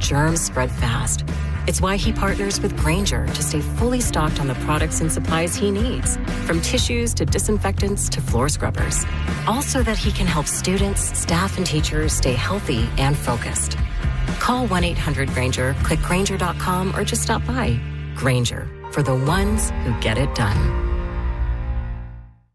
germs spread fast. It's why he partners with Grainger to stay fully stocked on the products and supplies he needs, from tissues to disinfectants to floor scrubbers. All so that he can help students, staff, and teachers stay healthy and focused. Call 1-800-GRAINGER, click Grainger.com, or just stop by. Grainger, for the ones who get it done.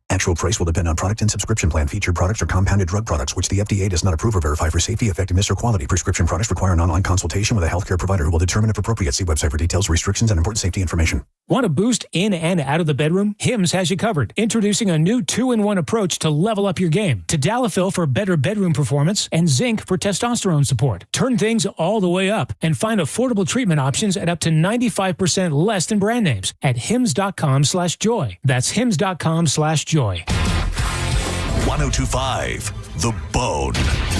Actual price will depend on product and subscription plan. Featured products are compounded drug products, which the FDA does not approve or verify for safety, effectiveness, or quality. Prescription products require an online consultation with a healthcare provider who will determine if appropriate. See website for details, restrictions, and important safety information. Want to boost in and out of the bedroom? Hims has you covered. Introducing a new 2-in-1 approach to level up your game. Tadalafil for better bedroom performance and zinc for testosterone support. Turn things all the way up and find affordable treatment options at up to 95% less than brand names at hims.com/joy. That's hims.com/joy. 1025 The Bone.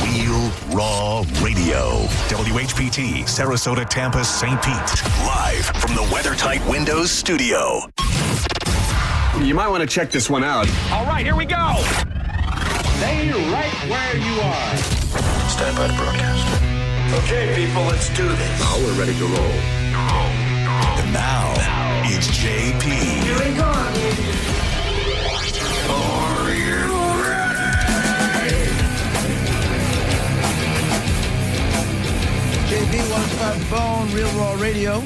Real Raw Radio. WHPT, Sarasota, Tampa, St. Pete. Live from the WeatherTight Windows studio. You might want to check this one out. All right, here we go. Stay right where you are. Stand by to broadcast. Okay, people, let's do this. Now we're ready to roll. And now, it's JP. Here we go. Are you JP, 105 The Bone, Real Raw Radio,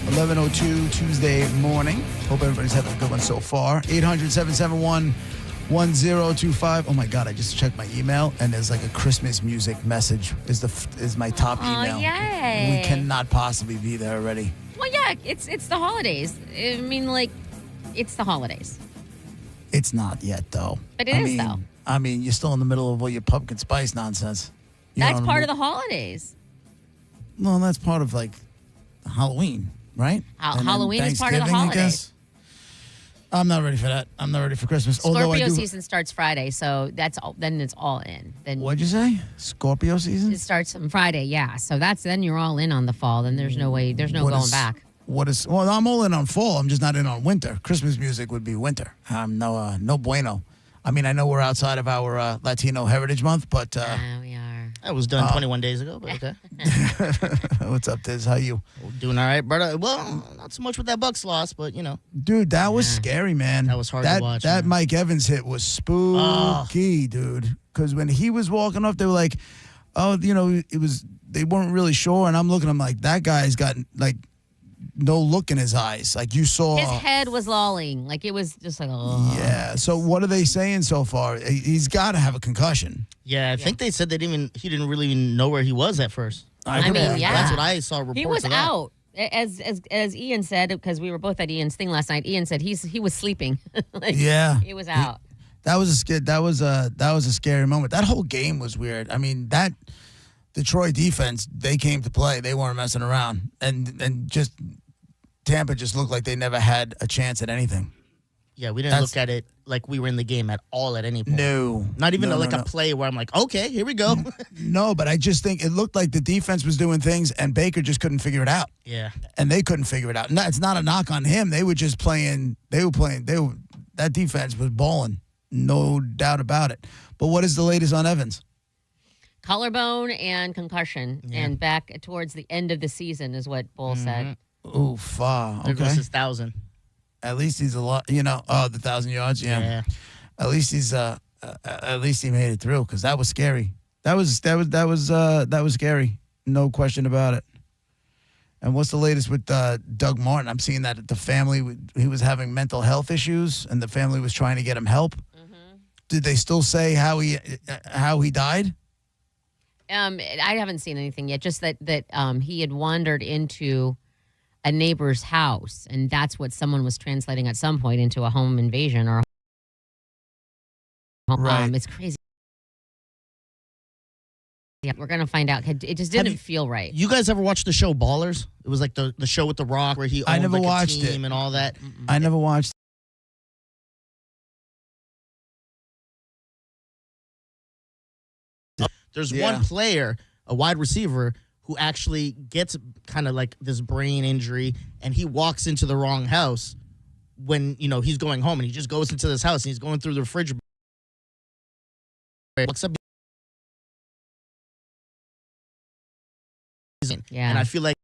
11:02 Tuesday morning. Hope everybody's having a good one so far. 800-771-1025. Oh my God, I just checked my email and there's like a Christmas music message is my top email. Oh, yay. We cannot possibly be there already. Well, yeah, it's the holidays. I mean, like, it's the holidays. It's not yet, though. But it is, though. I mean, you're still in the middle of all your pumpkin spice nonsense. That's part of the holidays. Well, that's part of, like, Halloween, right? Halloween is part of the Thanksgiving, I holidays. guess. I'm not ready for that. I'm not ready for Christmas. Scorpio season starts Friday, so that's all. Then it's all in. Then What'd you say? Scorpio season? it starts on Friday, yeah. So then you're all in on the fall. Then there's no way. There's no going back. Well, I'm all in on fall. I'm just not in on winter. Christmas music would be winter. No bueno. I mean, I know we're outside of our Latino Heritage Month, but We are. I was done 21 days ago, but okay. what's up, Tiz? How you? Doing all right, brother. Well, not so much with that Bucks loss, but, you know. Dude, that was scary, man. That was hard to watch. That man. Mike Evans hit was spooky, dude. Because when he was walking off, they were like, oh, you know, they weren't really sure. And I'm like, that guy's got, like, no look in his eyes. Like, you saw. His head was lolling. Like, it was just like, oh. Yeah. So what are they saying so far? He's got to have a concussion. Yeah, I think they said he didn't really even know where he was at first. I mean, yeah. That's what I saw reports He was of that. out. As Ian said, because we were both at Ian's thing last night, Ian said he was sleeping. Like, Yeah. He was out. That was a scary moment. That whole game was weird. I mean, that Detroit defense, they came to play. They weren't messing around. And just Tampa just looked like they never had a chance at anything. Yeah, we didn't look at it like we were in the game at all at any point. No. Not even No, a no. play where I'm like, okay, here we go. No, but I just think it looked like the defense was doing things and Baker just couldn't figure it out. Yeah. And they couldn't figure it out. No, it's not a knock on him. They were just playing. That defense was balling. No doubt about it. But what is the latest on Evans? Collarbone and concussion, and back towards the end of the season is what Bull said. Oof. There Okay. goes his 1,000. At least he's a lot, the 1,000 yards. Yeah. At least he made it through because that was scary. That was scary. No question about it. And what's the latest with Doug Martin? I'm seeing that the family, he was having mental health issues and the family was trying to get him help. Mm-hmm. Did they still say how he died? I haven't seen anything yet. Just that he had wandered into a neighbor's house, and that's what someone was translating at some point into a home invasion or. Right. It's crazy. Yeah, we're gonna find out. It just didn't feel right. You guys ever watch the show Ballers? It was like the show with The Rock where he owned never like watched a team it. and all that. I never watched. There's one player, a wide receiver, who actually gets kind of like this brain injury, and he walks into the wrong house when, he's going home, and he just goes into this house, and he's going through the refrigerator. Looks up. Yeah. And I feel like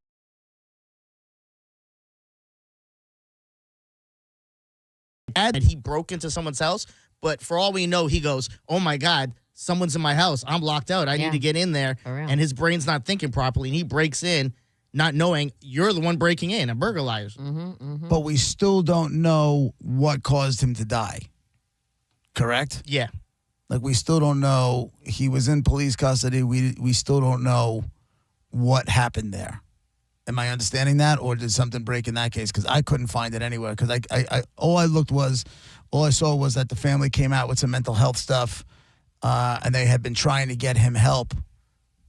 and he broke into someone's house, but for all we know, he goes, "Oh my God, someone's in my house. I'm locked out. I need to get in there." For real. And his brain's not thinking properly, and he breaks in, not knowing you're the one breaking in, a burglarizer. But we still don't know what caused him to die. Correct? Yeah. Like, we still don't know. He was in police custody. We still don't know what happened there. Am I understanding that, or did something break in that case? Because I couldn't find it anywhere. Because all I saw was that the family came out with some mental health stuff, and they had been trying to get him help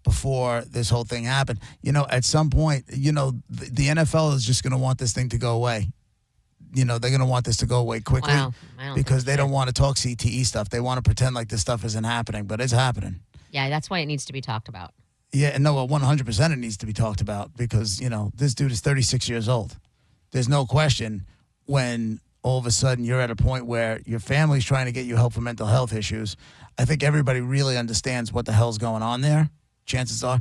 before this whole thing happened. You know, at some point, you know, the NFL is just going to want this thing to go away. You know, they're going to want this to go away quickly Wow. I don't because think they so. don't want to talk CTE stuff. They want to pretend like this stuff isn't happening, but it's happening. Yeah, that's why it needs to be talked about. Yeah, no, 100% it needs to be talked about because, you know, this dude is 36 years old. There's no question when all of a sudden you're at a point where your family's trying to get you help for mental health issues. I think everybody really understands what the hell's going on there. Chances are.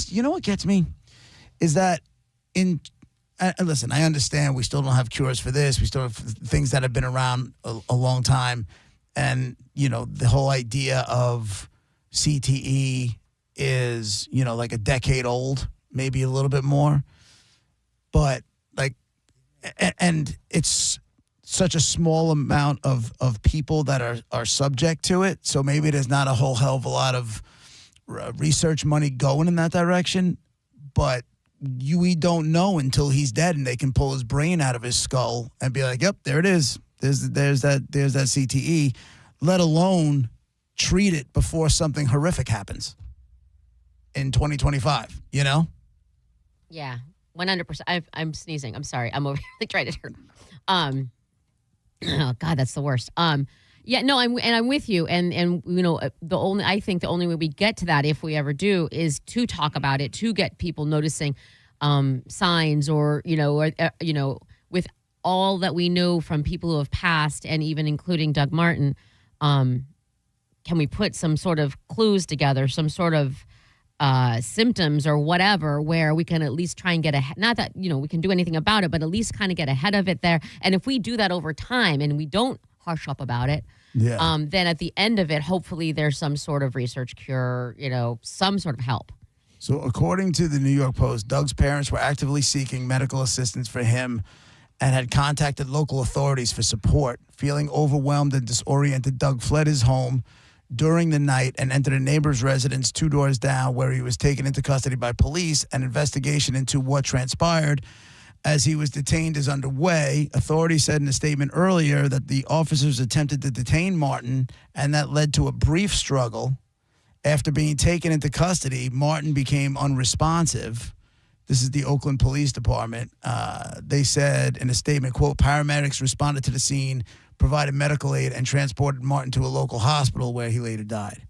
You know what gets me is that listen, I understand we still don't have cures for this. We still have things that have been around a long time. And, you know, the whole idea of CTE is, you know, like a decade old, maybe a little bit more. But like, and it's such a small amount of people that are subject to it. So maybe there's not a whole hell of a lot of research money going in that direction. But we don't know until he's dead and they can pull his brain out of his skull and be like, yep, there it is. There's that CTE, let alone treat it before something horrific happens in 2025, you know? Yeah, 100%. I'm sneezing. I'm sorry. I'm over here trying to turn. Oh God, that's the worst. Yeah, no, I'm with you, and you know, I think the only way we get to that, if we ever do, is to talk about it, to get people noticing signs, or with all that we know from people who have passed, and even including Doug Martin, can we put some sort of clues together, some sort of symptoms or whatever, where we can at least try and get ahead. Not that, you know, we can do anything about it, but at least kind of get ahead of it there. And if we do that over time and we don't hush up about it, then at the end of it, hopefully there's some sort of research cure, you know, some sort of help. So according to the New York Post, Doug's parents were actively seeking medical assistance for him and had contacted local authorities for support. Feeling overwhelmed and disoriented, Doug fled his home during the night and entered a neighbor's residence 2 doors down, where he was taken into custody by police. An investigation into what transpired as he was detained is underway. Authorities said in a statement earlier that the officers attempted to detain Martin, and that led to a brief struggle. After being taken into custody, Martin became unresponsive. This is the Oakland Police Department. They said in a statement, quote, paramedics responded to the scene, provided medical aid, and transported Martin to a local hospital where he later died.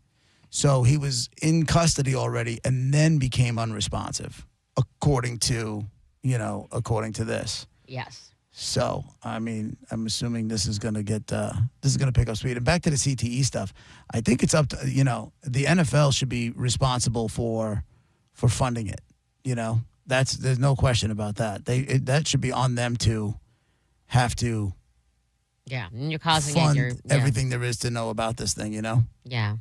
So he was in custody already and then became unresponsive, according to this. Yes. So, I mean, I'm assuming this is going to pick up speed. And back to the CTE stuff, I think it's up to, you know, the NFL should be responsible for funding it. You know, there's no question about that. That should be on them to have to. Yeah, and you're causing fund everything there is to know about this thing, you know? Yeah.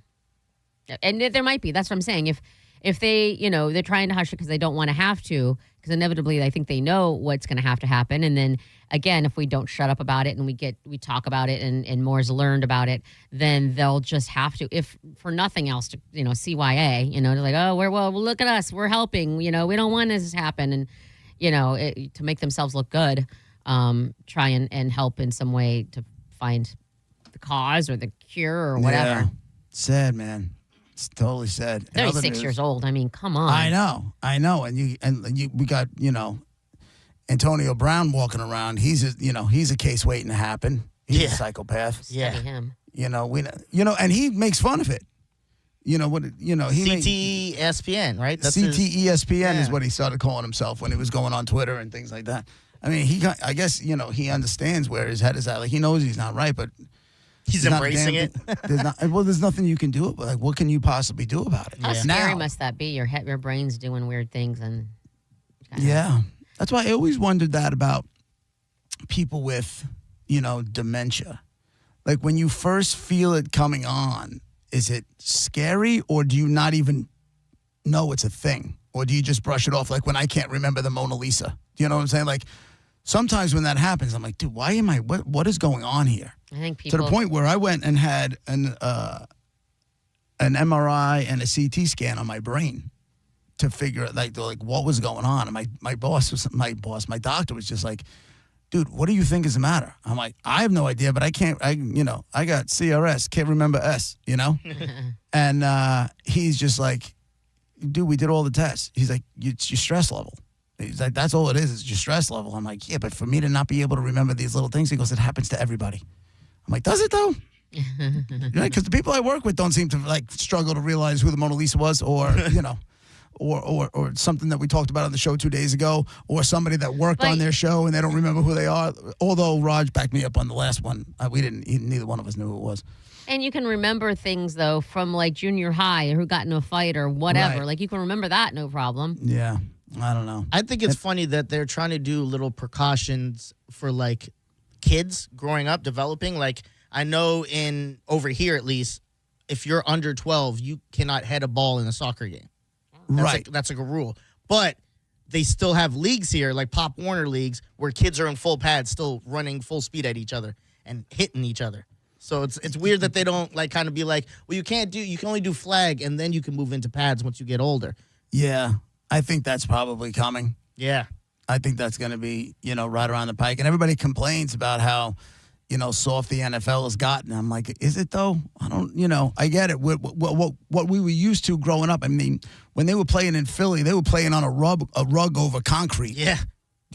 And there might be. That's what I'm saying. If they, you know, they're trying to hush it because they don't want to have to, because inevitably I think they know what's going to have to happen. And then, again, if we don't shut up about it and we talk about it and more is learned about it, then they'll just have to, if for nothing else, to, you know, CYA, you know, they're like, oh, well, look at us. We're helping. You know, we don't want this to happen. And, you know, to make themselves look good. Try and help in some way to find the cause or the cure or whatever. Yeah. Sad, man. It's totally sad. 36 years old. I mean, come on. I know. And we got, you know, Antonio Brown walking around. He's a case waiting to happen. He's a psychopath. Study him. You know, and he makes fun of it. You know what? You know, he CTESPN, right? That's CTESPN is what he started calling himself when he was going on Twitter and things like that. I mean, I guess, you know, he understands where his head is at. Like, he knows he's not right, but he's embracing it. There's nothing you can do. Like, what can you possibly do about it? How scary must that be? Your brain's doing weird things, and Yeah. That's why I always wondered that about people with, dementia. Like when you first feel it coming on, is it scary or do you not even know it's a thing? Or do you just brush it off like when I can't remember the Mona Lisa? Do you know what I'm saying? Like sometimes when that happens, I'm like, dude, why am I, what is going on here? I think people. To the point where I went and had an MRI and a CT scan on my brain to figure out like what was going on. And my doctor was just like, dude, what do you think is the matter? I'm like, I have no idea, but I got CRS, can't remember S, And he's just like, dude, we did all the tests. He's like, it's your stress level. He's like, that's all it is. It's your stress level. I'm like, yeah, but for me to not be able to remember these little things, he goes, it happens to everybody. I'm like, does it though? Because the people I work with don't seem to like struggle to realize who the Mona Lisa was, or or something that we talked about on the show 2 days ago, or somebody that worked on their show and they don't remember who they are. Although Raj backed me up on the last one, neither one of us knew who it was. And you can remember things though from like junior high, who got in a fight or whatever. Right. Like you can remember that, no problem. Yeah, I don't know. I think it's funny that they're trying to do little precautions for like kids growing up, developing. Like I know over here at least, if you're under 12, you cannot head a ball in a soccer game. That's like a rule. But they still have leagues here, like Pop Warner leagues, where kids are in full pads, still running full speed at each other and hitting each other. So it's weird that they don't like kind of be like, well, you can only do flag, and then you can move into pads once you get older. Yeah, I think that's probably coming. Yeah. I think that's going to be, right around the pike. And everybody complains about how, soft the NFL has gotten. I'm like, is it though? I don't, I get it. What we were used to growing up. I mean, when they were playing in Philly, they were playing on a rug over concrete. Yeah.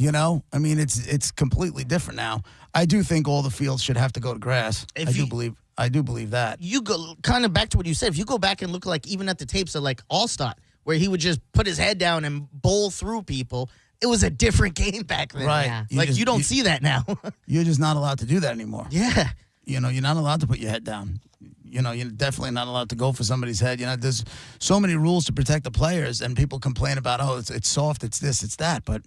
I mean, it's completely different now. I do think all the fields should have to go to grass. I do believe that. You go kind of back to what you said. If you go back and look like even at the tapes of like All-Star, where he would just put his head down and bowl through people, it was a different game back then. Right. Yeah. You don't see that now. You're just not allowed to do that anymore. Yeah. You're not allowed to put your head down. You're definitely not allowed to go for somebody's head. There's so many rules to protect the players, and people complain about, it's soft, it's this, it's that. But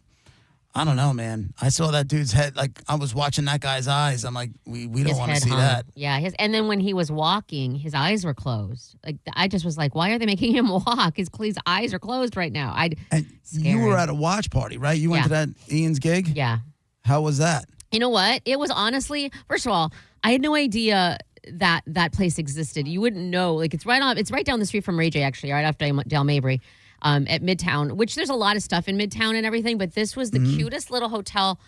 I don't know, man. I saw that dude's head. Like, I was watching that guy's eyes. I'm like, we don't want to see that. Yeah. And then when he was walking, his eyes were closed. Like, I just was like, why are they making him walk? His eyes are closed right now. And you were at a watch party, right? You went to that Ian's gig? Yeah. How was that? You know what? It was honestly, first of all, I had no idea that place existed. You wouldn't know. Like, it's right down the street from Ray J, actually, right after Dale Mabry. At Midtown, which there's a lot of stuff in Midtown and everything, but this was the cutest little hotel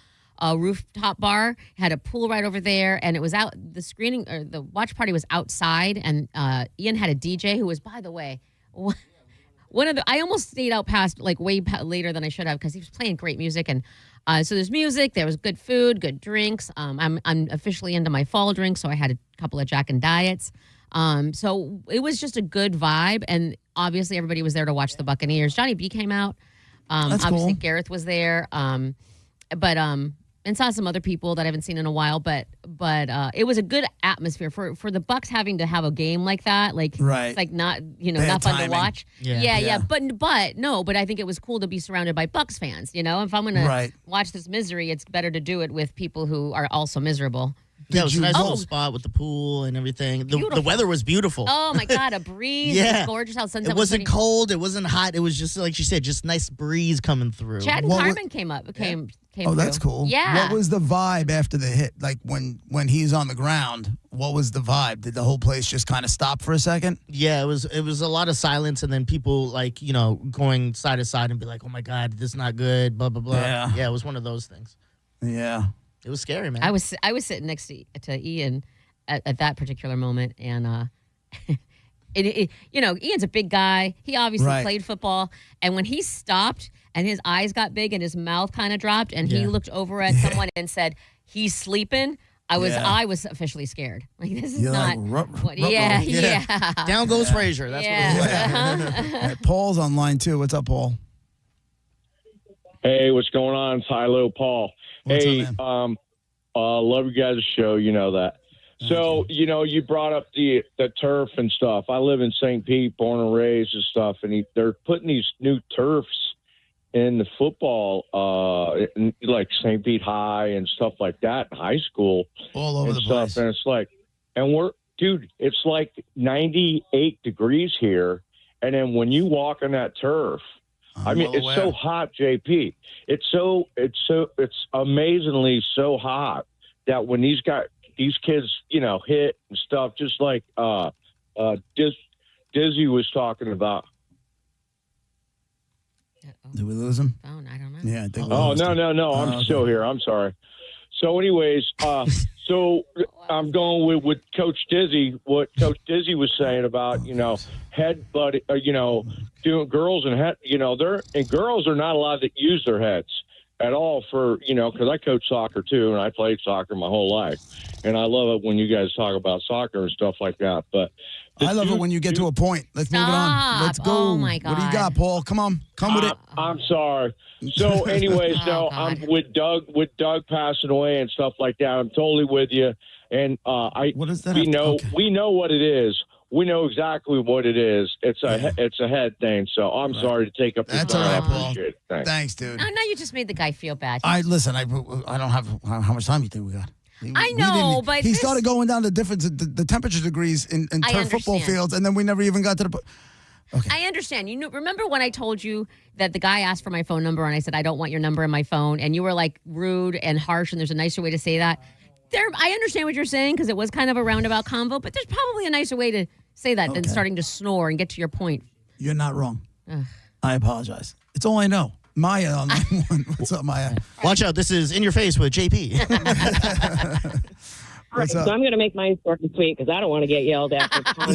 rooftop bar. It had a pool right over there, and it was out. The screening or the watch party was outside, and Ian had a DJ who was, by the way, one of the. I almost stayed out past like way later than I should have because he was playing great music, and so there's music, there was good food, good drinks. I'm officially into my fall drink, so I had a couple of Jack and Diets. So it was just a good vibe, and obviously everybody was there to watch the Buccaneers. Johnny B came out. That's obviously cool. Gareth was there. And saw some other people that I haven't seen in a while, but it was a good atmosphere for the Bucs having to have a game like that. Like, right. It's like not, Bad not fun timing. to watch. Yeah. But I think it was cool to be surrounded by Bucs fans. If I'm going to watch this misery, it's better to do it with people who are also miserable. Yeah, it was a nice little spot with the pool and everything. The weather was beautiful. Oh my God, a breeze. Yeah. It was gorgeous how sunset It was wasn't setting. cold. It wasn't hot. It was just like you said, just nice breeze coming through. Chad and Carmen came Oh, that's through. cool. Yeah. What was the vibe after the hit? Like when he's on the ground, what was the vibe? Did the whole place just kind of stop for a second? Yeah, it was a lot of silence, and then people going side to side and be like, "Oh my God, this is not good." Blah blah blah. Yeah. It was one of those things. Yeah. It was scary, man. I was sitting next to Ian at that particular moment, and Ian's a big guy. He obviously played football, and when he stopped and his eyes got big and his mouth kind of dropped, and he looked over at someone and said, "He's sleeping." I was officially scared. Like, this is You're not. like, Yeah. Down goes Frazier. That's what it was. Yeah. Hey, Paul's online too. What's up, Paul? Hey, what's going on? It's Hilo Paul. What's hey, up, man? love you guys' show. You know that. So, you brought up the turf and stuff. I live in St. Pete, born and raised and stuff, and they're putting these new turfs in the football, like St. Pete High and stuff like that in high school. All over and the stuff. place. And it's like, it's like 98 degrees here. And then when you walk on that turf, it's so hot, JP. It's amazingly so hot that when these kids, hit and stuff, just like Dizzy was talking about. Did we lose him? Oh, I don't know. Yeah, I think. No. I'm still here. I'm sorry. So, anyways, so I'm going with Coach Dizzy. What Coach Dizzy was saying about headbutt, doing girls and head. Girls are not allowed to use their heads at all for because I coach soccer too, and I played soccer my whole life, and I love it when you guys talk about soccer and stuff like that. But I love it when you get to a point. Let's move it on. Let's go. Oh, my God. What do you got, Paul? Come on. Come with it. I'm sorry. So, anyways, now I'm with Doug. With Doug passing away and stuff like that, I'm totally with you. And what is that? We know what it is. We know exactly what it is. It's a head thing. So I'm sorry to take up your time. That's all right, Paul. Appreciate it. Thanks, dude. Oh, now you just made the guy feel bad. I don't have how much time you think we got. I know, but he started going down to the temperature degrees in turf football fields, and then we never even got to the. Okay. I understand. Remember when I told you that the guy asked for my phone number and I said I don't want your number in my phone, and you were like rude and harsh, and there's a nicer way to say that. I understand what you're saying because it was kind of a roundabout convo, but there's probably a nicer way to say that than starting to snore and get to your point. You're not wrong. I apologize. It's all I know. Maya on line one. What's up, Maya? Watch out. This is In Your Face with JP. What's up? So I'm going to make mine short and sweet because I don't want to get yelled at. For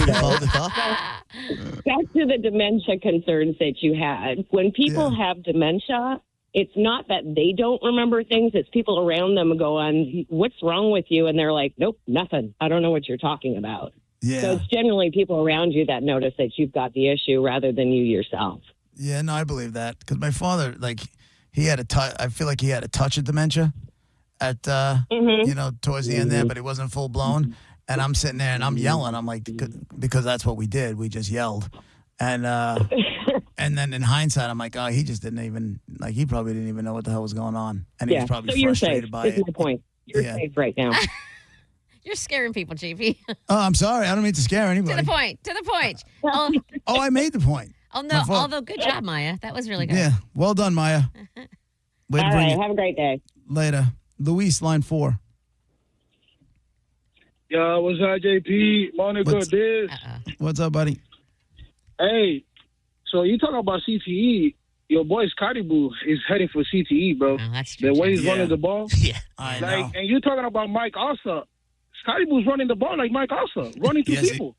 back to the dementia concerns that you had. When people have dementia, it's not that they don't remember things. It's people around them go on, what's wrong with you? And they're like, nope, nothing. I don't know what you're talking about. Yeah. So it's generally people around you that notice that you've got the issue rather than you yourself. Yeah, no, I believe that because my father, he had I feel like he had a touch of dementia at, towards the end there, but it wasn't full blown. And I'm sitting there and I'm yelling. I'm like, because that's what we did. We just yelled. And and then in hindsight, I'm like, oh, he just didn't even, he probably didn't even know what the hell was going on. And he was probably frustrated by it. That's my point. You're safe right now. You're scaring people, JP. Oh, I'm sorry. I don't mean to scare anybody. To the point. Oh, I made the point. Oh, no. Although, good job, Maya. That was really good. Yeah. Well done, Maya. All right. Have a great day. Later. Luis, line 4. Yo, what's up, JP? Monica, Diz. What's up, buddy? Hey, so you talking about CTE. Your boy Scotty Boo is heading for CTE, bro. Oh, that's true. The way he's running the ball. Yeah, I know. And you're talking about Mike Ossa. Scotty Boo's running the ball like Mike Ossa, running through people.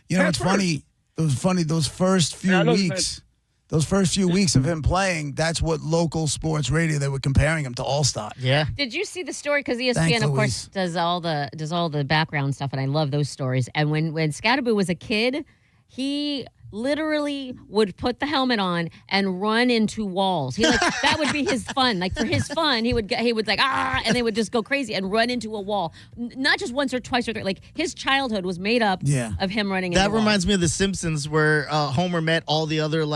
It's funny. It was funny those first few weeks. Those first few weeks of him playing, that's what local sports radio, they were comparing him to All-Star. Yeah. Did you see the story? Because ESPN, Thanks, of course, does all the background stuff, and I love those stories. And when Scatterboo was a kid, he literally would put the helmet on and run into walls. That would be his fun. For his fun, he would and they would just go crazy and run into a wall. Not just once or twice or three. His childhood was made up of him running into That walls. reminds me of The Simpsons where Homer met all the other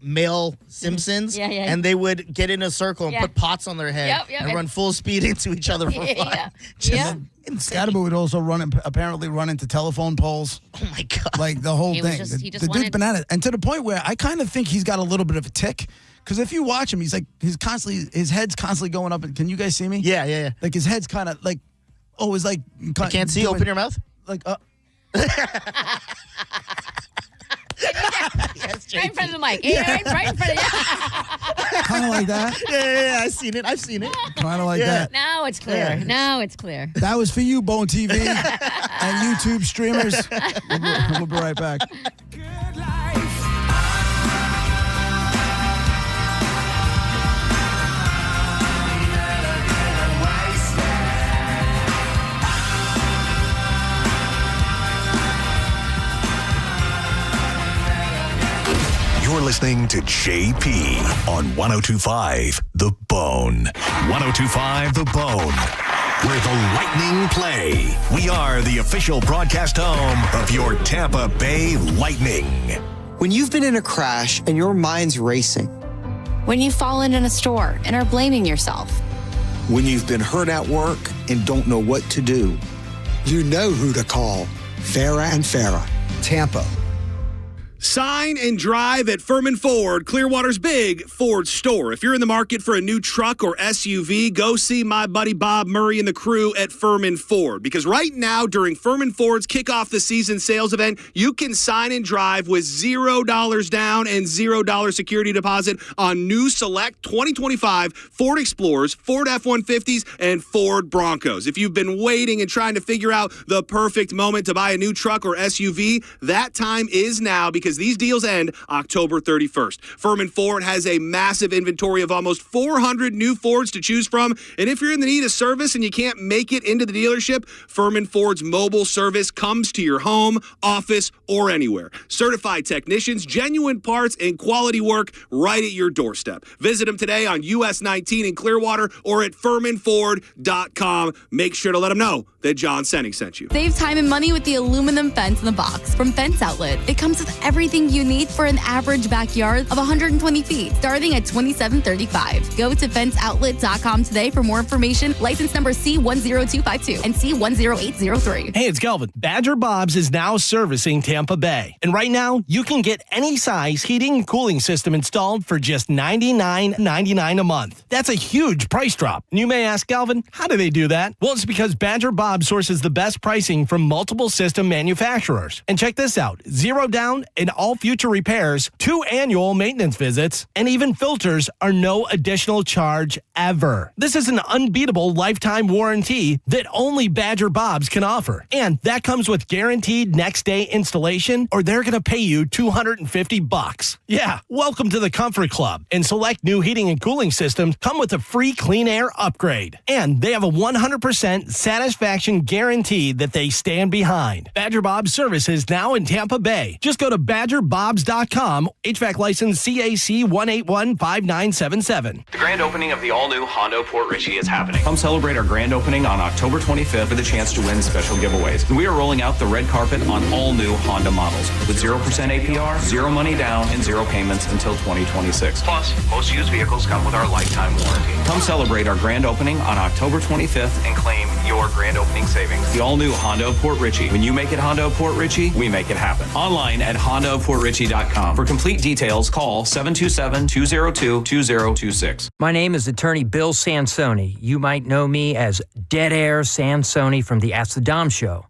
male Simpsons, and they would get in a circle and put pots on their head and run full speed into each other for fun. And Scatterboo would also apparently run into telephone poles. Oh my God. The whole thing. He just the dude's bananas. And to the point where I kind of think he's got a little bit of a tick. Because if you watch him, his head's constantly going up. Can you guys see me? Yeah. His head's kind of always I can't see. Open your mouth. Yes, right in front of the mic. Right in front of you. Kind of like that. Yeah, I've seen it. Kind of like that. Now it's clear. That was for you, Bone TV and YouTube streamers. We'll be right back. You're listening to JP on 102.5 The Bone. 102.5 The Bone, where the Lightning play. We are the official broadcast home of your Tampa Bay Lightning. When you've been in a crash and your mind's racing, When you've fallen in a store and are blaming yourself. When you've been hurt at work and don't know what to do. You know who to call. Farah and Farah, Tampa. Sign and drive at Furman Ford, Clearwater's big Ford store. If you're in the market for a new truck or SUV, go see my buddy Bob Murray and the crew at Furman Ford. Because right now, during Furman Ford's kickoff the season sales event, you can sign and drive with $0 down and $0 security deposit on new select 2025 Ford Explorers, Ford F-150s, and Ford Broncos. If you've been waiting and trying to figure out the perfect moment to buy a new truck or SUV, that time is now, because these deals end October 31st. Furman Ford has a massive inventory of almost 400 new Fords to choose from. And if you're in the need of service and you can't make it into the dealership, Furman Ford's mobile service comes to your home, office, or anywhere. Certified technicians, genuine parts, and quality work right at your doorstep. Visit them today on US 19 in Clearwater or at FurmanFord.com. Make sure to let them know that John Senning sent you. Save time and money with the aluminum fence in the box from Fence Outlet. It comes with everything you need for an average backyard of 120 feet, starting at $27.35. Go to fenceoutlet.com today for more information. License number C10252 and C10803. Hey, it's Kelvin. Badger Bob's is now servicing Tampa Bay. And right now, you can get any size heating and cooling system installed for just $99.99 a month. That's a huge price drop. And you may ask, Kelvin, how do they do that? Well, it's because Badger Bob sources the best pricing from multiple system manufacturers. And check this out. 0 down in all future repairs, 2 annual maintenance visits, and even filters are no additional charge ever. This is an unbeatable lifetime warranty that only Badger Bob's can offer. And that comes with guaranteed next day installation, or they're going to pay you $250. Yeah, welcome to the Comfort Club. And select new heating and cooling systems come with a free clean air upgrade. And they have a 100% satisfaction guarantee that they stand behind. Badger Bob's service is now in Tampa Bay. Just go to BadgerBobs.com. HVAC license CAC 1815977. The grand opening of the all-new Honda Port Richey is happening. Come celebrate our grand opening on October 25th with a chance to win special giveaways. We are rolling out the red carpet on all new Honda models with 0% APR, 0 money down, and 0 payments until 2026. Plus, most used vehicles come with our lifetime warranty. Come celebrate our grand opening on October 25th and claim your grand opening savings. The all-new Honda Port Richey. When you make it Honda Port Richey, we make it happen. Online at HondaPortRichey.com. For complete details, call 727-202-2026. My name is attorney Bill Sansoni. You might know me as Dead Air Sansoni from the Ask the Dom Show.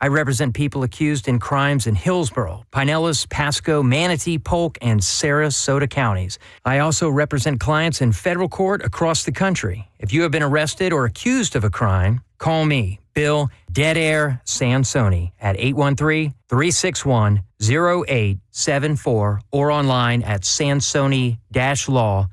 I represent people accused in crimes in Hillsborough, Pinellas, Pasco, Manatee, Polk, and Sarasota counties. I also represent clients in federal court across the country. If you have been arrested or accused of a crime, call me, Bill Dead Air Sansoni, at 813-361-0874 or online at sansoni-law.com.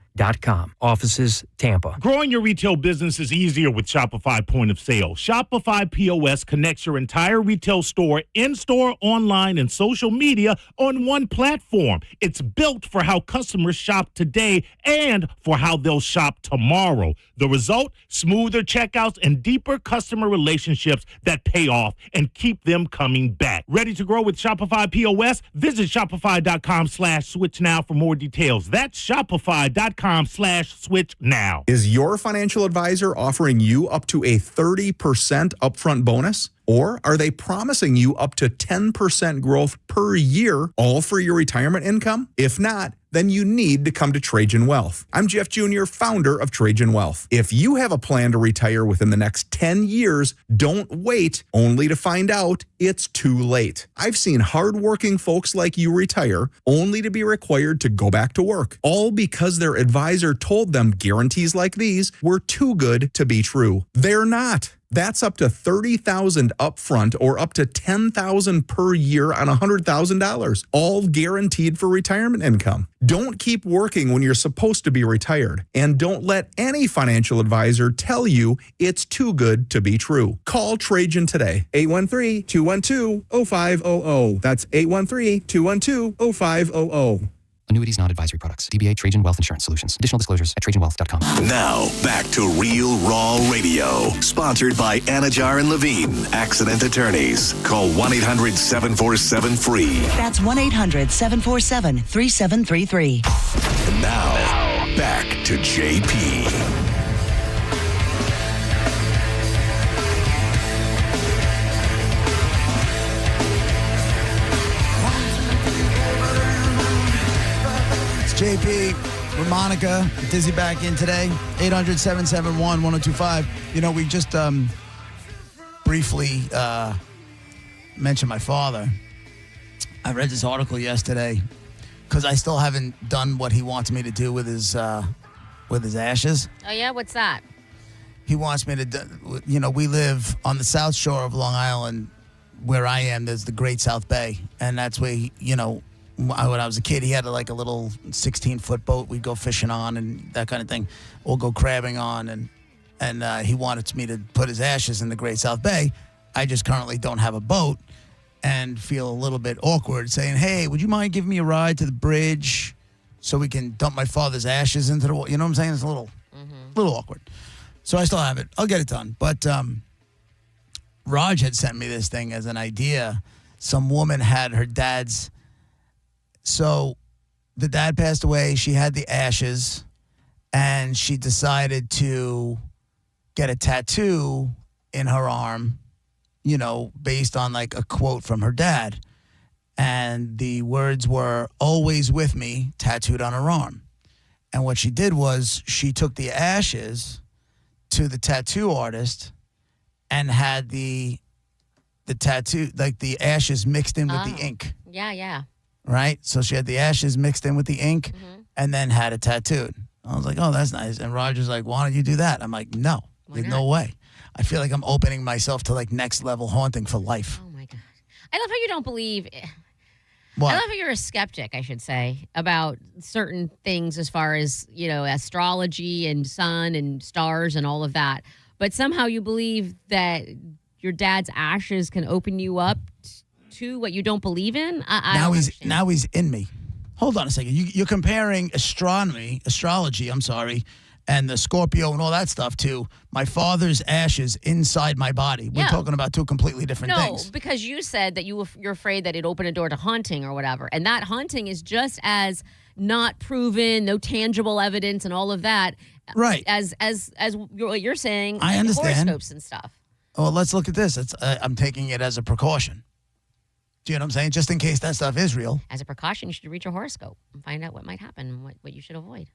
Offices, Tampa. Growing your retail business is easier with Shopify Point of Sale. Shopify POS connects your entire retail store, in-store, online, and social media on one platform. It's built for how customers shop today and for how they'll shop tomorrow. The result? Smoother checkouts and deeper customer relationships that pay off and keep them coming back. Ready to grow with Shopify POS? Visit Shopify.com/switch now for more details. That's Shopify.com/switch now. Is your financial advisor offering you up to a 30% upfront bonus? Or are they promising you up to 10% growth per year, all for your retirement income? If not, then you need to come to Trajan Wealth. I'm Jeff Jr., founder of Trajan Wealth. If you have a plan to retire within the next 10 years, don't wait only to find out it's too late. I've seen hardworking folks like you retire only to be required to go back to work, all because their advisor told them guarantees like these were too good to be true. They're not. That's up to $30,000 upfront or up to $10,000 per year on $100,000, all guaranteed for retirement income. Don't keep working when you're supposed to be retired, and don't let any financial advisor tell you it's too good to be true. Call Trajan today, 813-212-0500. That's 813-212-0500. Annuities, not advisory products. DBA Trajan Wealth Insurance Solutions. Additional disclosures at TrajanWealth.com. Now, back to Real Raw Radio. Sponsored by Anajar and Levine, Accident Attorneys. Call 1-800-747-FREE. That's 1-800-747-3733. And now, Back to JP. It's JP with Monica. Dizzy back in today. 800-771-1025. You know, we just briefly mentioned my father. I read this article yesterday because I still haven't done what he wants me to do with his ashes. Oh, yeah? What's that? He wants me to, you know, we live on the south shore of Long Island. Where I am, there's the Great South Bay. And that's where, you know, when I was a kid, he had like a little 16-foot boat we'd go fishing on and that kind of thing, or go crabbing on. And he wanted me to put his ashes in the Great South Bay. I just currently don't have a boat and feel a little bit awkward saying, hey, would you mind giving me a ride to the bridge so we can dump my father's ashes into the water? You know what I'm saying? It's a little awkward. So I still have it. I'll get it done. But Raj had sent me this thing as an idea. Some woman had her dad's. So the dad passed away. She had the ashes, and she decided to get a tattoo in her arm, you know, based on like a quote from her dad. And the words were, always with me, tattooed on her arm. And what she did was she took the ashes to the tattoo artist and had the tattoo, like the ashes mixed in with the ink. Yeah, yeah. Right? So she had the ashes mixed in with the ink and then had it tattooed. I was like, oh, that's nice. And Roger's like, why don't you do that? I'm like, no, there's no way. I feel like I'm opening myself to like next level haunting for life. Oh, my God. I love how you don't believe. What? I love how you're a skeptic, I should say, about certain things as far as, you know, astrology and sun and stars and all of that. But somehow you believe that your dad's ashes can open you up to what you don't believe in? Now he's in me. Hold on a second. You're comparing astrology, and the Scorpio and all that stuff to my father's ashes inside my body. We're talking about two completely different things. No, because you said that you're afraid that it opened a door to haunting or whatever. And that haunting is just as not proven, no tangible evidence and all of that. Right. As what you're saying, I understand. Horoscopes and stuff. Well, let's look at this. I'm taking it as a precaution. Do you know what I'm saying? Just in case that stuff is real. As a precaution, you should read your horoscope and find out what might happen and what you should avoid.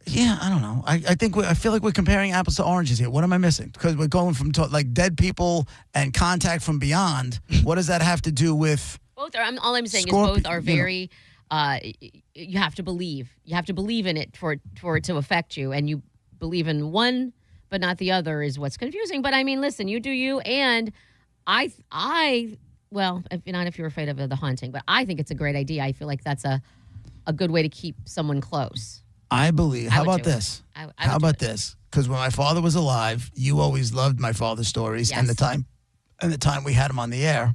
Yeah, I don't know. I feel like we're comparing apples to oranges here. What am I missing? Because we're going from like dead people and contact from beyond. What does that have to do with? Both are. All I'm saying is both are very. You have to believe. You have to believe in it for it to affect you, and you believe in one, but not the other is what's confusing. But I mean, listen, you do you, and well, if you're afraid of the haunting, but I think it's a great idea. I feel like that's a good way to keep someone close. I believe. How about this? How about this? Because when my father was alive, you always loved my father's stories, and the time we had him on the air,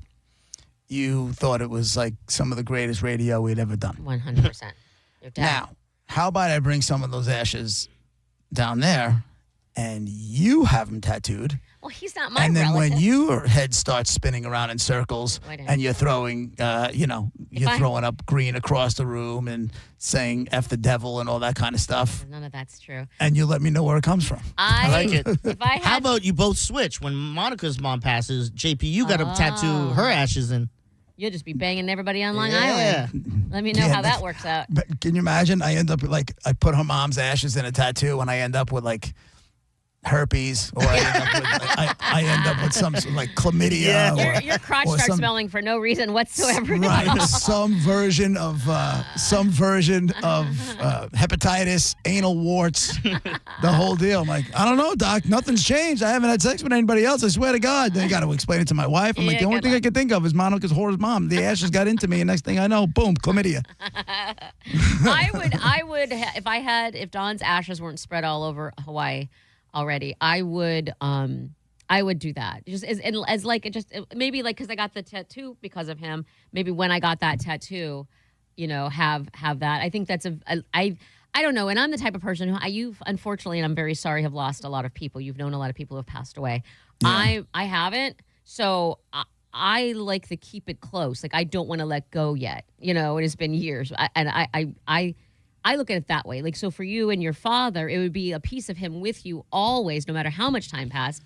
you thought it was like some of the greatest radio we'd ever done. 100%. Now, how about I bring some of those ashes down there, and you have them tattooed? Well, he's not my And then relative. when your head starts spinning around in circles and you're throwing, throwing up green across the room and saying F the devil and all that kind of stuff. None of that's true. And you let me know where it comes from. I like it. If I had, How about you both switch? When Monica's mom passes, JP, you got to tattoo her ashes in. You'll just be banging everybody on Long Yeah. Island. Let me know how that works out. But can you imagine? I end up like, I put her mom's ashes in a tattoo and I end up with like herpes, or I end up with some sort of like chlamydia. Yeah. Your crotch or starts smelling for no reason whatsoever. Right, some version of hepatitis, anal warts, the whole deal. I'm like, I don't know, doc. Nothing's changed. I haven't had sex with anybody else. I swear to God. Then I got to explain it to my wife. I'm like, the only thing I can think of is Monica's whore's mom. The ashes got into me, and next thing I know, boom, chlamydia. I would, if Dawn's ashes weren't spread all over Hawaii already, I would do that. Just as like, maybe like, because I got the tattoo because of him. Maybe when I got that tattoo, have that. I think that's I don't know. And I'm the type of person who unfortunately, and I'm very sorry, have lost a lot of people. You've known a lot of people who have passed away. Yeah. I haven't. So I like to keep it close. Like, I don't want to let go yet. It has been years. I I look at it that way. Like, so for you and your father, it would be a piece of him with you always, no matter how much time passed.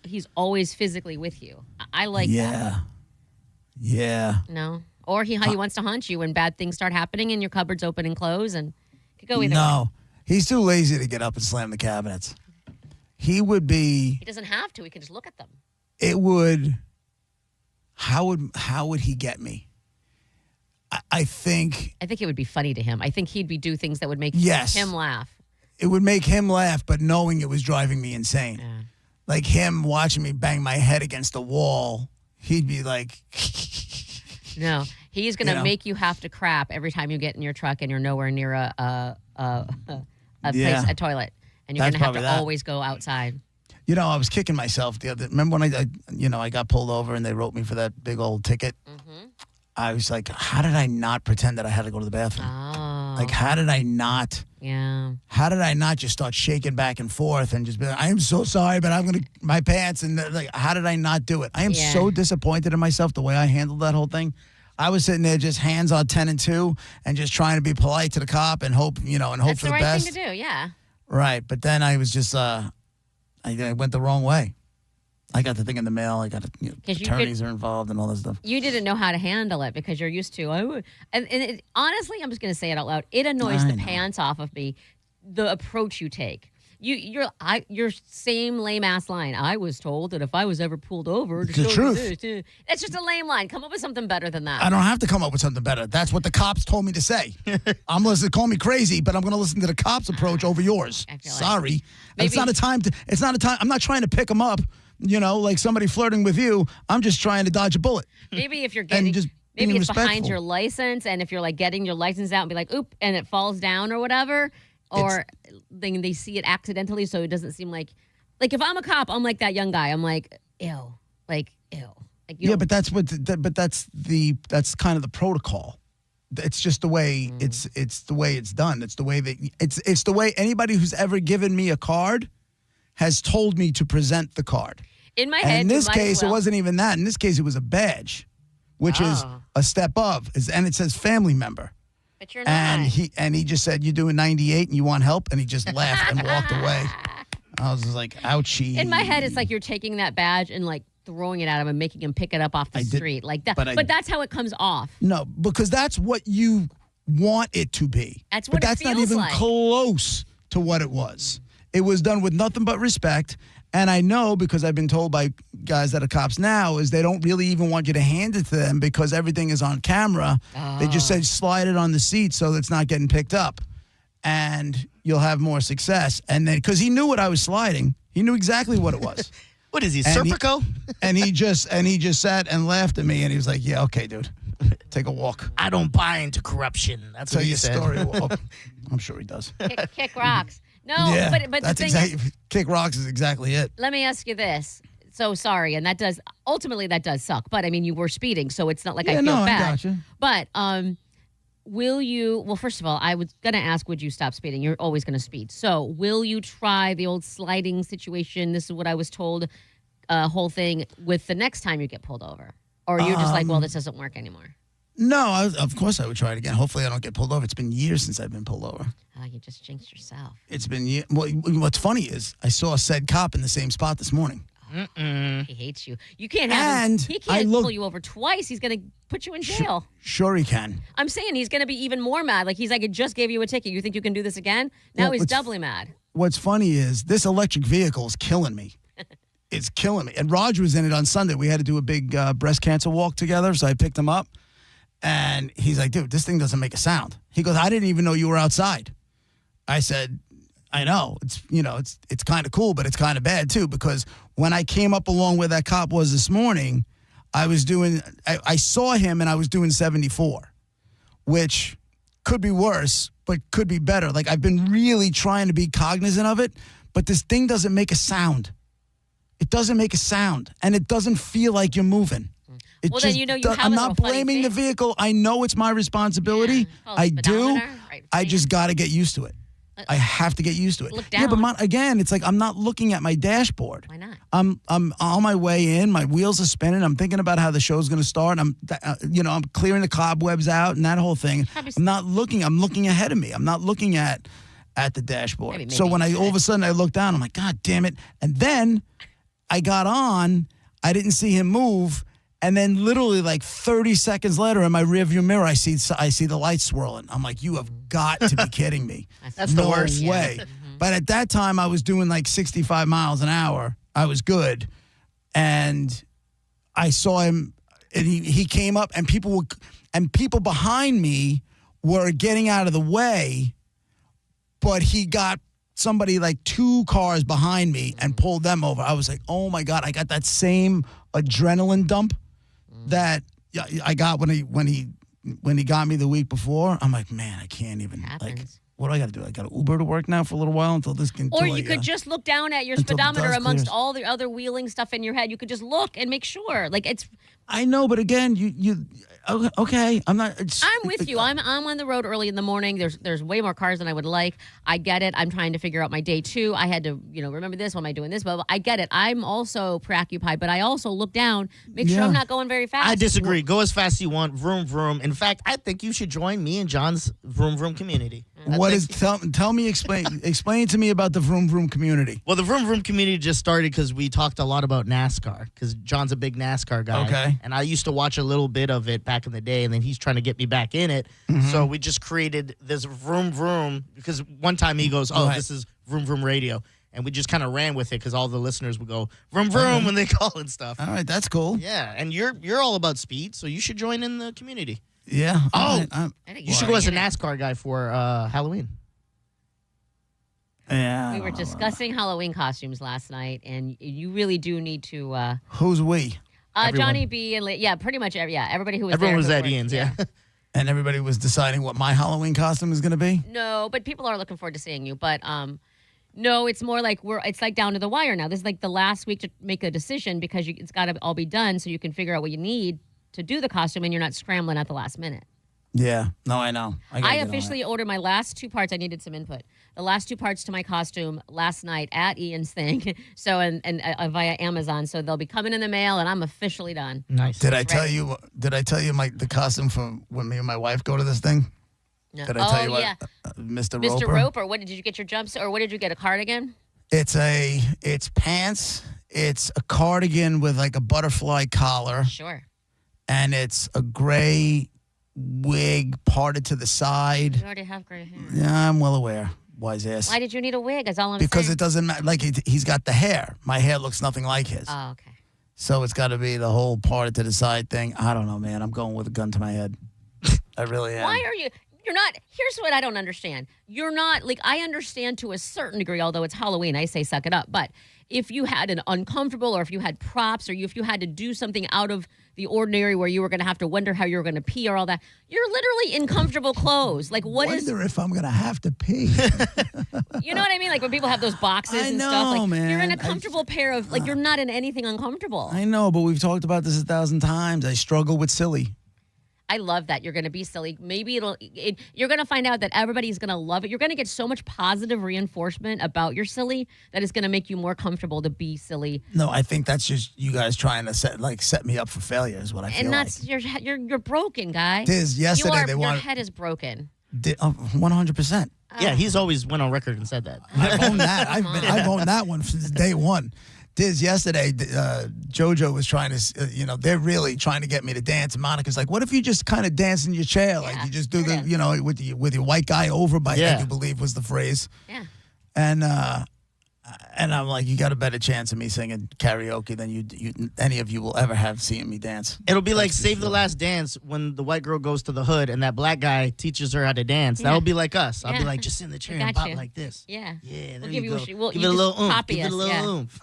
He's always physically with you. I like that. Yeah. No. Or he wants to haunt you when bad things start happening and your cupboards open and close, and it could go either way. No. He's too lazy to get up and slam the cabinets. He would be. He doesn't have to. He can just look at them. It would. How would he get me? I think it would be funny to him. I think he'd do things that would make him laugh. It would make him laugh, but knowing it was driving me insane. Yeah. Like him watching me bang my head against the wall, he'd be like... No, he's going to make you have to crap every time you get in your truck and you're nowhere near a toilet. And you're going to have to always go outside. You know, I was kicking myself the other... Remember when I got pulled over and they wrote me for that big old ticket? Mm-hmm. I was like, how did I not pretend that I had to go to the bathroom? Oh. Like, how did I not? Yeah. How did I not just start shaking back and forth and just be like, I am so sorry, but I'm going to, my pants. And like, how did I not do it? I am so disappointed in myself the way I handled that whole thing. I was sitting there just hands on 10 and 2 and just trying to be polite to the cop and hope, and hope That's for the the right best. thing to do, yeah. Right. But then I was just, I went the wrong way. I got the thing in the mail. I got attorneys are involved and all this stuff. You didn't know how to handle it because you're used to. Honestly, I'm just going to say it out loud. It annoys the pants off of me, the approach you take. Your same lame ass line. I was told that if I was ever pulled over, it's the truth. That's just a lame line. Come up with something better than that. I don't have to come up with something better. That's what the cops told me to say. I'm listening. Call me crazy, but I'm going to listen to the cops' approach over yours. Sorry, it's not a time to. It's not a time. I'm not trying to pick them up. Like somebody flirting with you. I'm just trying to dodge a bullet. Maybe if you're getting, maybe it's behind your license, and if you're like getting your license out and be like, oop, and it falls down or whatever, or then they see it accidentally, so it doesn't seem like if I'm a cop, I'm like that young guy. I'm like, ew, like ew. Like, but that's that's kind of the protocol. It's just the way it's the way it's done. It's the way it's the way anybody who's ever given me a card has told me to present the card. In my and head, in this case, it wasn't even that. In this case, it was a badge, which is a step up, and it says family member. But you're not. And he just said, "You're doing 98 and you want help," and he just laughed and walked away. I was just like, "Ouchie." In my head, it's like you're taking that badge and like throwing it at him and making him pick it up off the street, like that. But that's how it comes off. No, because that's what you want it to be. That's what that's not even close to what it was. It was done with nothing but respect. And I know, because I've been told by guys that are cops now, is they don't really even want you to hand it to them because everything is on camera. They just say slide it on the seat so it's not getting picked up. And you'll have more success. And then, because he knew what I was sliding. He knew exactly what it was. What is he, Serpico? And he just sat and laughed at me, and he was like, yeah, okay, dude. Take a walk. I don't buy into corruption. That's what he said. Tell your story. I'm sure he does. Kick rocks. No, yeah, but that's the thing is, kick rocks is exactly it. Let me ask you this. So sorry, and that does suck. But I mean, you were speeding, so it's not like I feel bad. I gotcha. But will you? Well, first of all, I was gonna ask, would you stop speeding? You're always gonna speed. So will you try the old sliding situation? This is what I was told. Whole thing with the next time you get pulled over, or you're just like, well, this doesn't work anymore. No, of course I would try it again. Hopefully I don't get pulled over. It's been years since I've been pulled over. Oh, you just jinxed yourself. It's been years. Well, what's funny is I saw said cop in the same spot this morning. He hates you. You can't have him. He can't pull you over twice. He's going to put you in jail. Sure he can. I'm saying he's going to be even more mad. Like, he's like, I just gave you a ticket. You think you can do this again? Now he's doubly mad. What's funny is this electric vehicle is killing me. It's killing me. And Roger was in it on Sunday. We had to do a big breast cancer walk together, so I picked him up. And he's like, dude, this thing doesn't make a sound. He goes, I didn't even know you were outside. I said, I know. It's kind of cool, but it's kind of bad too, because when I came up along where that cop was this morning, I saw him and I was doing 74, which could be worse, but could be better. Like, I've been really trying to be cognizant of it, but this thing doesn't make a sound. It doesn't make a sound, and it doesn't feel like you're moving. Then you have I'm not blaming the vehicle. I know it's my responsibility. I do. I just got to get used to it. I have to get used to it. Look Yeah, but down. again, it's like I'm not looking at my dashboard. Why not? I'm on my way in. My wheels are spinning. I'm thinking about how the show's going to start. I'm clearing the cobwebs out and that whole thing. I'm not looking. I'm looking ahead of me. I'm not looking at the dashboard. Maybe So when you all of a sudden I look down, I'm like, God damn it! And then I got on. I didn't see him move. And then literally like 30 seconds later in my rearview mirror, I see the lights swirling. I'm like, you have got to be kidding me. That's the worst. No way. But at that time, I was doing like 65 miles an hour. I was good. And I saw him, and he came up, and people behind me were getting out of the way, but he got somebody like 2 cars behind me and pulled them over. I was like, oh my God, I got that same adrenaline dump that I got when he got me the week before. I'm like, man, I can't even. Like, what do I got to do? I got to Uber to work now for a little while until this can. Or you could just look down at your until the speedometer dust amongst clears. all the other wheeling stuff in your head. You could just look and make sure. Like it's. I know, but again, you okay? I'm not. I'm with you. I'm on the road early in the morning. There's way more cars than I would like. I get it. I'm trying to figure out my day too. I had to remember this. What am I doing this? But I get it. I'm also preoccupied, but I also look down, make sure I'm not going very fast. I disagree. Go as fast as you want. Vroom vroom. In fact, I think you should join me and John's vroom vroom community. What is? Tell me. Explain to me about the Vroom Vroom community. Well, the Vroom Vroom community just started because we talked a lot about NASCAR, because John's a big NASCAR guy. Okay. And I used to watch a little bit of it back in the day, and then he's trying to get me back in it. Mm-hmm. So we just created this Vroom Vroom, because one time he goes, oh, Right. this is Vroom Vroom Radio. And we just kind of ran with it because all the listeners would go, vroom vroom, when they call and stuff. All right, that's cool. Yeah, and you're all about speed, so you should join in the community. Yeah. Oh, all you should go as a NASCAR guy for Halloween. Yeah. We were discussing Halloween costumes last night, and you really do need to. Who's we? Johnny B and pretty much everybody who was Everyone there. was who at worked, Ian's, yeah. And everybody was deciding what my Halloween costume is going to be. No, but people are looking forward to seeing you. But no, it's more like it's like down to the wire now. This is like the last week to make a decision because it's got to all be done so you can figure out what you need to do the costume and you're not scrambling at the last minute. Yeah. No, I know. I officially ordered my last 2 parts. I needed some input. The last 2 parts to my costume last night at Ian's thing. So and via Amazon. So they'll be coming in the mail, and I'm officially done. Nice. Did I tell you the costume for when me and my wife go to this thing? No. Did I tell you yeah. what? Mr. Mr. Roper. Roper. What did you get your jumpsuit, or what did you get? A cardigan? It's pants. It's a cardigan with like a butterfly collar. Sure. And it's a gray wig parted to the side. You already have gray hair. Yeah, I'm well aware. Wise ass. Why did you need a wig? That's all I'm Because saying. it doesn't matter. Like he's got the hair. My hair looks nothing like his. Oh, okay. So it's got to be the whole parted to the side thing. I don't know, man. I'm going with a gun to my head. I really am. Why are you? You're not. Here's what I don't understand. You're not like I understand to a certain degree. Although it's Halloween, I say suck it up. But if you had an uncomfortable, or if you had props, or if you had to do something out of the ordinary, where you were going to have to wonder how you were going to pee or all that, you're literally in comfortable clothes. Like what is? Wonder if I'm going to have to pee. You know what I mean? Like when people have those boxes I and know, stuff. Like man. you're in a comfortable pair of. Like you're not in anything uncomfortable. I know, but we've talked about this 1,000 times. I struggle with silly. I love that you're going to be silly. Maybe you're going to find out that everybody's going to love it. You're going to get so much positive reinforcement about your silly that it's going to make you more comfortable to be silly. No, I think that's just you guys trying to set me up for failure is what I feel And that's you're broken, guy. Tiz, yesterday they your wanted- head is broken. 100%. Yeah, he's always went on record and said that. I've owned that. I've owned that one since day one. Diz, yesterday, JoJo was trying to, they're really trying to get me to dance. And Monica's like, what if you just kind of dance in your chair? Like you just do with your white guy over bike, I do believe was the phrase. Yeah. And I'm like, you got a better chance of me singing karaoke than you any of you will ever have seeing me dance. It'll be like Save the Last Dance when the white girl goes to the hood and that black guy teaches her how to dance. That'll be like us. I'll be like, just sit in the chair and pop like this. Yeah. Yeah, there We'll you give go. you we'll Give it a little oomph. copy Give it a us, little yeah. oomph.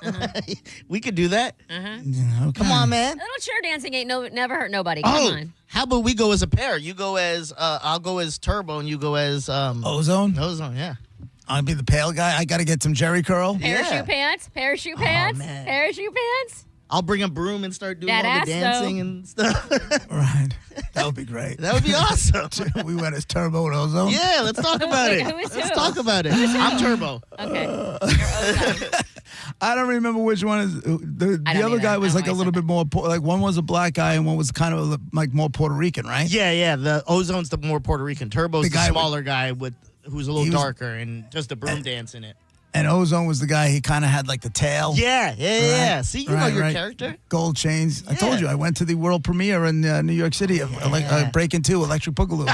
We could do that. Uh-huh. Come on, man. A little chair dancing ain't never hurt nobody. Come on. How about we go as a pair? You go as I'll go as Turbo and you go as Ozone? Ozone, yeah. I'll be the pale guy. I got to get some Jerry curl. Parachute pants. Parachute pants. man. Parachute pants. I'll bring a broom and start doing That all ass, the dancing though. and stuff. Right. That would be great. That would be awesome. We went as Turbo and Ozone. Yeah, let's talk about it. Who is Let's who? talk about it. I'm Turbo. Okay. You're Ozone. I don't remember which one is. The I don't other either. guy was I like a don't know little bit more, like one was a black guy and one was kind of like more Puerto Rican, right? Yeah. The Ozone's the more Puerto Rican. Turbo's The the, guy smaller guy with who's a little He was- darker and just a broom dance in it. And Ozone was the guy, he kind of had like the tail. Yeah. See, you know Right, your right. character. Gold chains. I told you, I went to the world premiere in New York City of Breaking 2, Electric Boogaloo.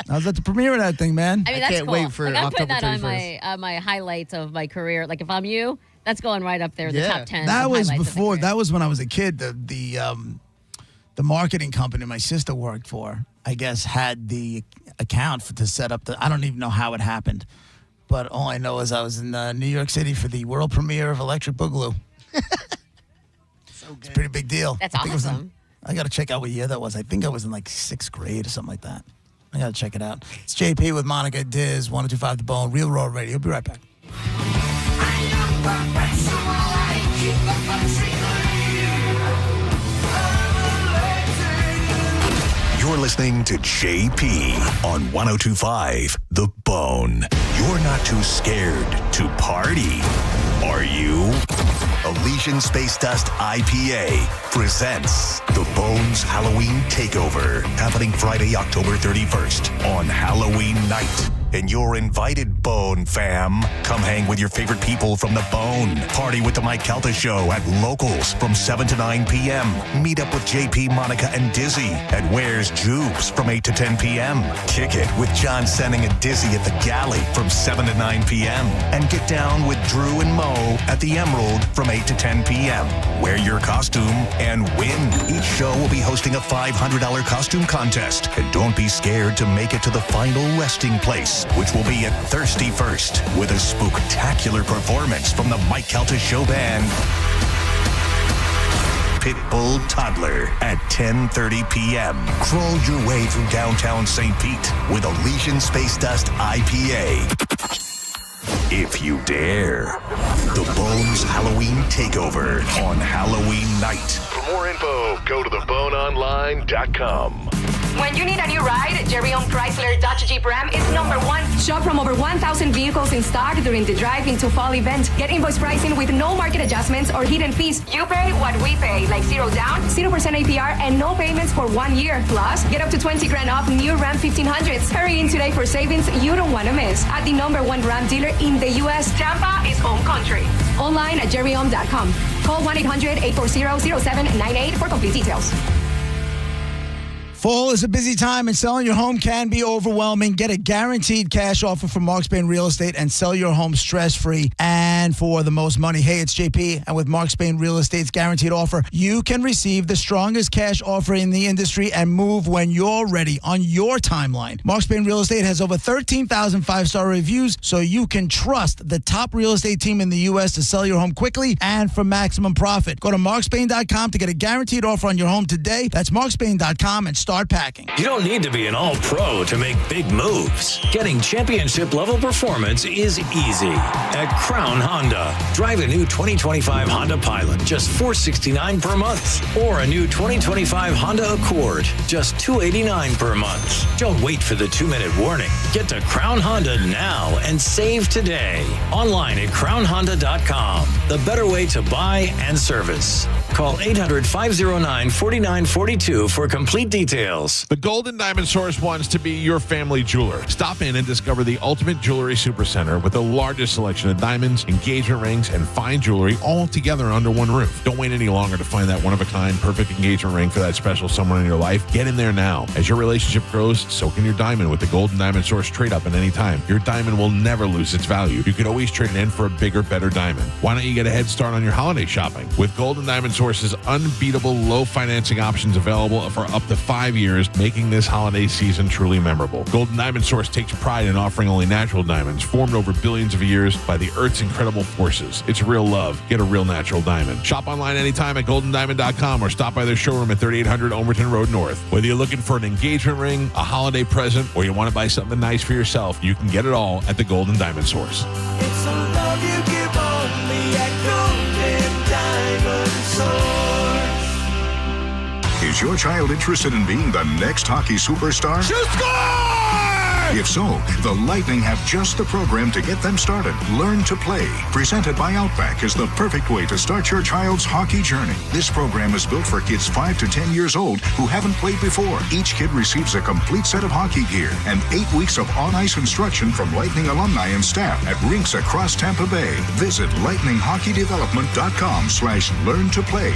I was at the premiere of that thing, man. I mean, that's can't cool. wait for like, I'm putting October that on my highlights of my career. Like if I'm you, that's going right up there, the Yeah. top 10. That of was highlights of the before. career. That was when I was a kid. The marketing company my sister worked for, I guess, had the account to set up the. I don't even know how it happened, but all I know is I was in New York City for the world premiere of Electric Boogaloo. It's a pretty big deal. That's I think it was in- awesome. I got to check out what year that was. I think I was in like 6th grade or something like that. I got to check it out. It's JP with Monica Diz, 102.5 The Bone, Real Raw Radio. Be right back. You're listening to JP on 102.5 The Bone. You're not too scared to party, are you? Elysian Space Dust IPA presents The Bone's Halloween Takeover, happening Friday, October 31st on Halloween night. And you're invited, Bone fam. Come hang with your favorite people from The Bone. Party with the Mike Calta Show at Locals from 7 to 9 p.m. Meet up with JP, Monica, and Dizzy at Where's Jubes from 8 to 10 p.m. Kick it with John Senning and Dizzy at the Galley from 7 to 9 p.m. And get down with Drew and Mo at the Emerald from 8 to 10 p.m. Wear your costume and win. Each show will be hosting a $500 costume contest. And don't be scared to make it to the final resting place, which will be at Thirsty First, with a spooktacular performance from the Mike Calta Show Band. Pitbull Toddler at 10:30 p.m. Crawl your way through downtown St. Pete with Elysian Space Dust IPA. If you dare. The Bone's Halloween Takeover on Halloween night. For more info, go to theboneonline.com. When you need a new ride, Jerry-owned Chrysler Dodge Jeep Ram is #1. Shop from over 1,000 vehicles in stock during the Drive Into Fall event. Get invoice pricing with no market adjustments or hidden fees. You pay what we pay, like 0 down, 0% APR, and no payments for 1 year. Plus, get up to 20 grand off new Ram 1500s. Hurry in today for savings you don't want to miss. At the #1 Ram dealer in the U.S., Tampa is home country. Online at jerryohm.com. Call 1-800-840-0798 for complete details. Fall is a busy time and selling your home can be overwhelming. Get a guaranteed cash offer from Mark Spain Real Estate and sell your home stress-free and for the most money. Hey, it's JP, and with Mark Spain Real Estate's guaranteed offer, you can receive the strongest cash offer in the industry and move when you're ready on your timeline. Mark Spain Real Estate has over 13,000 five-star reviews, so you can trust the top real estate team in the U.S. to sell your home quickly and for maximum profit. Go to markspain.com to get a guaranteed offer on your home today. That's markspain.com and start packing. You don't need to be an all-pro to make big moves. Getting championship-level performance is easy at Crown Honda. Drive a new 2025 Honda Pilot, just $469 per month. Or a new 2025 Honda Accord, just $289 per month. Don't wait for the 2-minute warning. Get to Crown Honda now and save today. Online at crownhonda.com. The better way to buy and service. Call 800-509-4942 for complete details. The Golden Diamond Source wants to be your family jeweler. Stop in and discover the Ultimate Jewelry Supercenter with the largest selection of diamonds, engagement rings, and fine jewelry all together under one roof. Don't wait any longer to find that one-of-a-kind perfect engagement ring for that special someone in your life. Get in there now. As your relationship grows, so can your diamond with the Golden Diamond Source trade-up at any time. Your diamond will never lose its value. You could always trade it in for a bigger, better diamond. Why don't you get a head start on your holiday shopping? With Golden Diamond Source's unbeatable low financing options available for up to 5 years, making this holiday season truly memorable. Golden Diamond Source takes pride in offering only natural diamonds formed over billions of years by the Earth's incredible forces. It's real love. Get a real natural diamond. Shop online anytime at goldendiamond.com or stop by their showroom at 3800 Overton Road North. Whether you're looking for an engagement ring, a holiday present, or you want to buy something nice for yourself, you can get it all at the Golden Diamond Source. It's a love you give only at Golden Diamond Source. Is your child interested in being the next hockey superstar? If so, the Lightning have just the program to get them started. Learn to Play, presented by Outback, is the perfect way to start your child's hockey journey. This program is built for kids 5 to 10 years old who haven't played before. Each kid receives a complete set of hockey gear and 8 weeks of on-ice instruction from Lightning alumni and staff at rinks across Tampa Bay. Visit lightninghockeydevelopment.com/learn to play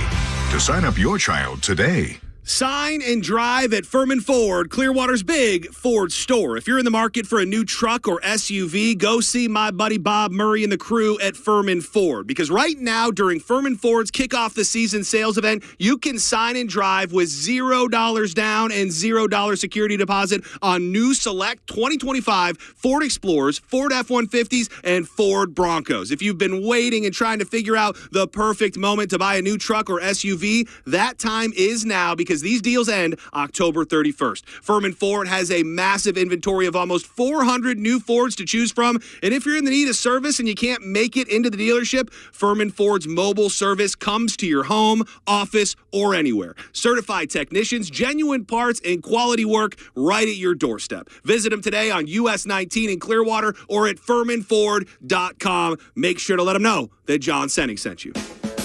to sign up your child today. Sign and drive at Furman Ford, Clearwater's big Ford store. If you're in the market for a new truck or SUV, go see my buddy Bob Murray and the crew at Furman Ford. Because right now, during Furman Ford's kickoff the season sales event, you can sign and drive with $0 down and $0 security deposit on new select 2025 Ford Explorers, Ford F-150s, and Ford Broncos. If you've been waiting and trying to figure out the perfect moment to buy a new truck or SUV, that time is now, because these deals end October 31st. Furman Ford has a massive inventory of almost 400 new Fords to choose from. And if you're in the need of service and you can't make it into the dealership, Furman Ford's mobile service comes to your home, office, or anywhere. Certified technicians, genuine parts, and quality work right at your doorstep. Visit them today on US 19 in Clearwater or at FurmanFord.com. Make sure to let them know that John Senning sent you.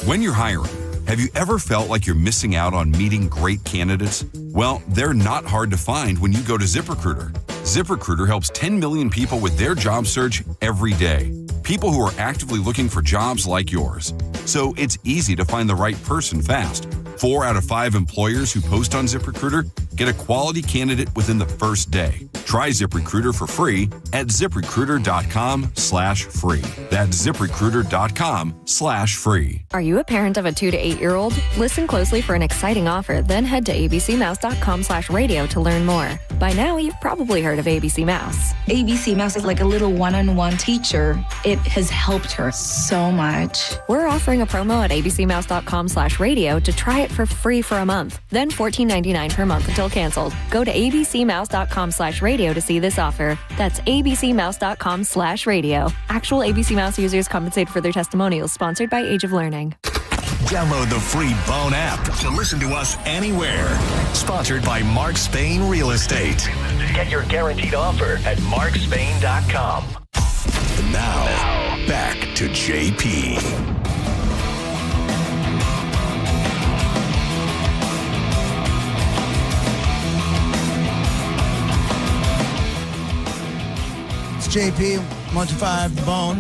When you're hiring, have you ever felt like you're missing out on meeting great candidates? Well, they're not hard to find when you go to ZipRecruiter. ZipRecruiter helps 10 million people with their job search every day. People who are actively looking for jobs like yours. So it's easy to find the right person fast. 4 out of 5 employers who post on ZipRecruiter get a quality candidate within the first day. Try ZipRecruiter for free at ZipRecruiter.com/free. That's ZipRecruiter.com/free. Are you a parent of a 2 to 8-year-old? Listen closely for an exciting offer, then head to abcmouse.com/radio to learn more. By now, you've probably heard of ABC Mouse. ABC Mouse is like a little one-on-one teacher. It has helped her so much. We're offering a promo at abcmouse.com/radio to try it for free for a month, then $14.99 per month until canceled. Go to abcmouse.com/radio to see this offer. That's abcmouse.com/radio. Actual ABC Mouse users compensate for their testimonials, sponsored by Age of Learning. Download the free Bone app to listen to us anywhere. Sponsored by Mark Spain Real Estate. Get your guaranteed offer at markspain.com. Now, back to JP. It's JP, 125 The Bone.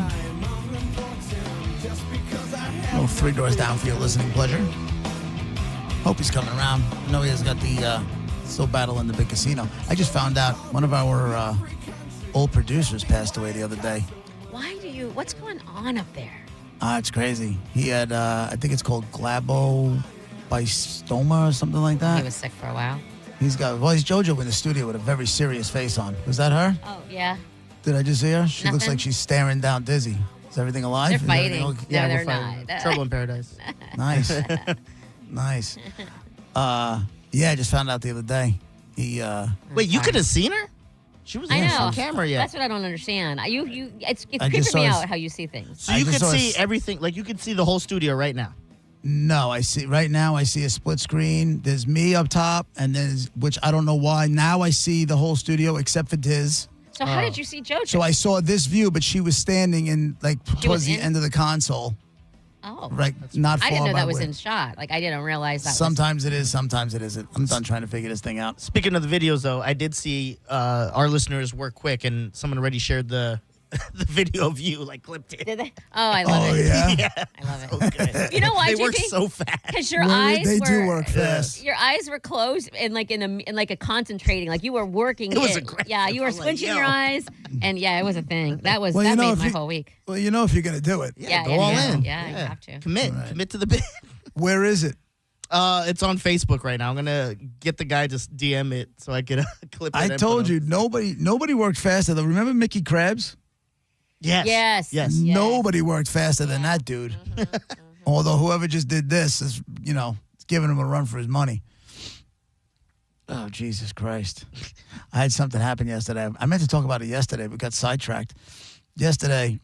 Little 3 doors down for your listening pleasure. Hope he's coming around. I know he has got the still battle in the big casino. I just found out one of our old producers passed away the other day. What's going on up there? It's crazy. He had, I think it's called glabobystoma or something like that. He was sick for a while. He's JoJo in the studio with a very serious face on. Was that her? Oh, yeah. Did I just see her? She looks Nothing. like she's staring down Dizzy. Is everything alive? They're Is fighting. everything okay? No, we're they're fighting. not. Trouble in paradise. Nice. Nice. Yeah, I just found out the other day. He Wait, you could have seen her? She was I know. on camera yet. That's what I don't understand. It's I creeping just me saw out his- how you see things. So you could see everything, like you could see the whole studio right now. No, I see right now I see a split screen. There's me up top, and there's, which I don't know why. Now I see the whole studio except for Diz. So how did you see JoJo? So I saw this view, but she was standing in was towards the in? end of the console. Oh. Right, not far I didn't know by that was where- in shot. Like, I didn't realize that Sometimes it is, sometimes it isn't. I'm done trying to figure this thing out. Speaking of the videos, though, I did see our listeners work quick, and someone already shared the video of you, like clipped it. Did they? Oh, I love it. yeah? I love it. You know why, They work JP? so fast. Because your Well, eyes they were do work fast. Your eyes were closed and like in a concentrating, like you were working. It was in. aggressive. Yeah, you were I'm like, squinching your yo. eyes, and yeah, it was a thing. That Well, made if my you- whole week. Well, you know if you're going to do it. Yeah, go all in. Yeah, you have to. Commit to the bit. Where is it? It's on Facebook right now. I'm gonna get the guy to DM it so I can clip it. I and told put you, nobody worked faster. Though. Remember Mickey Krabs? Yes. Yes. Nobody worked faster than that dude. Although whoever just did this is, it's giving him a run for his money. Oh, Jesus Christ. I had something happen yesterday. I meant to talk about it yesterday, but got sidetracked. Yesterday,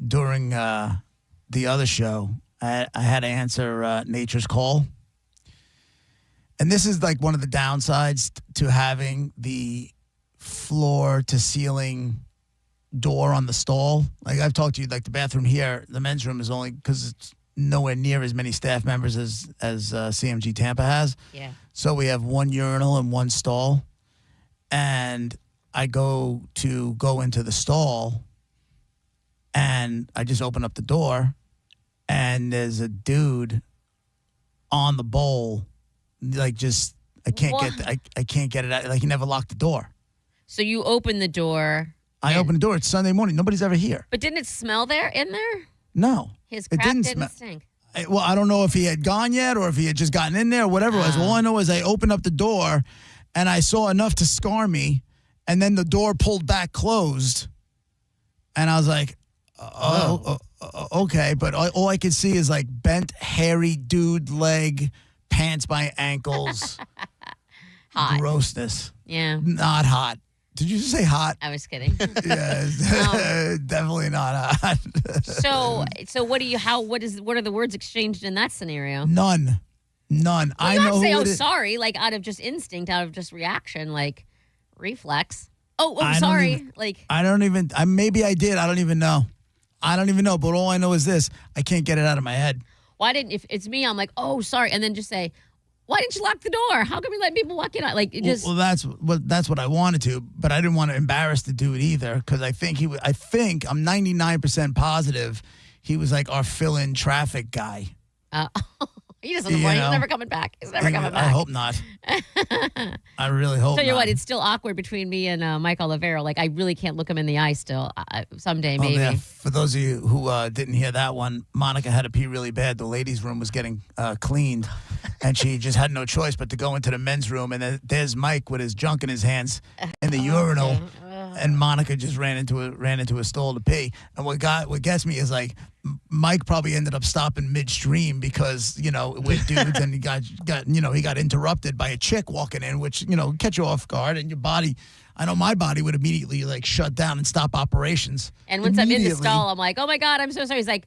during the other show, I had to answer Nature's Call. And this is like one of the downsides to having the floor to ceiling door on the stall. Like I've talked to you, like the bathroom here, the men's room is only because it's nowhere near as many staff members as CMG Tampa has. Yeah. So we have one urinal and one stall. And I go into the stall and I just open up the door and there's a dude on the bowl. Like just I can't get it out. Like he never locked the door. So you open the door. I open the door. It's Sunday morning. Nobody's ever here. But didn't it smell in there? No. His crap didn't stink. Well, I don't know if he had gone yet or if he had just gotten in there or whatever it was. All I know is I opened up the door and I saw enough to scar me, and then the door pulled back closed. And I was like, okay. But all I could see is like bent, hairy dude leg, pants by ankles. Hot. Grossness. Yeah. Not hot. Did you just say hot? I was kidding. Yeah, definitely not hot. So what are the words exchanged in that scenario? None. Well, I not know say, who oh, it is. sorry, like out of just instinct, out of just reaction, like reflex. Oh, I don't sorry. even- maybe I did. I don't even know. But all I know is this. I can't get it out of my head. If it's me, I'm like, oh, sorry. And then just say, why didn't you lock the door? How come you let people walk in? Like it just. Well, that's what I wanted to, but I didn't want to embarrass the dude either because I think I'm 99% positive he was like our fill-in traffic guy. He doesn't know. He's never coming back. He's never coming back. I hope not. I really hope Tell you not. what, it's still awkward between me and Mike Olivero. Like, I really can't look him in the eye still. Someday, maybe. Yeah. For those of you who didn't hear that one, Monica had to pee really bad. The ladies' room was getting cleaned, and she just had no choice but to go into the men's room. And then there's Mike with his junk in his hands in the urinal, and Monica just ran into a stall to pee. And what gets me is like Mike probably ended up stopping midstream because with dudes, and he got interrupted by a chick walking in, which catch you off guard, and your body. I know my body would immediately like shut down and stop operations. And once I'm in the stall, I'm like, oh my God, I'm so sorry. He's like,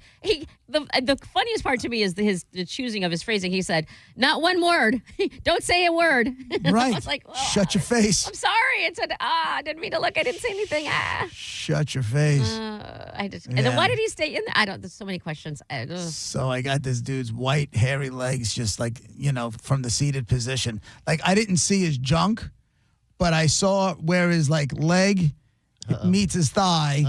the funniest part to me is the choosing of his phrasing. He said, not one word. Don't say a word. Right. I was like, shut your face. I'm sorry. It said, I didn't mean to look. I didn't say anything. Shut your face. And then why did he stay in there? There's so many questions. So I got this dude's white, hairy legs just like, from the seated position. Like I didn't see his junk, but I saw where his like leg meets his thigh,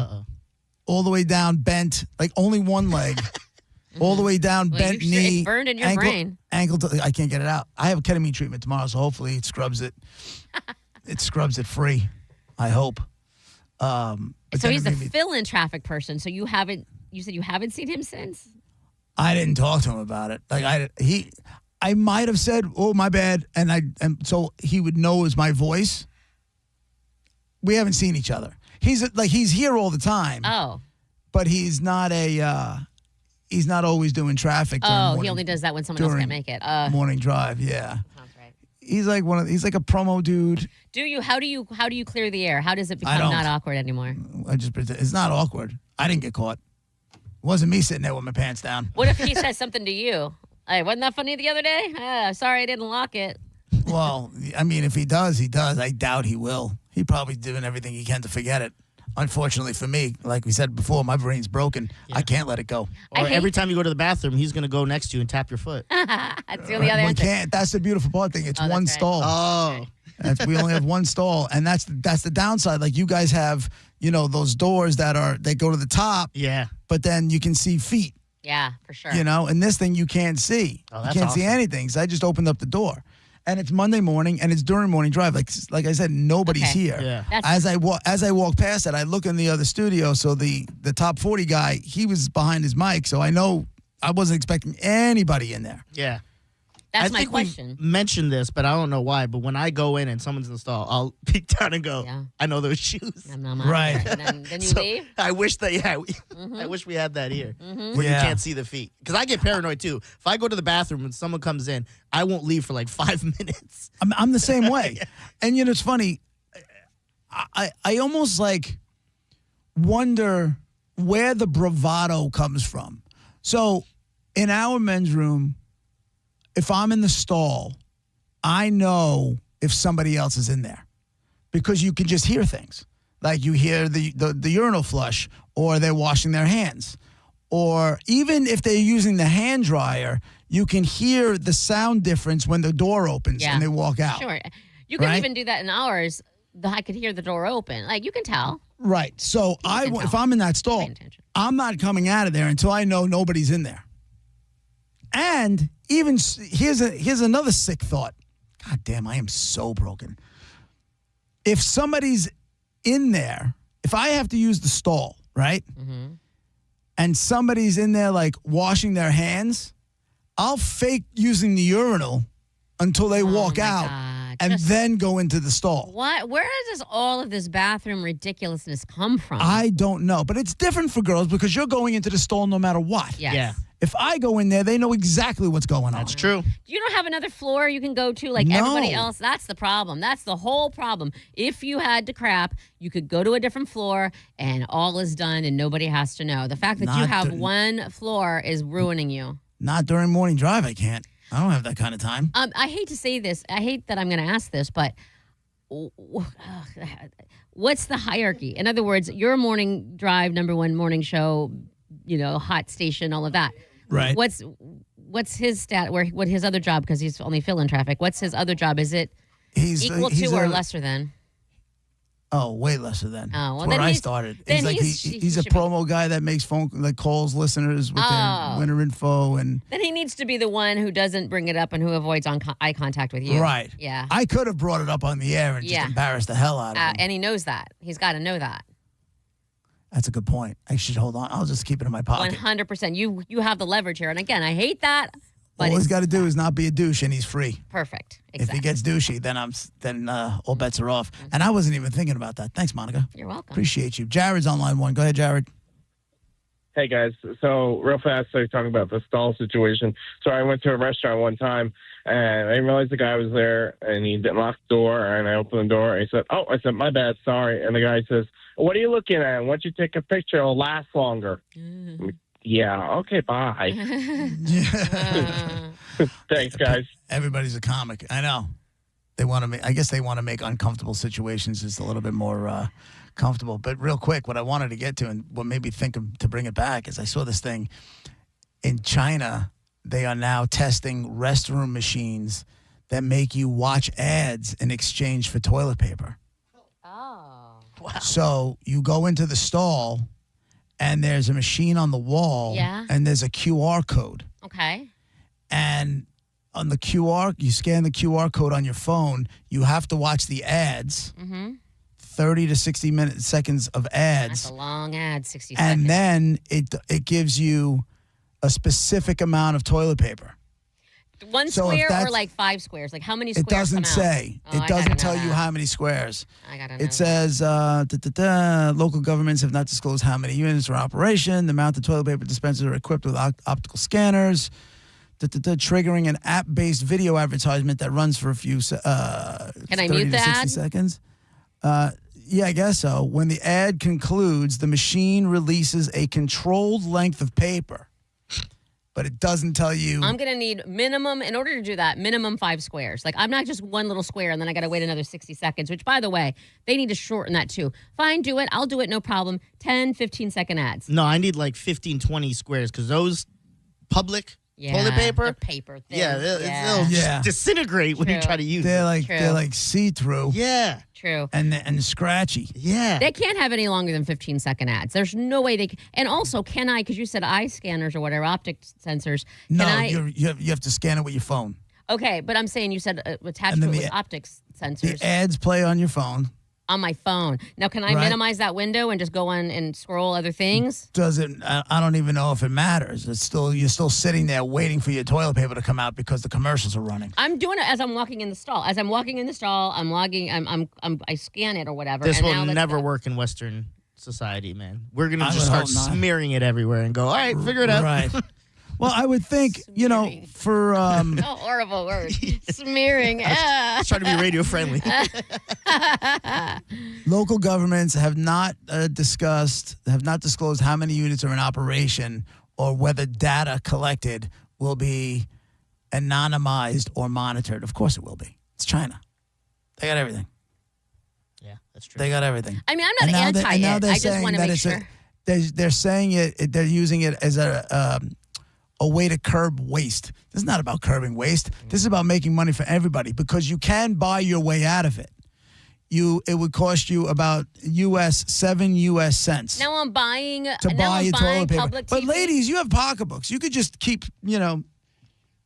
all the way down bent, like only one leg, all the way down bent knee. It's burned in your brain. Ankle. I can't get it out. I have a ketamine treatment tomorrow, so hopefully it scrubs it. It scrubs it free. I hope. So he's a fill-in traffic person. So you said you haven't seen him since? I didn't talk to him about it. Like I might have said, "Oh, my bad," and so he would know it was my voice. We haven't seen each other. He's here all the time. Oh, but he's not always doing traffic. He only does that when someone else can't make it. Morning drive, yeah. Sounds right. He's like a promo dude. How do you clear the air? How does it become not awkward anymore? It's not awkward. I didn't get caught. It wasn't me sitting there with my pants down. What if he says something to you? Hey, wasn't that funny the other day? Sorry, I didn't lock it. Well, I mean, if he does, he does. I doubt he will. He probably doing everything he can to forget it. Unfortunately for me, like we said before, my brain's broken. Yeah. I can't let it go. Or every time you go to the bathroom, he's going to go next to you and tap your foot. That's the only other answer. We can't. That's the beautiful part thing. It's one stall. Oh. We only have one stall, and that's the downside. Like you guys have, those doors that go to the top. Yeah. But then you can see feet. Yeah, for sure. And this thing you can't see. Oh, you can't see anything. So I just opened up the door. And it's Monday morning, and it's during morning drive. Like I said, nobody's here. Yeah. As I walk past it, I look in the other studio. So the top 40 guy, he was behind his mic. So I know I wasn't expecting anybody in there. Yeah. That's my question. We mentioned this, but I don't know why. But when I go in and someone's in the stall, I'll peek down and go, I know those shoes. Right. And then you leave? I wish I wish we had that here where you can't see the feet. Because I get paranoid too. If I go to the bathroom and someone comes in, I won't leave for like 5 minutes. I'm the same way. Yeah. And it's funny. I almost like wonder where the bravado comes from. So in our men's room, if I'm in the stall I know if somebody else is in there because you can just hear things. Like you hear the urinal flush, or they're washing their hands. Or even if they're using the hand dryer, you can hear the sound difference when the door opens and they walk out. Sure. You can even do that in ours. I could hear the door open. Like, you can tell. Right. So if I'm in that stall, I'm not coming out of there until I know nobody's in there. And even here's another sick thought. God damn, I am so broken. If somebody's in there, if I have to use the stall, right? Mm-hmm. And somebody's in there like washing their hands, I'll fake using the urinal until they walk out and then go into the stall. What? Where does all of this bathroom ridiculousness come from? I don't know, but it's different for girls because you're going into the stall no matter what. Yes. Yeah. If I go in there, they know exactly what's going on. That's true. You don't have another floor you can go to like everybody else. That's the problem. That's the whole problem. If you had to crap, you could go to a different floor and all is done and nobody has to know. The fact that you have one floor is ruining you. Not during morning drive, I can't. I don't have that kind of time. I hate to say this. I hate that I'm going to ask this, but what's the hierarchy? In other words, your morning drive, number one morning show, hot station, all of that. Right. What's his stat? What his other job? Because he's only filling traffic. What's his other job? Is it equal to or lesser than? Oh, way lesser than. Oh, well, where I started. He's a promo guy that makes calls listeners with their winter info, and then he needs to be the one who doesn't bring it up and who avoids eye contact with you. Right. Yeah. I could have brought it up on the air and just embarrassed the hell out of him. And he knows that. He's got to know that. That's a good point. I should hold on. I'll just keep it in my pocket. 100%. You have the leverage here. And again, I hate that. But all he's got to do is not be a douche, and he's free. Perfect. Exactly. If he gets douchey, then all bets are off. Mm-hmm. And I wasn't even thinking about that. Thanks, Monica. You're welcome. Appreciate you. Jared's on line one. Go ahead, Jared. Hey, guys. So real fast, so you're talking about the stall situation. So I went to a restaurant one time, and I didn't realize the guy was there, and he didn't lock the door, and I opened the door, and he said, I said, my bad, sorry. And the guy says, what are you looking at? Why don't you take a picture? It'll last longer. Yeah, okay, bye. Thanks, guys. Everybody's a comic. I know. I guess they want to make uncomfortable situations just a little bit more comfortable. But real quick, what I wanted to get to and what made me think to bring it back is I saw this thing in China. They are now testing restroom machines that make you watch ads in exchange for toilet paper. Oh. Wow. So you go into the stall and there's a machine on the wall and there's a QR code. Okay. And on the you scan the QR code on your phone, you have to watch the ads. Mm-hmm. 30 to 60 seconds of ads. That's a long ad, 60 seconds. And then it gives you a specific amount of toilet paper. One square or like 5 squares? Like how many squares? It doesn't say. Oh, it doesn't tell you how many squares. I gotta know. It says local governments have not disclosed how many units are in operation. The amount of toilet paper dispensers are equipped with optical scanners. Triggering an app-based video advertisement that runs for a few Can I 30 mute to the 60 ad? seconds. Yeah, I guess so. When the ad concludes, the machine releases a controlled length of paper, but it doesn't tell you. I'm going to need minimum, in order to do that, minimum 5 squares. Like, I'm not just one little square and then I got to wait another 60 seconds, which, by the way, they need to shorten that too. Fine, do it. I'll do it, no problem. 10, 15-second ads. No, I need like 15, 20 squares because those public toilet paper. The paper thing. It'll just disintegrate when you try to use it. They're like see-through. Yeah. True. And scratchy. Yeah. They can't have any longer than 15-second ads. There's no way they can. And also, can I, because you said eye scanners or whatever, optic sensors. No, you have to scan it with your phone. Okay, but I'm saying you said attached to it with optic sensors. The ads play on your phone. On my phone. Now, can I minimize that window and just go on and scroll other things? I don't even know if it matters. You're still sitting there waiting for your toilet paper to come out because the commercials are running. I'm doing it as I'm walking in the stall. As I'm walking in the stall, I scan it or whatever. This will never work in Western society, man. We're gonna just start smearing it everywhere and go, all right, figure it out. Right. Well, I would think, for oh, horrible word. Smearing. Let's try to be radio friendly. Local governments have not disclosed how many units are in operation or whether data collected will be anonymized or monitored. Of course it will be. It's China. They got everything. Yeah, that's true. They got everything. I mean, I'm not anti it. I just want to make sure. They're saying it. They're using it as a way to curb waste. This is not about curbing waste. This is about making money for everybody because you can buy your way out of it. It would cost you about $7 US cents. Now I'm buying your toilet paper. Public But TV. ladies, you have pocketbooks. You could just keep,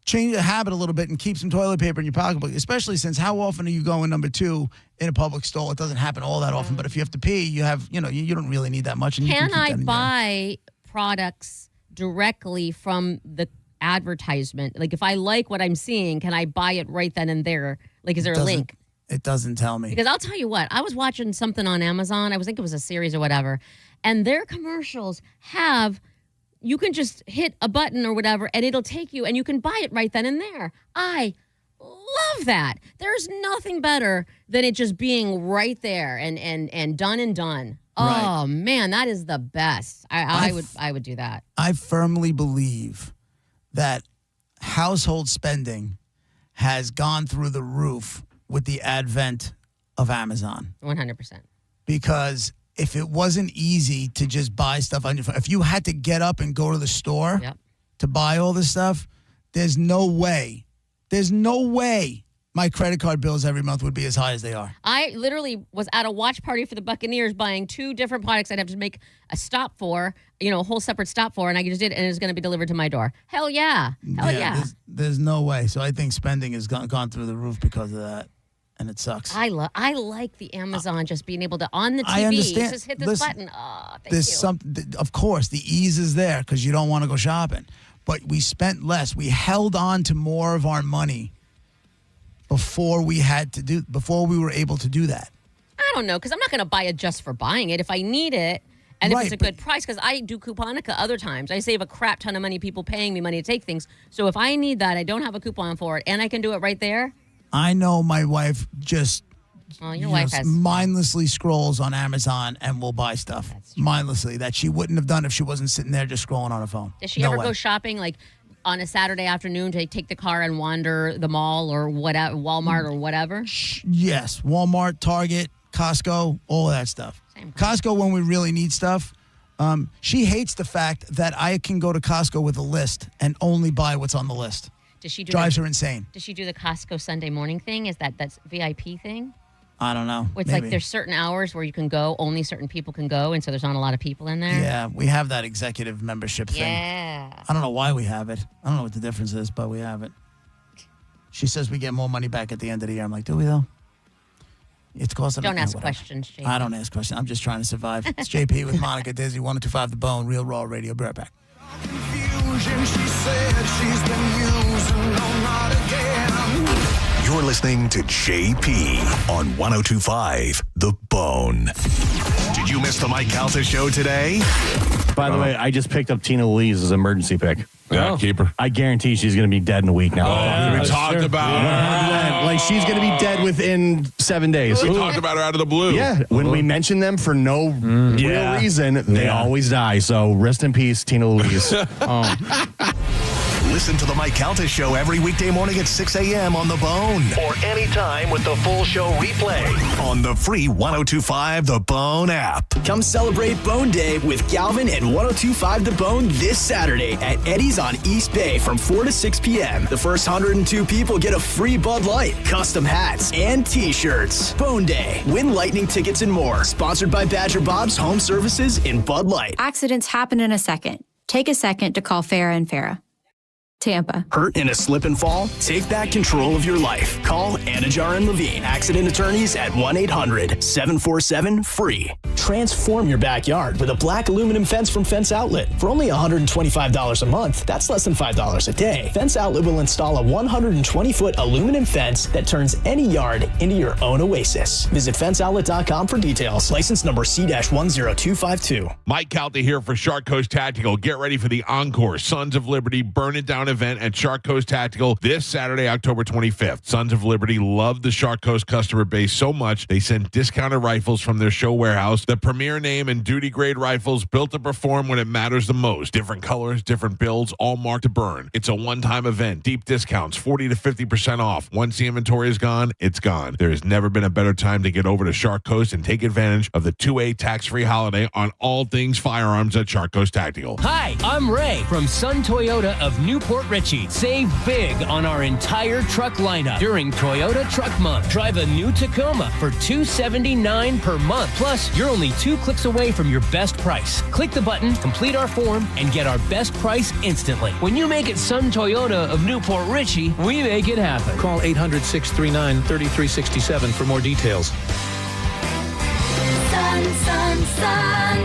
change the habit a little bit and keep some toilet paper in your pocketbook, especially since how often are you going number 2 in a public stall? It doesn't happen all that often, but if you have to pee, you have, you don't really need that much. And Can you can I keep that buy products directly from the advertisement? Like if I like what I'm seeing, can I buy it right then and there? Like, is there a link? It doesn't tell me. Because I'll tell you what, I was watching something on Amazon. I think it was a series or whatever. And their commercials you can just hit a button or whatever and it'll take you and you can buy it right then and there. I love that. There's nothing better than it just being right there and done and done. Right. Oh man, that is the best. I would do that. I firmly believe that household spending has gone through the roof with the advent of Amazon. 100%. Because if it wasn't easy to just buy stuff on your phone, if you had to get up and go to the store to buy all this stuff, there's no way my credit card bills every month would be as high as they are. I literally was at a watch party for the Buccaneers buying 2 different products I'd have to make a stop for, a whole separate stop for, and I just did it, and it's going to be delivered to my door. Hell yeah. Hell yeah. There's no way. So I think spending has gone through the roof because of that, and it sucks. I like the Amazon just being able to, on the TV, I understand. just hit this Listen, button. Oh, thank there's you. something, of course, the ease is there because you don't want to go shopping. But we spent less. We held on to more of our money before we were able to do that. I don't know, because I'm not going to buy it just for buying it. If I need it, and if Right, it's a good price, because I do Couponica other times. I save a crap ton of money, people paying me money to take things. So if I need that, I don't have a coupon for it, and I can do it right there. I know my wife just Your wife has mindlessly scrolls on Amazon and will buy stuff mindlessly that she wouldn't have done if she wasn't sitting there just scrolling on her phone. Does she No ever way. go shopping like on a Saturday afternoon to take the car and wander the mall or whatever, Walmart or whatever? Yes, Walmart, Target, Costco, all of that stuff. Costco when we really need stuff. She hates the fact that I can go to Costco with a list and only buy what's on the list. Does she do Drives her insane. Does she do the Costco Sunday morning thing? Is that's VIP thing? I don't know. It's Maybe. like there's certain hours where you can go, only certain people can go, and so there's not a lot of people in there. Yeah, we have that executive membership thing. Yeah. I don't know why we have it. I don't know what the difference is, but we have it. She says we get more money back at the end of the year. I'm like, do we though? It's costing. Don't ask whatever. questions, JP. I don't ask questions. I'm just trying to survive. It's JP with Monica Dizzy, 1025 The Bone, Real Raw Radio. Be right back. You're listening to JP on 1025 The Bone. Did you miss the Mike Calta show today? By the way, I just picked up Tina Louise's emergency pick. Yeah, keep her. I guarantee she's going to be dead in a week now. We talked about her. Like, she's going to be dead within 7 days. We talked about her out of the blue. Yeah, when we mention them for no real reason, they always die. So rest in peace, Tina Louise. Listen to the Mike Calta show every weekday morning at 6 a.m. on The Bone. Or anytime with the full show replay on the free 1025 The Bone app. Come celebrate Bone Day with Galvin and 1025 The Bone this Saturday at Eddie's on East Bay from 4 to 6 p.m. The first 102 people get a free Bud Light, custom hats, and t-shirts. Bone Day. Win Lightning tickets and more. Sponsored by Badger Bob's Home Services in Bud Light. Accidents happen in a second. Take a second to call Farah and Farah. Tampa. Hurt in a slip and fall? Take back control of your life. Call Anajar and Levine, accident attorneys at 1-800-747-FREE. Transform your backyard with a black aluminum fence from Fence Outlet. For only $125 a month, that's less than $5 a day. Fence Outlet will install a 120-foot aluminum fence that turns any yard into your own oasis. Visit fenceoutlet.com for details. License number C-10252. Mike Calta here for Shark Coast Tactical. Get ready for the Encore Sons of Liberty Burn It Down event event at Shark Coast Tactical this Saturday, October 25th. Sons of Liberty love the Shark Coast customer base so much, they send discounted rifles from their show warehouse. The premier name and duty-grade rifles built to perform when it matters the most. Different colors, different builds, all marked to burn. It's a one-time event. Deep discounts, 40 to 50% off. Once the inventory is gone, it's gone. There has never been a better time to get over to Shark Coast and take advantage of the 2A tax-free holiday on all things firearms at Shark Coast Tactical. Hi, I'm Ray from Sun Toyota of Newport Richey. Save big on our entire truck lineup during Toyota Truck Month. Drive a new Tacoma for $279 per month. Plus, you're only 2 clicks away from your best price. Click the button, complete our form, and get our best price instantly. When you make it Sun Toyota of Newport Richey, we make it happen. Call 800-639-3367 for more details. Sun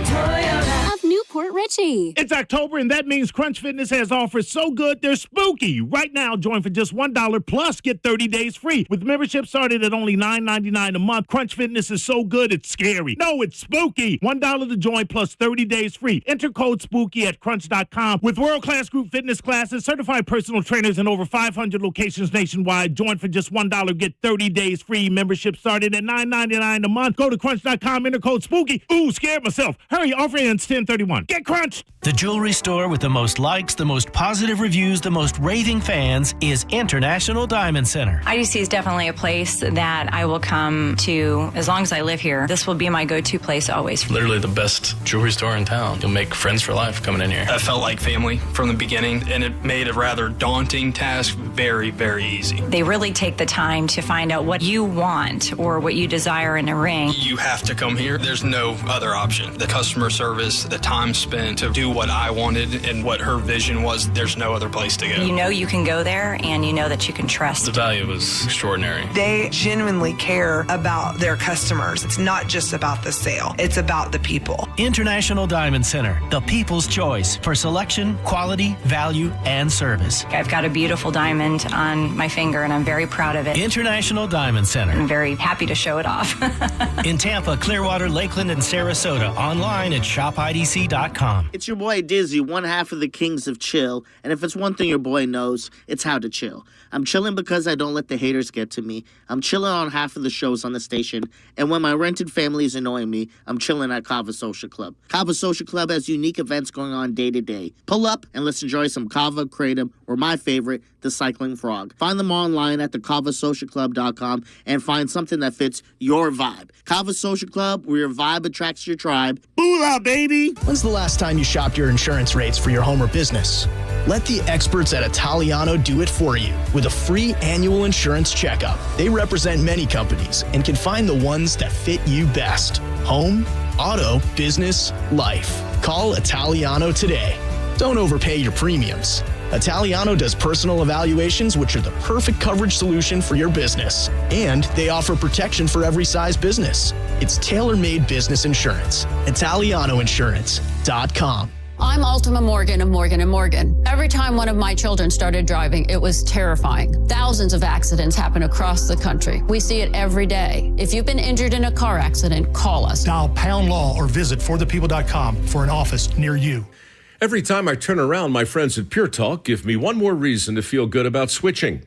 Toyota of Newport Richey. It's October, and that means Crunch Fitness has offers so good they're spooky. Right now, join for just $1 plus get 30 days free. With membership started at only $9.99 a month, Crunch Fitness is so good it's scary. No, it's spooky. $1 to join plus 30 days free. Enter code SPOOKY at crunch.com. With world-class group fitness classes, certified personal trainers, and over 500 locations nationwide, join for just $1 get 30 days free. Membership started at $9.99 a month. Go to crunch.com, enter code SPOOKY. Ooh, scared myself. Hurry, offer ends 10/31. Get crunched. The jewelry store with the most likes, the most positive reviews, the most raving fans is International Diamond Center. IDC is definitely a place that I will come to as long as I live here. This will be my go-to place always. Literally the best jewelry store in town. You'll make friends for life coming in here. I felt like family from the beginning, and it made a rather daunting task very, very easy. They really take the time to find out what you want or what you desire in a ring. You have to come here. There's no other option. The customer service, the time spent to do what I wanted and what her vision was, there's no other place to go. You know you can go there, and you know that you can trust. The value was extraordinary. They genuinely care about their customers. It's not just about the sale. It's about the people. International Diamond Center, the people's choice for selection, quality, value, and service. I've got a beautiful diamond on my finger, and I'm very proud of it. International Diamond Center. I'm very happy to show it off. In Tampa, Clearwater, Lakeland, and Sarasota. Online at shopidc.com. It's your boy Dizzy, one half of the Kings of Chill, and if it's one thing your boy knows, it's how to chill. I'm chilling because I don't let the haters get to me. I'm chilling on half of the shows on the station, and when my rented family is annoying me, I'm chilling at Kava Social Club. Kava Social Club has unique events going on day to day. Pull up and let's enjoy some Kava, Kratom, or my favorite, the Cycling Frog. Find them online at thekavasocialclub.com and find something that fits your vibe. Kava Social Club, where your vibe attracts your tribe. Booyah, baby! When's the last time you shopped your insurance rates for your home or business? Let the experts at Italiano do it for you with a free annual insurance checkup. They represent many companies and can find the ones that fit you best. Home, auto, business, life. Call Italiano today. Don't overpay your premiums. Italiano does personal evaluations, which are the perfect coverage solution for your business. And they offer protection for every size business. It's tailor-made business insurance. ItalianoInsurance.com. I'm Ultima Morgan of Morgan & Morgan. Every time one of my children started driving, it was terrifying. Thousands of accidents happen across the country. We see it every day. If you've been injured in a car accident, call us. Dial #law or visit forthepeople.com for an office near you. Every time I turn around, my friends at Pure Talk give me one more reason to feel good about switching.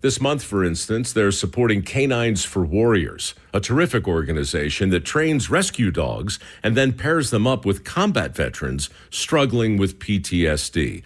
This month, for instance, they're supporting Canines for Warriors, a terrific organization that trains rescue dogs and then pairs them up with combat veterans struggling with PTSD.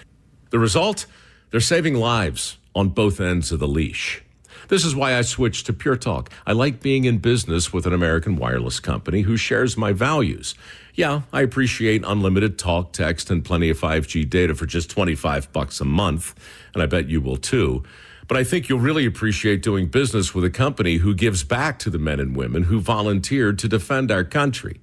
The result? They're saving lives on both ends of the leash. This is why I switched to Pure Talk. I like being in business with an American wireless company who shares my values. Yeah, I appreciate unlimited talk, text, and plenty of 5G data for just $25 a month, and I bet you will too. But I think you'll really appreciate doing business with a company who gives back to the men and women who volunteered to defend our country.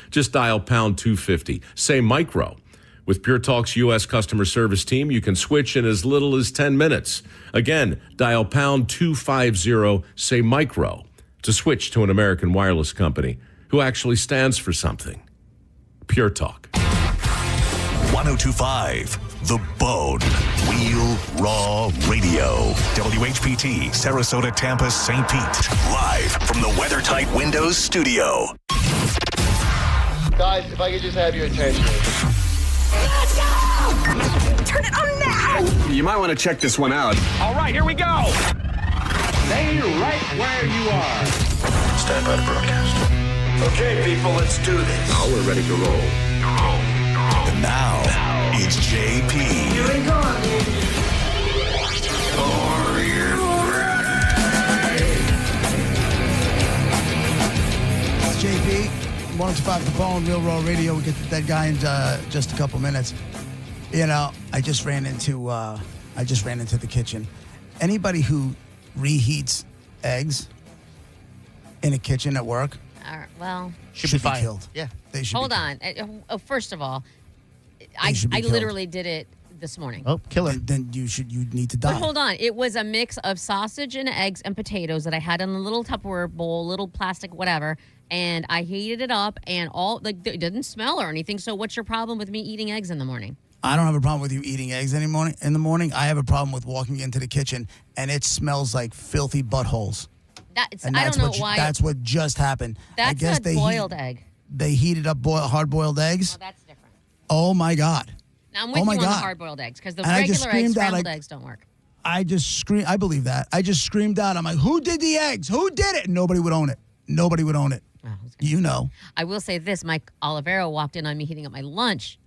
Just dial #250, say micro. With Pure Talk's U.S. customer service team, you can switch in as little as 10 minutes. Again, dial #250, say micro, to switch to an American wireless company who actually stands for something. Pure Talk. 1025 The Bone. Real Raw Radio. WHPT, Sarasota, Tampa, St. Pete. Live from the WeatherTight Windows studio. Guys, if I could just have your attention. Let's go! Turn it on now! You might want to check this one out. All right, here we go. Stay right where you are. Stand by to broadcast. Okay, people, let's do this. Now we're ready to roll. And now, it's JP. Here we go. Are you It's JP, 105 The Bone, Real Raw Radio. We'll get to that guy in just a couple minutes. You know, I just ran into the kitchen. Anybody who reheats eggs in a kitchen at work Well, should be fired. killed. Yeah. They should hold be on. First of all, I should be killed. literally did it this morning. Oh, killer. Then you need to die. But hold on. It was a mix of sausage and eggs and potatoes that I had in a little Tupperware bowl, little plastic, whatever. And I heated it up, and it didn't smell or anything. So what's your problem with me eating eggs in the morning? I don't have a problem with you eating eggs in the morning. I have a problem with walking into the kitchen and it smells like filthy buttholes. I don't know why. That's what just happened. That's I guess a boiled egg. They heated up hard-boiled eggs. Oh, that's different. Oh my God. Now I'm with you on the hard-boiled eggs because the regular eggs, scrambled eggs don't work. I just screamed. I believe that. I just screamed out. I'm like, who did the eggs? Who did it? And nobody would own it. Nobody would own it. Oh, you know. I will say this. Mike Olivero walked in on me heating up my lunch,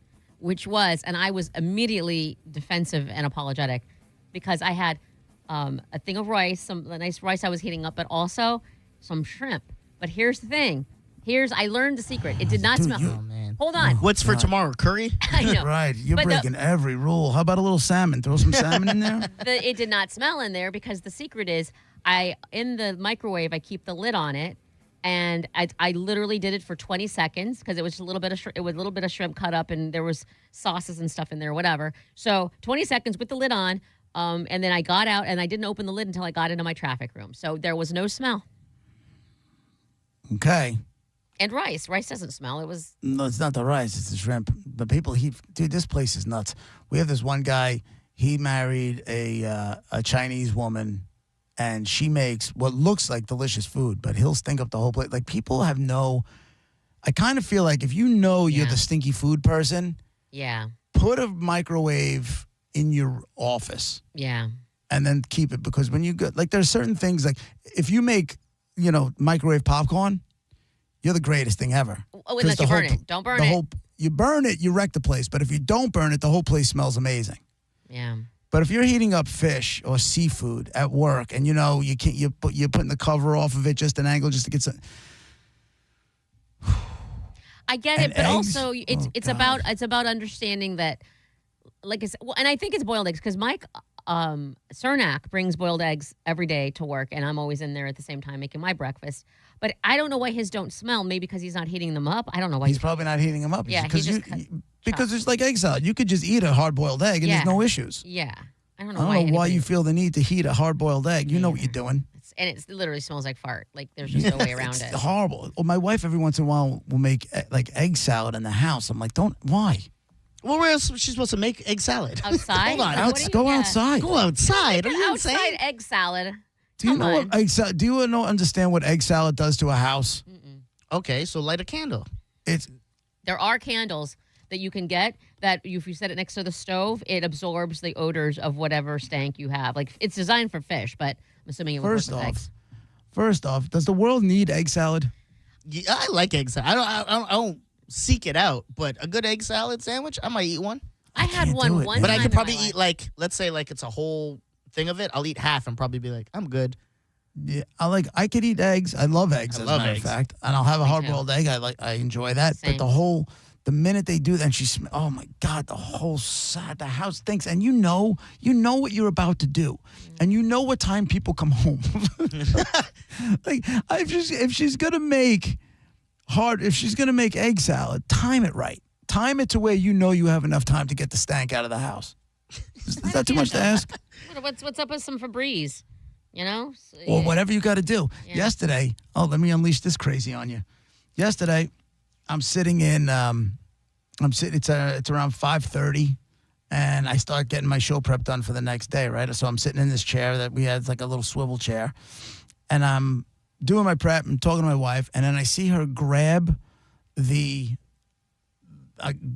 and I was immediately defensive and apologetic because I had a thing of rice, the nice rice I was heating up, but also some shrimp. But here's the thing. I learned the secret. It did not smell. Oh, man. Hold on. What's for tomorrow? Curry? I know. Right. You're But breaking every rule. How about a little salmon? Throw some salmon in there. It did not smell in there because the secret is in the microwave, I keep the lid on it. And I literally did it for 20 seconds because it was a little bit of shrimp cut up and there was sauces and stuff in there, whatever. So 20 seconds with the lid on, and then I got out and I didn't open the lid until I got into my traffic room. So there was no smell. Okay. And rice doesn't smell. It was No, it's not the rice. It's the shrimp. The people dude, this place is nuts. We have this one guy. He married a Chinese woman. And she makes what looks like delicious food, but he'll stink up the whole place. Like, people have I kind of feel like if you know you're the stinky food person, put a microwave in your office. Yeah. And then keep it, because when you go, like, there's certain things, like, if you make, microwave popcorn, you're the greatest thing ever. Oh, unless you burn it. Don't burn it. You burn it, you wreck the place. But if you don't burn it, the whole place smells amazing. Yeah. But if you're heating up fish or seafood at work, and you're putting the cover off of it just an angle just to get some. I get And it, but eggs? also it's about understanding that, like I said, and I think it's boiled eggs because Mike Cernak brings boiled eggs every day to work, and I'm always in there at the same time making my breakfast. But I don't know why his don't smell. Maybe because he's not heating them up. I don't know why. He's probably not heating them up. Yeah, because it's like egg salad. You could just eat a hard-boiled egg and there's no issues. Yeah, I don't know I don't know why you feel the need to heat a hard-boiled egg. You know what you're doing. And it literally smells like fart. Like there's just no way around It's it. horrible. Well, my wife every once in a while will make like egg salad in the house. I'm like, why? Well, where else is she supposed to make egg salad? Outside? Hold on. Go outside. Go outside. Are you outside insane? egg salad. Do you know what egg salad? Do you understand what egg salad does to a house? Okay, so light a candle. There are candles that you can get that if you set it next to the stove, it absorbs the odors of whatever stank you have. Like, it's designed for fish, but I'm assuming it would work with eggs. First off, does the world need egg salad? Yeah, I like egg salad. I don't seek it out, but a good egg salad sandwich, I might eat one. I had one time. But I could probably in my eat let's say it's a whole thing of it. I'll eat half and probably be like, I'm good. Yeah, I could eat eggs. I love eggs, as a matter of fact. And I'll have a hard-boiled egg. I enjoy that. Same. But the minute they do that, and oh my God, the house stinks. And you know what you're about to do. And you know what time people come home. Like, if she's gonna make egg salad, time it right. Time it to where you have enough time to get the stank out of the house. Is that too much to ask? What's up with some Febreze? Or whatever you got to do. Yeah. Yesterday, let me unleash this crazy on you. Yesterday, I'm sitting in. It's around 5:30, and I start getting my show prep done for the next day. Right, so I'm sitting in this chair that we had. It's like a little swivel chair, and I'm doing my prep. I'm talking to my wife, and then I see her grab the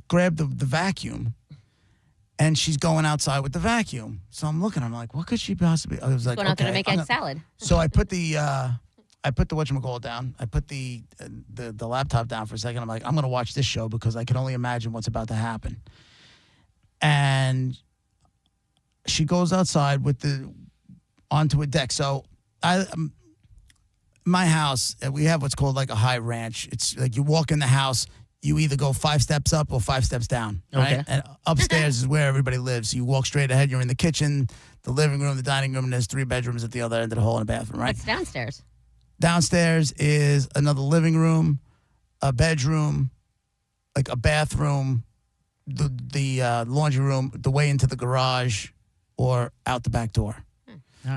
vacuum, and she's going outside with the vacuum. So I'm looking. I'm like, what could she possibly? I was like, Going out there to okay, make egg salad. So I put the whatchamacallit down. I put the laptop down for a second. I'm like, I'm going to watch this show because I can only imagine what's about to happen. And she goes outside onto a deck. So my house, we have what's called like a high ranch. It's like you walk in the house, you either go 5 steps up or 5 steps down, right? Okay. And upstairs is where everybody lives. You walk straight ahead. You're in the kitchen, the living room, the dining room, and there's 3 bedrooms at the other end of the hall and a bathroom, right? What's downstairs? Downstairs is another living room, a bedroom, like a bathroom, the laundry room, the way into the garage, or out the back door.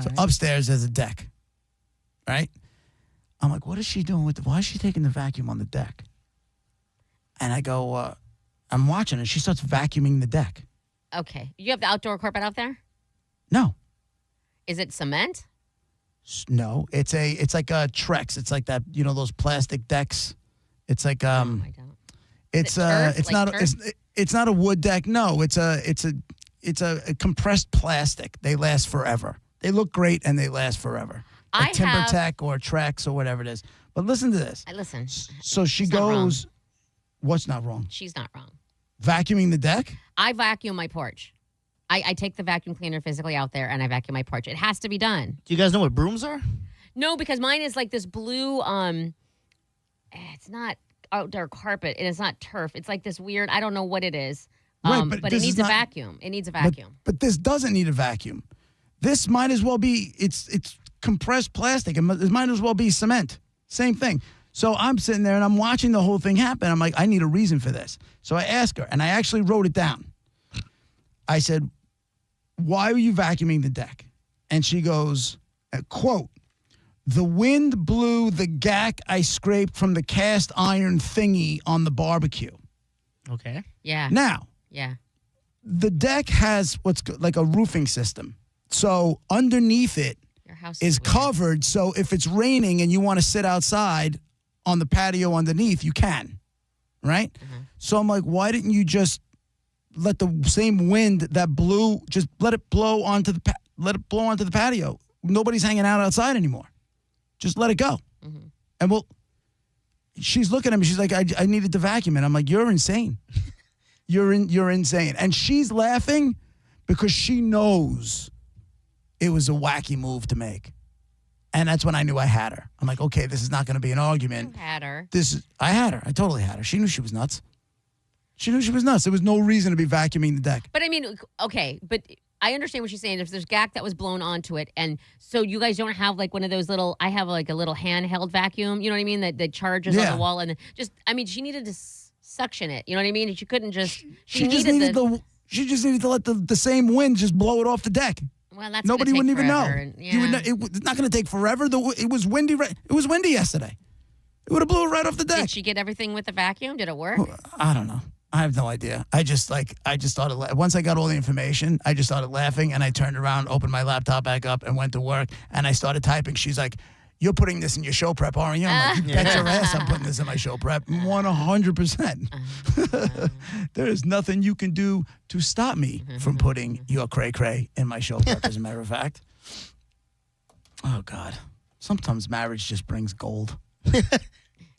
So upstairs there's a deck, right? I'm like, what is she doing why is she taking the vacuum on the deck? And I go, I'm watching her. She starts vacuuming the deck. Okay. You have the outdoor carpet out there? No. Is it cement? No. It's like a Trex. It's like that, those plastic decks. It's like it's not a wood deck. No, it's a compressed plastic. They last forever. They look great and they last forever. Like TimberTech or Trex or whatever it is. But listen to this. I listen. So she goes, what's not wrong? She's not wrong. Vacuuming the deck? I vacuum my porch. I take the vacuum cleaner physically out there and I vacuum my porch. It has to be done. Do you guys know what brooms are? No, because mine is like this blue, it's not outdoor carpet and it's not turf. It's like this weird, I don't know what it is. Right, but it needs a vacuum. It needs a vacuum. But this doesn't need a vacuum. This might as well be, it's compressed plastic. It might as well be cement. Same thing. So I'm sitting there and I'm watching the whole thing happen. I'm like, I need a reason for this. So I asked her, and I actually wrote it down. I said, why are you vacuuming the deck? And she goes, quote, the wind blew the gack I scraped from the cast iron thingy on the barbecue. Okay. Yeah. Now, yeah, the deck has what's like a roofing system. So underneath it is covered. So if it's raining and you want to sit outside on the patio underneath, you can, right? Mm-hmm. So I'm like, why didn't you just let the same wind that blew, just let it blow onto the patio? Nobody's hanging out outside anymore. Just let it go. Mm-hmm. And she's looking at me. She's like, I needed to vacuum it. I'm like, you're insane. You're insane. And she's laughing because she knows it was a wacky move to make. And that's when I knew I had her. I'm like, okay, this is not going to be an argument. You had her. I had her. I totally had her. She knew she was nuts. She knew she was nuts. There was no reason to be vacuuming the deck. But I mean, okay, but I understand what she's saying. If there's gack that was blown onto it, and so you guys don't have like one of those little, I have like a little handheld vacuum, you know what I mean, that charges on the wall, and just, I mean, she needed to suction it, you know what I mean? She couldn't just, she just needed to let the same wind just blow it off the deck. Well, that's nobody wouldn't even know. You would know, it's not going to take forever. It was windy. It was windy yesterday. It would have blew it right off the deck. Did she get everything with the vacuum? Did it work? I don't know. I have no idea. I just started, once I got all the information, I just started laughing, and I turned around, opened my laptop back up, and went to work, and I started typing. She's like, you're putting this in your show prep, aren't you? I'm like, you bet your ass I'm putting this in my show prep. 100%. There is nothing you can do to stop me from putting your cray-cray in my show prep, as a matter of fact. Oh, God. Sometimes marriage just brings gold. It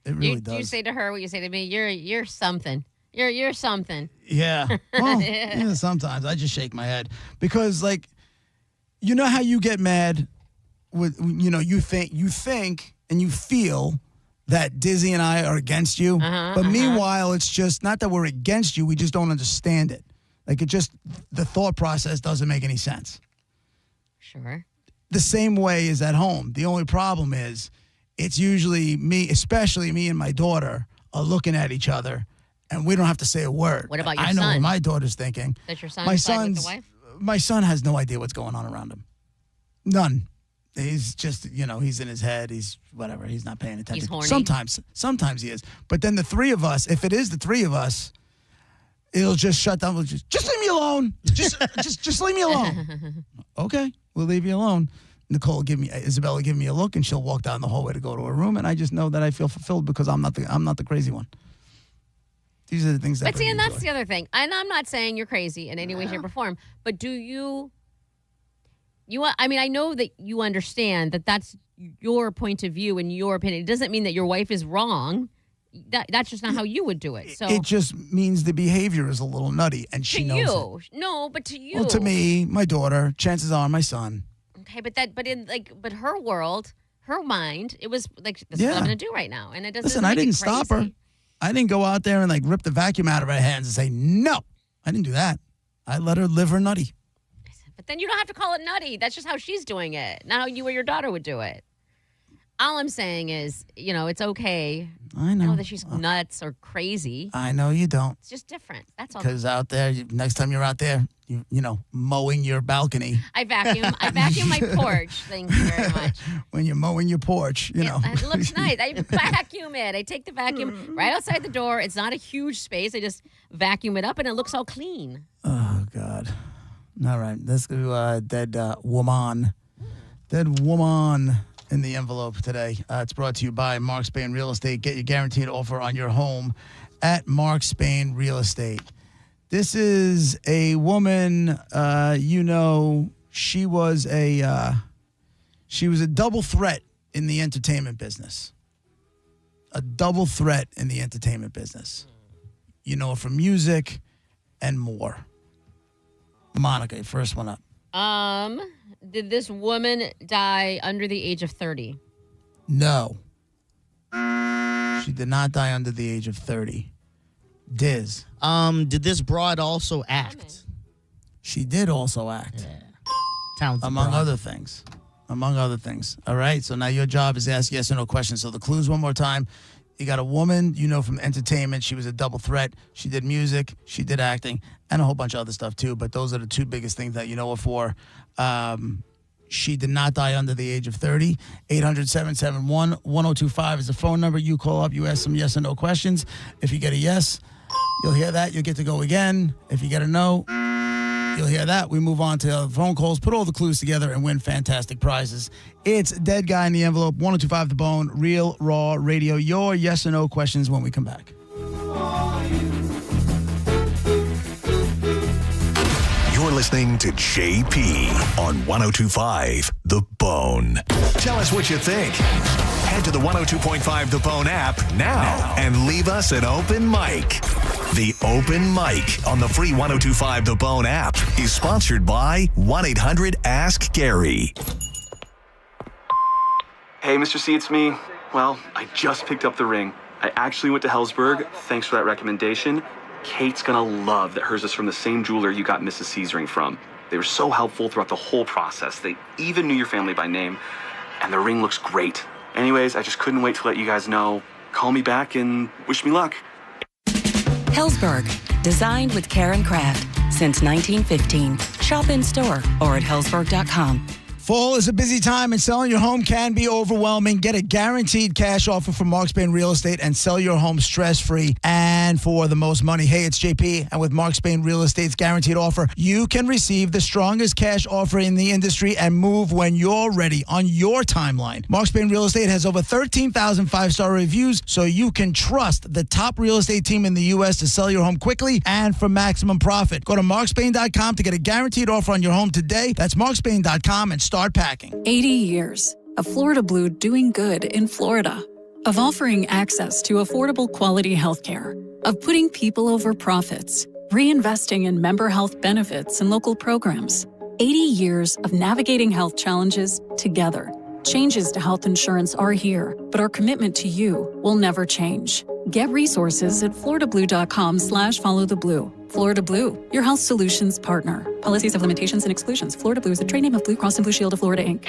really does. You say to her what you say to me, you're something. You're something. Yeah. Well, yeah, sometimes I just shake my head because, like, you know how you get mad with, you think and you feel that Dizzy and I are against you, but meanwhile, it's just not that we're against you. We just don't understand it. Like, the thought process doesn't make any sense. Sure. The same way is at home. The only problem is it's usually me, especially me and my daughter, are looking at each other. And we don't have to say a word. What about your son? I know son? what my daughter's thinking. Does your son side with the wife? My son has no idea what's going on around him. None. He's just, he's in his head. He's whatever. He's not paying attention. He's horny. Sometimes he is. But then the three of us, if it is the three of us, it'll just shut down. Just leave me alone. Just leave me alone. Okay, we'll leave you alone. Isabella will give me a look, and she'll walk down the hallway to go to her room, and I just know that I feel fulfilled because I'm not the crazy one. These are the things that. But see, bring and me that's joy. the other thing. And I'm not saying you're crazy in any way, shape, or form. But do you? I mean, I know that you understand that that's your point of view and your opinion. It doesn't mean that your wife is wrong. That's just not how you would do it. So It just means the behavior is a little nutty, and she knows it. No, but to you. Well, to me, my daughter, chances are my son. Okay, but her world, her mind, it was like, this is what I'm going to do right now, and it doesn't. Listen, I didn't stop her. I didn't go out there and like rip the vacuum out of her hands and say no. I didn't do that. I let her live her nutty. But then you don't have to call it nutty. That's just how she's doing it, not how you or your daughter would do it. All I'm saying is, it's okay. I know that she's nuts or crazy. I know you don't. It's just different. That's all. Because out there, next time you're out there, mowing your balcony. I vacuum my porch. Thank you very much. When you're mowing your porch, you know. It looks nice. I vacuum it. I take the vacuum right outside the door. It's not a huge space. I just vacuum it up, and it looks all clean. Oh, God. All right. Let's do Dead Woman. Dead Woman in the envelope today. It's brought to you by Mark Spain Real Estate. Get your guaranteed offer on your home at Mark Spain Real Estate. This is a woman, she was a double threat in the entertainment business. A double threat in the entertainment business. You know her from music and more. Monica, first one up. Did this woman die under the age of 30? No. She did not die under the age of 30. Diz. Did this broad also act? She did also act. Yeah. Talented Among broad. other things. All right. So now your job is to ask yes or no questions. So the clues one more time. You got a woman, from entertainment. She was a double threat. She did music. She did acting. And a whole bunch of other stuff, too. But those are the two biggest things that you know her for. She did not die under the age of 30. 800-771-1025 is the phone number. You call up. You ask some yes or no questions. If you get a yes, you'll hear that. You'll get to go again. If you get a no, you'll hear that. We move on to phone calls, put all the clues together, and win fantastic prizes. It's Dead Guy in the Envelope, 1025 The Bone, Real Raw Radio. Your yes or no questions when we come back. You're listening to JP on 1025 The Bone. Tell us what you think. Head to the 102.5 The Bone app now and leave us an open mic. The Open Mic on the free 1025 The Bone app is sponsored by 1-800-ASK-GARY. Hey, Mr. C, it's me. Well, I just picked up the ring. I actually went to Hellsberg. Thanks for that recommendation. Kate's gonna love that hers is from the same jeweler you got Mrs. C's ring from. They were so helpful throughout the whole process. They even knew your family by name. And the ring looks great. Anyways, I just couldn't wait to let you guys know. Call me back and wish me luck. Hellsberg, designed with care and craft since 1915. Shop in store or at hellsberg.com. Fall is a busy time and selling your home can be overwhelming. Get a guaranteed cash offer from Mark Spain Real Estate and sell your home stress-free and for the most money. Hey, it's JP, and with Mark Spain Real Estate's guaranteed offer, you can receive the strongest cash offer in the industry and move when you're ready on your timeline. Mark Spain Real Estate has over 13,000 five-star reviews, so you can trust the top real estate team in the U.S. to sell your home quickly and for maximum profit. Go to markspain.com to get a guaranteed offer on your home today. That's markspain.com and start packing. 80 years of Florida Blue doing good in Florida, of offering access to affordable quality health care, of putting people over profits, reinvesting in member health benefits and local programs. 80 years of navigating health challenges together. Changes to health insurance are here, but our commitment to you will never change. Get resources at floridablue.com/followtheblue. Florida Blue, your health solutions partner. Policies have limitations and exclusions. Florida Blue is a trade name of Blue Cross and Blue Shield of Florida, Inc.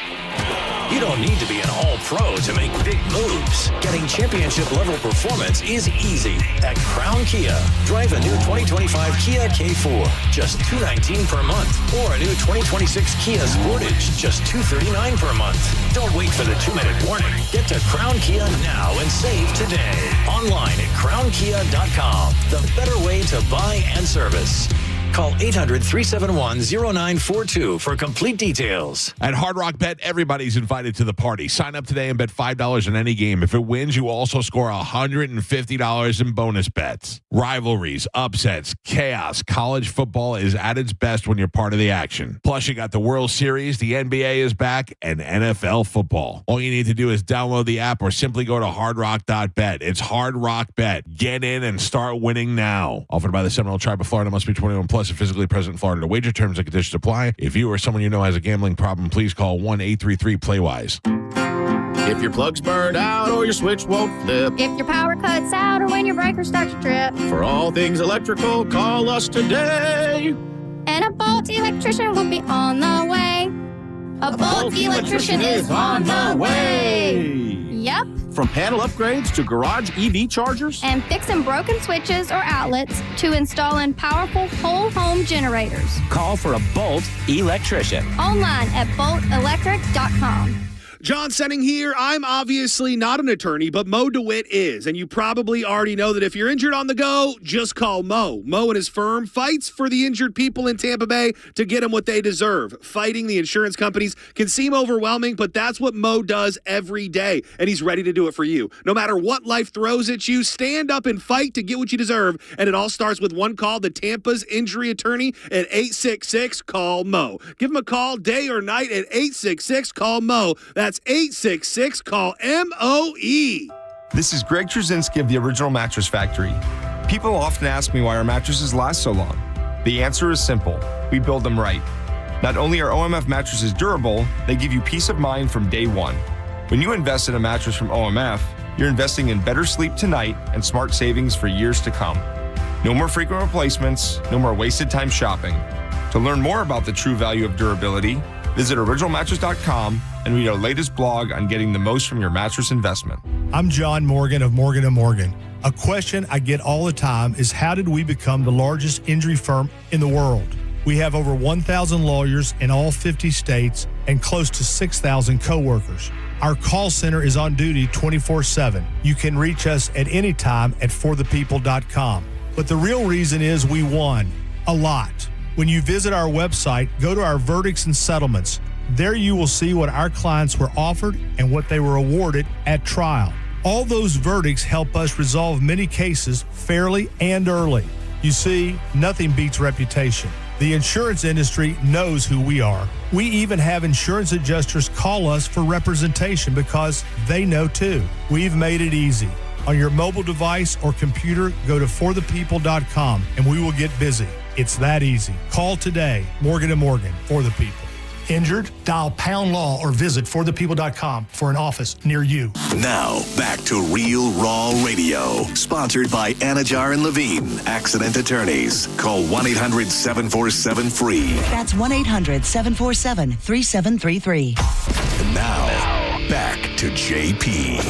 You don't need to be an all-pro to make big moves. Getting championship-level performance is easy at Crown Kia. Drive a new 2025 Kia K4, just $219 per month. Or a new 2026 Kia Sportage, just $239 per month. Don't wait for the 2-minute warning. Get to Crown Kia now and save today. Online at crownkia.com. The better way to buy and service. Call 800-371-0942 for complete details. At Hard Rock Bet, everybody's invited to the party. Sign up today and bet $5 in any game. If it wins, you also score $150 in bonus bets. Rivalries, upsets, chaos. College football is at its best when you're part of the action. Plus, you got the World Series, the NBA is back, and NFL football. All you need to do is download the app or simply go to hardrock.bet. It's Hard Rock Bet. Get in and start winning now. Offered by the Seminole Tribe of Florida. Must be 21 plus and physically present in Florida. To wager, terms and conditions apply. If you or someone you know has a gambling problem, please call 1-833-PLAY-WISE. If your plug's burned out or your switch won't flip. If your power cuts out or when your breaker starts to trip. For all things electrical, call us today. And a Bolt electrician will be on the way. A Bolt electrician is on the way. Yep. From panel upgrades to garage EV chargers. And fixing broken switches or outlets to installing powerful whole home generators. Call for a Bolt electrician. Online at boltelectric.com. John Senning here. I'm obviously not an attorney, but Mo DeWitt is. And you probably already know that if you're injured on the go, just call Mo. Mo and his firm fights for the injured people in Tampa Bay to get them what they deserve. Fighting the insurance companies can seem overwhelming, but that's what Mo does every day. And he's ready to do it for you. No matter what life throws at you, stand up and fight to get what you deserve. And it all starts with one call to Tampa's injury attorney at 866-CALL-MO. Give him a call day or night at 866-CALL-MO. That's 866-CALL-MOE. This is Greg Trzynski of the Original Mattress Factory. People often ask me why our mattresses last so long. The answer is simple. We build them right. Not only are OMF mattresses durable, they give you peace of mind from day one. When you invest in a mattress from OMF, you're investing in better sleep tonight and smart savings for years to come. No more frequent replacements, no more wasted time shopping. To learn more about the true value of durability, visit originalmattress.com and read our latest blog on getting the most from your mattress investment. I'm John Morgan of Morgan & Morgan. A question I get all the time is how did we become the largest injury firm in the world? We have over 1,000 lawyers in all 50 states and close to 6,000 coworkers. Our call center is on duty 24/7. You can reach us at any time at forthepeople.com. But the real reason is we won a lot. When you visit our website, go to our verdicts and settlements. There you will see what our clients were offered and what they were awarded at trial. All those verdicts help us resolve many cases fairly and early. You see, nothing beats reputation. The insurance industry knows who we are. We even have insurance adjusters call us for representation because they know too. We've made it easy. On your mobile device or computer, go to forthepeople.com and we will get busy. It's that easy. Call today. Morgan & Morgan, for the people. Injured? Dial pound law or visit forthepeople.com for an office near you. Now, back to Real Raw Radio. Sponsored by Anajar and Levine, Accident Attorneys. Call 1-800-747-FREE. That's 1-800-747-3733. And now, back to JP.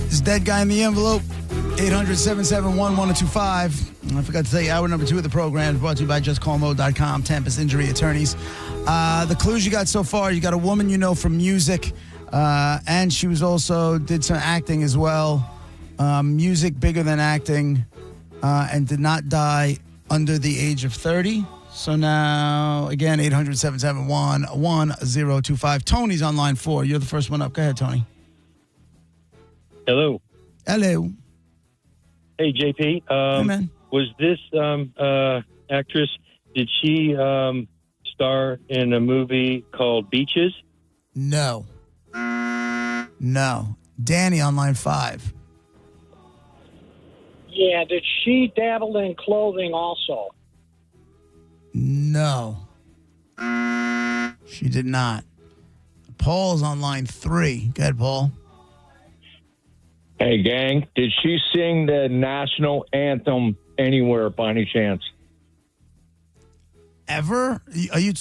This dead guy in the envelope. 800-771-1025. I forgot to tell you, hour number 2 of the program is brought to you by JustCallMo.com, Tampa's injury attorneys. The clues you got so far, you got a woman you know from music, and she was also did some acting as well. Music bigger than acting, and did not die under the age of 30. So now, again, 800-771-1025. Tony's on line 4. You're the first one up. Go ahead, Tony. Hello. Hello. Hey, JP. Hey, man. Was this actress, did she star in a movie called Beaches? No. No. Danny on line 5. Yeah, did she dabble in clothing also? No. She did not. Paul's on line 3. Go ahead, Paul. Hey, gang, did she sing the national anthem anywhere by any chance? Ever? Are you?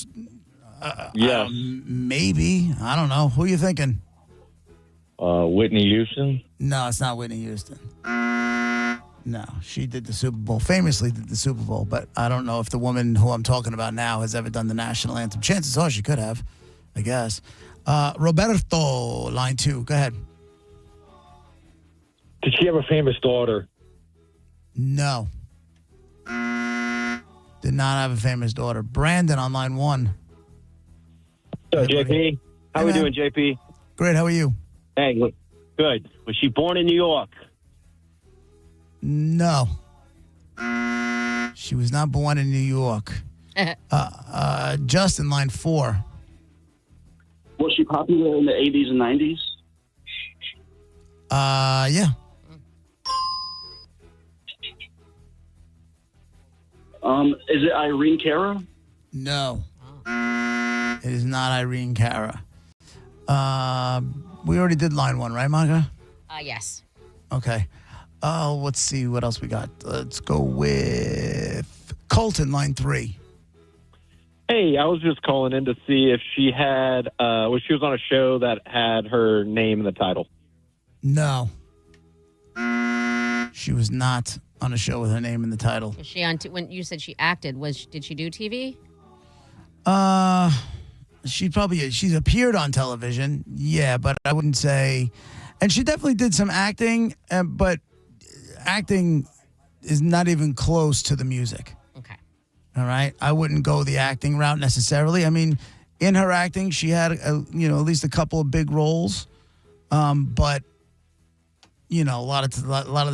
Yes. Maybe. I don't know. Who are you thinking? Whitney Houston? No, it's not Whitney Houston. No, she did the Super Bowl. Famously did the Super Bowl, but I don't know if the woman who I'm talking about now has ever done the national anthem. Chances are she could have, I guess. Roberto, line 2. Go ahead. Did she have a famous daughter? No. Did not have a famous daughter. Brandon on line 1. So, JP, how we doing, JP? Great. How are you? Hey, good. Was she born in New York? No. She was not born in New York. Justin, line 4. Was she popular in the 80s and 90s? Yeah. Is it Irene Cara? No. It is not Irene Cara. We already did line 1, right, Monica? Yes. Okay. Let's see what else we got. Let's go with Colton, line 3. Hey, I was just calling in to see if she had, she was on a show that had her name in the title. No. She was not on a show with her name in the title. Was she on? When you said she acted, did she do TV? She's appeared on television. Yeah, but I wouldn't say, and she definitely did some acting, but acting is not even close to the music. Okay. All right. I wouldn't go the acting route necessarily. I mean, in her acting, she had, at least a couple of big roles. But a lot of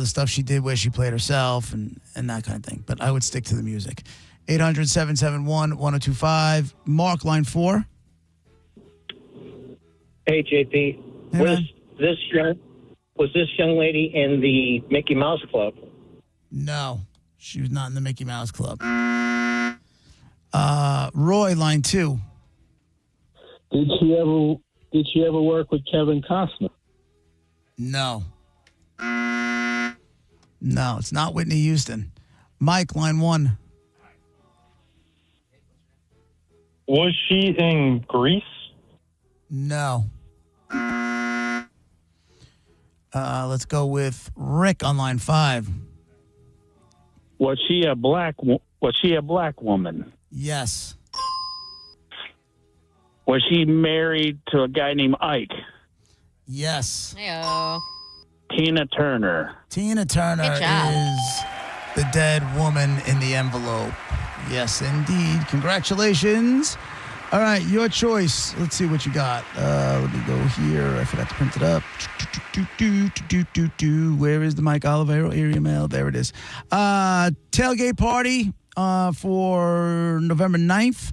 the stuff she did where she played herself and that kind of thing. But I would stick to the music. 800-771-1025. Mark, line 4. Hey, JP. Hey, was this young lady in the Mickey Mouse Club? No, she was not in the Mickey Mouse Club. Roy, line 2. Did she ever work with Kevin Costner? No. No, it's not Whitney Houston. Mike, line 1. Was she in Grease? No. Let's go with Rick on line 5. Was she a black woman? Yes. Was she married to a guy named Ike? Yes. Heyo. Tina Turner. Tina Turner is the dead woman in the envelope. Yes, indeed. Congratulations. All right, your choice. Let's see what you got. Let me go here. I forgot to print it up. Where is the Mike Olivero area mail? There it is. Tailgate party for November 9th.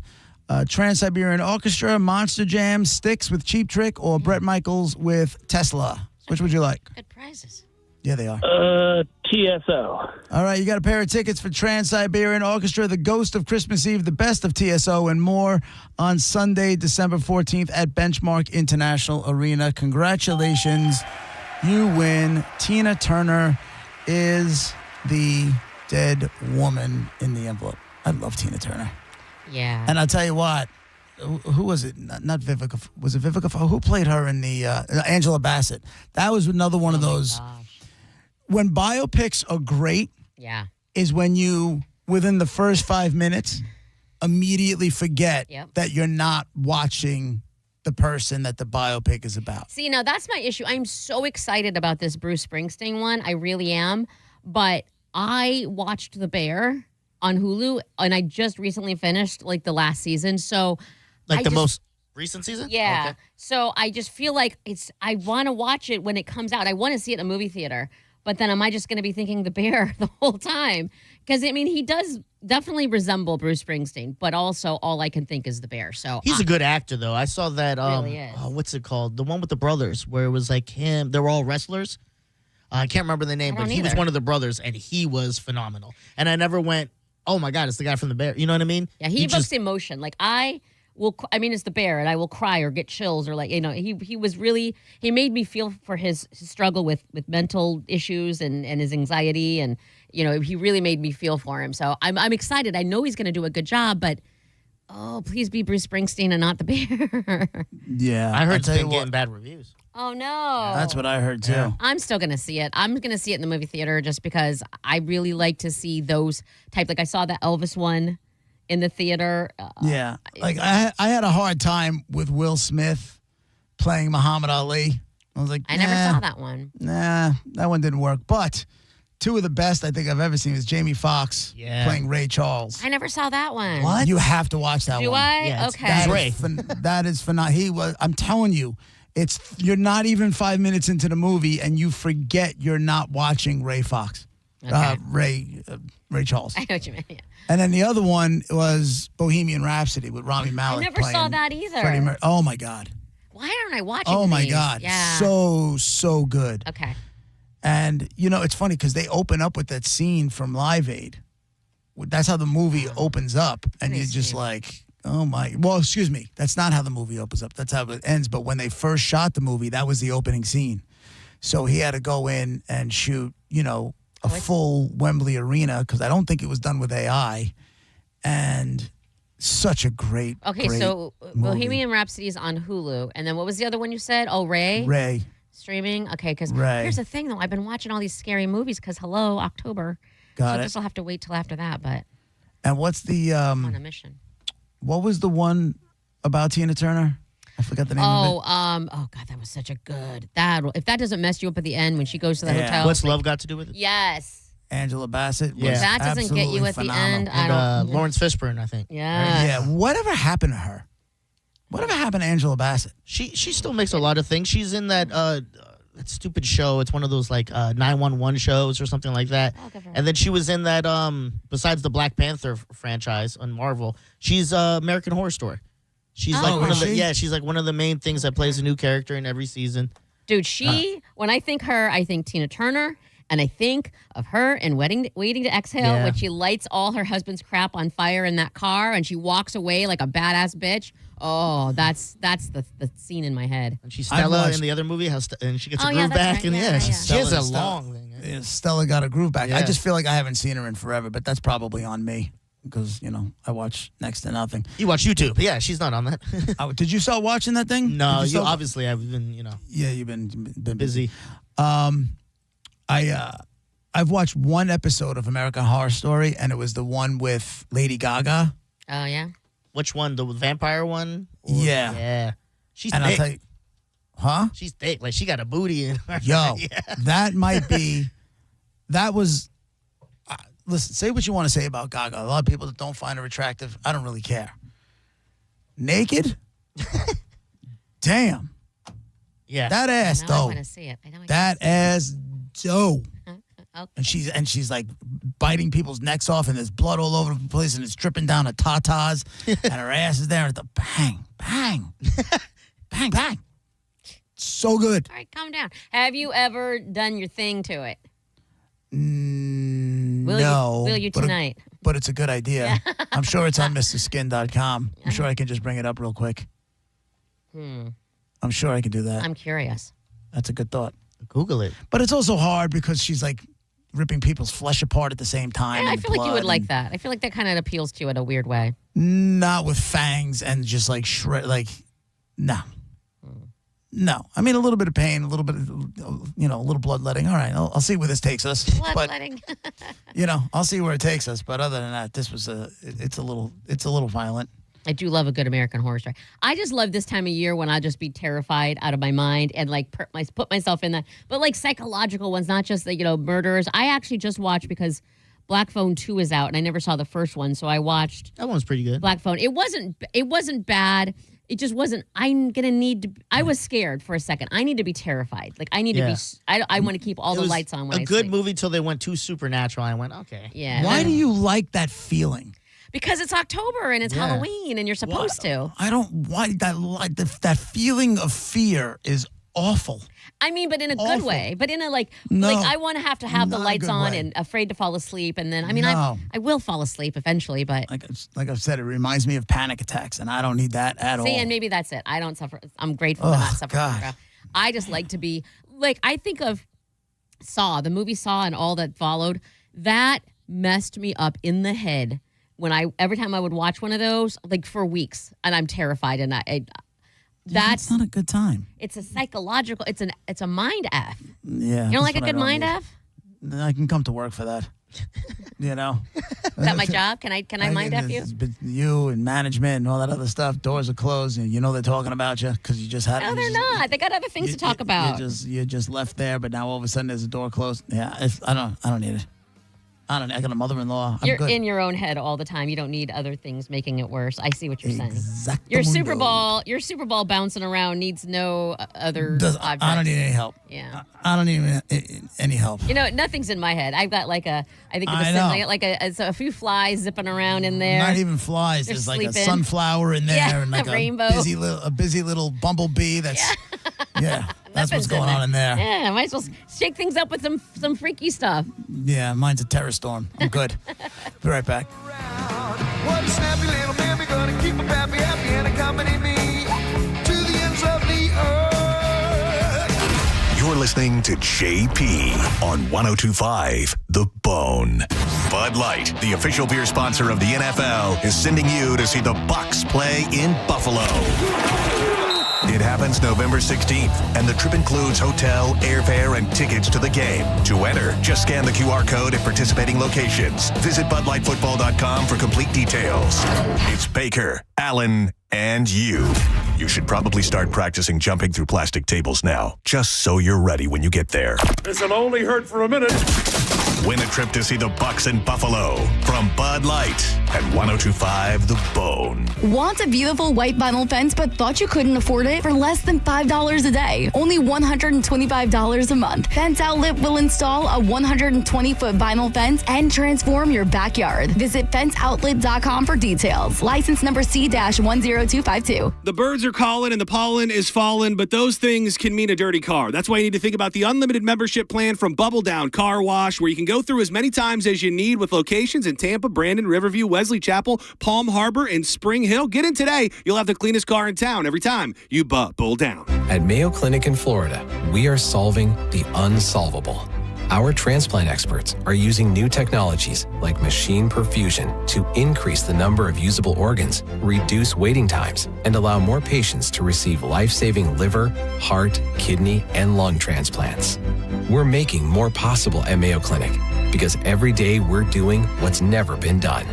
Trans-Siberian Orchestra, Monster Jam, Styx with Cheap Trick, or Bret Michaels with Tesla. Which would you like? Good prizes. Yeah, they are. TSO. All right, you got a pair of tickets for Trans-Siberian Orchestra, The Ghost of Christmas Eve, The Best of TSO, and more on Sunday, December 14th at Benchmark International Arena. Congratulations. You win. Tina Turner is the dead woman in the envelope. I love Tina Turner. Yeah. And I'll tell you what. Who was it? Not Vivica. Was it Vivica? Who played her in the Angela Bassett? That was another one of those. When biopics are great, yeah, is when you, within the first 5 minutes, immediately forget that you're not watching the person that the biopic is about. See, now that's my issue. I'm so excited about this Bruce Springsteen one. I really am. But I watched The Bear on Hulu, and I just recently finished, the last season. So, most recent season? Yeah. Okay. So I just feel like I want to watch it when it comes out. I want to see it in a movie theater. But then am I just going to be thinking The Bear the whole time? Because, he does definitely resemble Bruce Springsteen, but also all I can think is The Bear. So he's a good actor, though. I saw that, really is. What's it called? The one with the brothers, where it was him. They were all wrestlers. I can't remember the name, but he was one of the brothers, and he was phenomenal. And I never went, oh, my God, it's the guy from The Bear. You know what I mean? Yeah, he evokes emotion. It's The Bear, and I will cry or get chills or he was really, he made me feel for his struggle with mental issues and his anxiety, and he really made me feel for him. So I'm excited. I know he's going to do a good job, but please be Bruce Springsteen and not The Bear. Yeah, I heard it's been getting bad reviews. Oh no, that's what I heard too. Yeah. I'm still going to see it. I'm going to see it in the movie theater just because I really like to see those type. I saw the Elvis one in the theater. Yeah. I had a hard time with Will Smith playing Muhammad Ali. I was like, I never saw that one. Nah, that one didn't work. But two of the best I think I've ever seen is Jamie Foxx playing Ray Charles. I never saw that one. What? You have to watch that Do one. I? Yeah, okay. That is phenomenal. I'm telling you, you're not even 5 minutes into the movie and you forget you're not watching Ray Fox. Okay. Ray Charles. I know what you mean. Yeah. And then the other one was Bohemian Rhapsody with Rami Malek. I never saw playing that either. Oh my God. Why aren't I watching Oh my these? God. Yeah. So good. Okay. And, it's funny because they open up with that scene from Live Aid. That's how the movie opens up. And you're just like, oh my. Well, excuse me. That's not how the movie opens up. That's how it ends. But when they first shot the movie, that was the opening scene. So he had to go in and shoot, a full Wembley arena because I don't think it was done with AI. And such a great so movie. Bohemian Rhapsody is on Hulu. And then what was the other one you said? Oh, Ray? Ray. Streaming? Okay, because Ray. here's the thing, though. I've been watching all these scary movies because, hello, October. Got so it. this will have to wait till after that, but And what's the I'm on a mission. What was the one about Tina Turner? I forgot the name of it. Oh God, that was such a good. If that doesn't mess you up at the end when she goes to the hotel. What's love got to do with it? Yes. Angela Bassett. Yeah. Was That doesn't get you at absolutely the phenomenal. end. I And don't. Lawrence Fishburne, I think. Yeah. Yeah. Whatever happened to her? Whatever happened to Angela Bassett? She still makes a lot of things. She's in that stupid show. It's one of those like 911 shows or something like that. And then she was in that besides the Black Panther franchise on Marvel, she's American Horror Story. She's like one of the she's like one of the main things that plays a new character in every season. Dude, when I think her, I think Tina Turner, and I think of her in Waiting to Exhale, when she lights all her husband's crap on fire in that car and she walks away like a badass bitch. Oh, that's the scene in my head. And she's Stella in the other movie, and she gets a groove back, and she has a long thing. Yeah, Stella got a groove back. Yeah. I just feel like I haven't seen her in forever, but that's probably on me because I watch next to nothing. You watch YouTube, yeah? She's not on that. Did you start watching that thing? No, Did you start- obviously I've been Yeah, you've been busy. I've watched one episode of American Horror Story, and it was the one with Lady Gaga. Oh yeah. Which one? The vampire one? Yeah. She's and thick. I'll tell you, huh? She's thick. Like she got a booty in her. Yo, Yeah. that might be. That was. Listen, say what you want to say about Gaga. A lot of people that don't find her attractive, I don't really care. Naked? Damn. Yeah. That ass, Now I though. want to see it. I know I That ass, dope. Okay. And she's like biting people's necks off, and there's blood all over the place, and it's dripping down her tatas, and her ass is there at the bang, bang, bang, bang. So good. All right, calm down. Have you ever done your thing to it? No. Will you tonight? But it's a good idea. I'm sure it's on MrSkin.com. I'm sure I can just bring it up real quick. I'm sure I can do that. I'm curious. That's a good thought. Google it. But it's also hard because she's like ripping people's flesh apart at the same time. Yeah, I and feel like you blood would like and- that. I feel like that kind of appeals to you in a weird way. Not with fangs and just like no. No. I mean, a little bit of pain, a little bit of, a little bloodletting. All right, I'll see where this takes us. Bloodletting. I'll see where it takes us. But other than that, this was it's a little violent. I do love a good American Horror Story. I just love this time of year when I'll just be terrified out of my mind and like put myself in that. But like psychological ones, not just the murderers. I actually just watched because Black Phone 2 is out and I never saw the first one, so I watched That one's pretty good. Black Phone. It wasn't bad. It just wasn't. I'm gonna need to. I was scared for a second. I need to be terrified. Like I need to be. I want to keep all It the was lights on when I a good sleep. movie till they went too supernatural. I went, okay. Yeah. Why do you like that feeling? Because it's October and it's Halloween and you're supposed to. I don't. Why that feeling of fear is awful. I mean, but in a good Awful. way. But in a No, I want to have the not a lights good on way. and afraid to fall asleep. And then, No. I will fall asleep eventually, but Like I've said, it reminds me of panic attacks, and I don't need that at all. see, and maybe that's it. I don't suffer. I'm grateful to not suffer from that. I just like to be like, I think of Saw, the movie Saw and all that followed. That messed me up in the head when every time I would watch one of those, like for weeks, and I'm terrified. And that's not a good time. It's a psychological. It's a mind F. Yeah. You don't like a that's good what I mind need. F? I can come to work for that. You know? Is that my job? Can I mind F you? You and management and all that other stuff. Doors are closed, and you know they're talking about you because you just had. No, they're not. They got other things to talk about. You're just left there, but now all of a sudden there's a door closed. Yeah, I don't need it. I got a mother-in-law. You're good. in your own head all the time. You don't need other things making it worse. I see what you're saying. Exactamundo. Your Super Bowl bouncing around needs no other objects. I don't need any help. Yeah. I don't need any help. You know, nothing's in my head. I've got I think it's a few flies zipping around in there. Not even flies. They're There's sleeping. like a sunflower in there, Yeah, and like a rainbow. a busy little bumblebee. That's that's what's going on in there. Yeah, might as well shake things up with some freaky stuff. Yeah, mine's a terror storm. I'm good. Be right back. One snappy little baby gonna keep a pappy happy and accompany me to the ends of the earth. You're listening to JP on 102.5 The Bone. Bud Light, the official beer sponsor of the NFL, is sending you to see the Bucs play in Buffalo. It happens November 16th, and the trip includes hotel, airfare, and tickets to the game. To enter, just scan the QR code at participating locations. Visit BudLightFootball.com for complete details. It's Baker, Allen, and you. You should probably start practicing jumping through plastic tables now, just so you're ready when you get there. This'll only hurt for a minute. Win a trip to see the Bucs in Buffalo from Bud Light at 102.5 The Bone. Want a beautiful white vinyl fence but thought you couldn't afford it for less than $5 a day? Only $125 a month. Fence Outlet will install a 120-foot vinyl fence and transform your backyard. Visit fenceoutlet.com for details. License number C-10252. The birds are calling and the pollen is falling, but those things can mean a dirty car. That's why you need to think about the unlimited membership plan from Bubble Down Car Wash, where you can go through as many times as you need with locations in Tampa, Brandon, Riverview, Wesley Chapel, Palm Harbor, and Spring Hill. Get in today. You'll have the cleanest car in town every time you Bubble Down. At Mayo Clinic in Florida, we are solving the unsolvable. Our transplant experts are using new technologies like machine perfusion to increase the number of usable organs, reduce waiting times, and allow more patients to receive life-saving liver, heart, kidney, and lung transplants. We're making more possible at Mayo Clinic because every day we're doing what's never been done.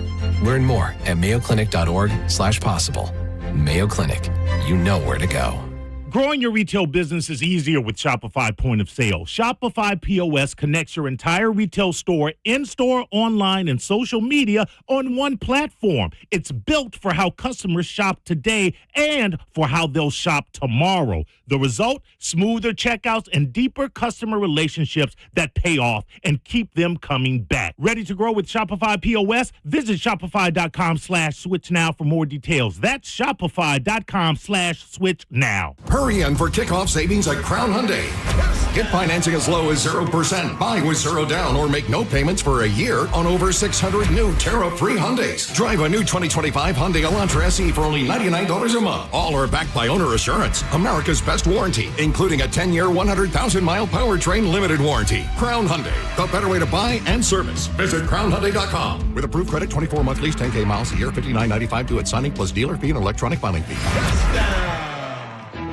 Learn more at mayoclinic.org/possible. Mayo Clinic, you know where to go. Growing your retail business is easier with Shopify Point of Sale. Shopify POS connects your entire retail store, in-store, online, and social media on one platform. It's built for how customers shop today and for how they'll shop tomorrow. The result? Smoother checkouts and deeper customer relationships that pay off and keep them coming back. Ready to grow with Shopify POS? Visit Shopify.com/switch now for more details. That's Shopify.com/switch now. Hurry in for kickoff savings at Crown Hyundai. Get financing as low as 0%. Buy with 0 down or make no payments for a year on over 600 new tariff-free Hyundais. Drive a new 2025 Hyundai Elantra SE for only $99 a month. All are backed by owner assurance, America's best warranty, including a 10-year, 100,000-mile powertrain limited warranty. Crown Hyundai, the better way to buy and service. Visit CrownHyundai.com. With approved credit, 24-month lease, 10K miles a year, $59.95 due at signing plus dealer fee and electronic filing fee.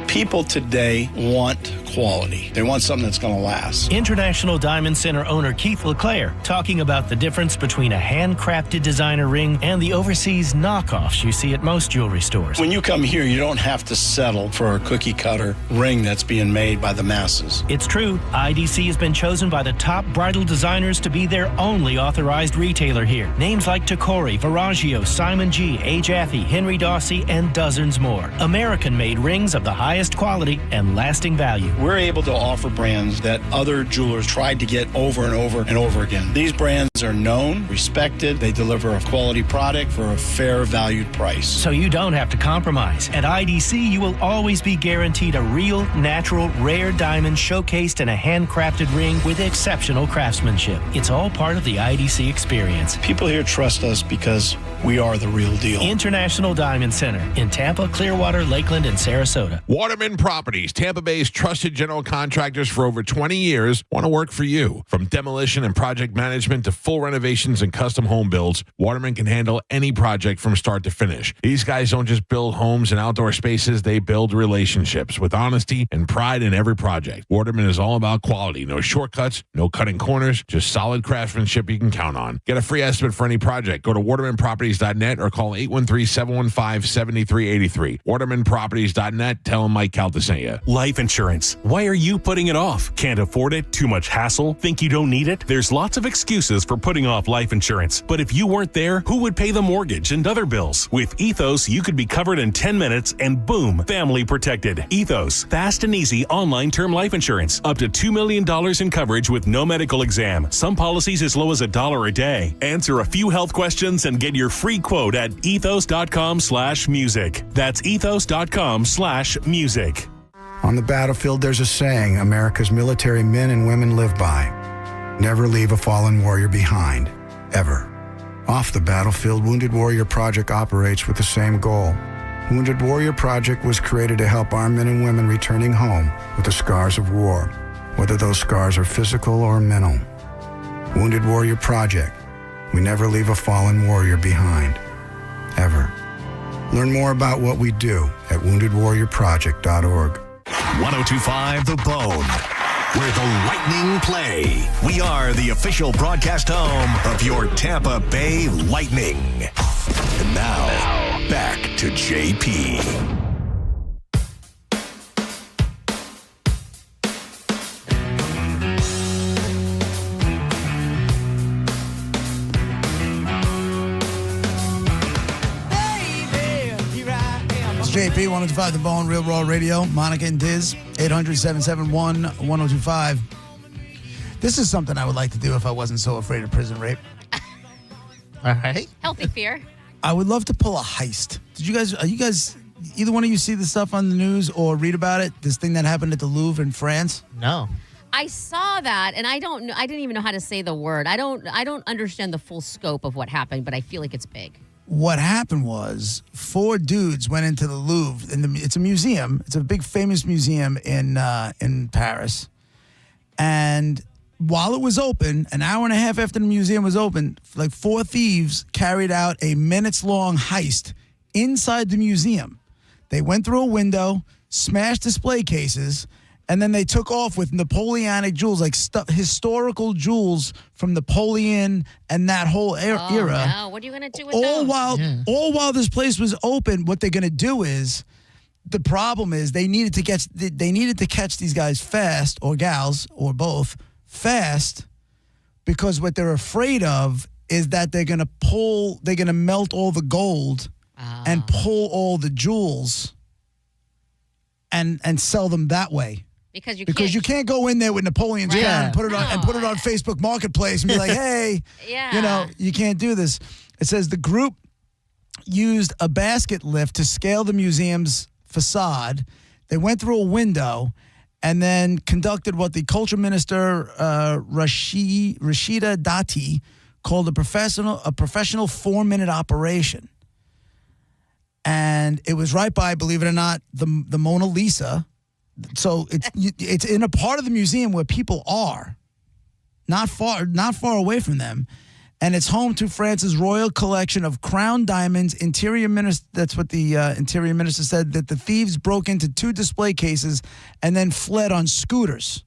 People today want quality. They want something that's going to last. International Diamond Center owner Keith LeClaire talking about the difference between a handcrafted designer ring and the overseas knockoffs you see at most jewelry stores. When you come here, you don't have to settle for a cookie cutter ring that's being made by the masses. It's true. IDC has been chosen by the top bridal designers to be their only authorized retailer here. Names like Tacori, Verragio, Simon G, A. Jaffe, Henry Dawsey, and dozens more. American-made rings of the highest quality and lasting value. We're able to offer brands that other jewelers tried to get over and over and over again. These brands are known, respected, they deliver a quality product for a fair valued price. So you don't have to compromise. At IDC, you will always be guaranteed a real, natural, rare diamond showcased in a handcrafted ring with exceptional craftsmanship. It's all part of the IDC experience. People here trust us because we are the real deal. International Diamond Center in Tampa, Clearwater, Lakeland, and Sarasota. Waterman Properties, Tampa Bay's trusted general contractors for over 20 years, want to work for you. From demolition and project management to full renovations and custom home builds, Waterman can handle any project from start to finish. These guys don't just build homes and outdoor spaces, they build relationships with honesty and pride in every project. Waterman is all about quality, no shortcuts, no cutting corners, just solid craftsmanship you can count on. Get a free estimate for any project. Go to watermanproperties.net or call 813-715-7383. watermanproperties.net. Tell them Mike Calta sent you. Life insurance. Why are you putting it off? Can't afford it? Too much hassle? Think you don't need it? There's lots of excuses for putting off life insurance. But if you weren't there, who would pay the mortgage and other bills? With Ethos, you could be covered in 10 minutes and boom, family protected. Ethos, fast and easy online term life insurance. Up to $2 million in coverage with no medical exam. Some policies as low as $1 a day. Answer a few health questions and get your free quote at ethos.com/music. That's ethos.com/music. On the battlefield, there's a saying America's military men and women live by. Never leave a fallen warrior behind, ever. Off the battlefield, Wounded Warrior Project operates with the same goal. Wounded Warrior Project was created to help our men and women returning home with the scars of war, whether those scars are physical or mental. Wounded Warrior Project. We never leave a fallen warrior behind, ever. Learn more about what we do at woundedwarriorproject.org. 1025 The Bone, where the Lightning play. We are the official broadcast home of your Tampa Bay Lightning. And now, back to JP. JP, 105 The Bone, Real Raw Radio. Monica and Diz, 800-771-1025. This is something I would like to do if I wasn't so afraid of prison rape. All right. Healthy fear. I would love to pull a heist. Are you guys, either one of you see the stuff on the news or read about it? This thing that happened at the Louvre in France? No. I saw that, and I don't know. I didn't even know how to say the word. I don't understand the full scope of what happened, but I feel like it's big. What happened was 4 dudes went into the Louvre. It's a museum. It's a big famous museum in Paris. And while it was open, an hour and a half after the museum was open, like 4 thieves carried out a minutes-long heist inside the museum. They went through a window, smashed display cases, and then they took off with Napoleonic jewels, like historical jewels from Napoleon and that whole era. No. What are you going to do with those? All while this place was open, what they're going to do is, the problem is they needed to catch these guys fast, or gals, or both, fast, because what they're afraid of is that they're going to melt all the gold and pull all the jewels and sell them that way. Because you can't go in there with Napoleon's crown and put it on Facebook Marketplace and be like, hey, you can't do this. It says the group used a basket lift to scale the museum's facade. They went through a window and then conducted what the culture minister Rashida Dati called a professional 4-minute operation. And it was right by, believe it or not, the Mona Lisa. So it's in a part of the museum where people are, not far away from them, and it's home to France's royal collection of crown diamonds. That's what the interior minister said, that the thieves broke into 2 display cases and then fled on scooters.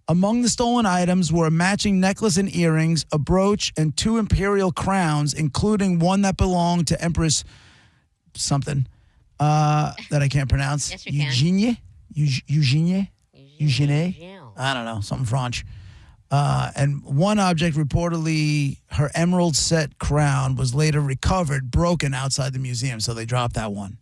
Among the stolen items were a matching necklace and earrings, a brooch, and 2 imperial crowns, including one that belonged to Empress something that I can't pronounce. Yes, you can. Eugenie? I don't know, something French. And one object, reportedly her emerald set crown, was later recovered, broken outside the museum. So they dropped that one.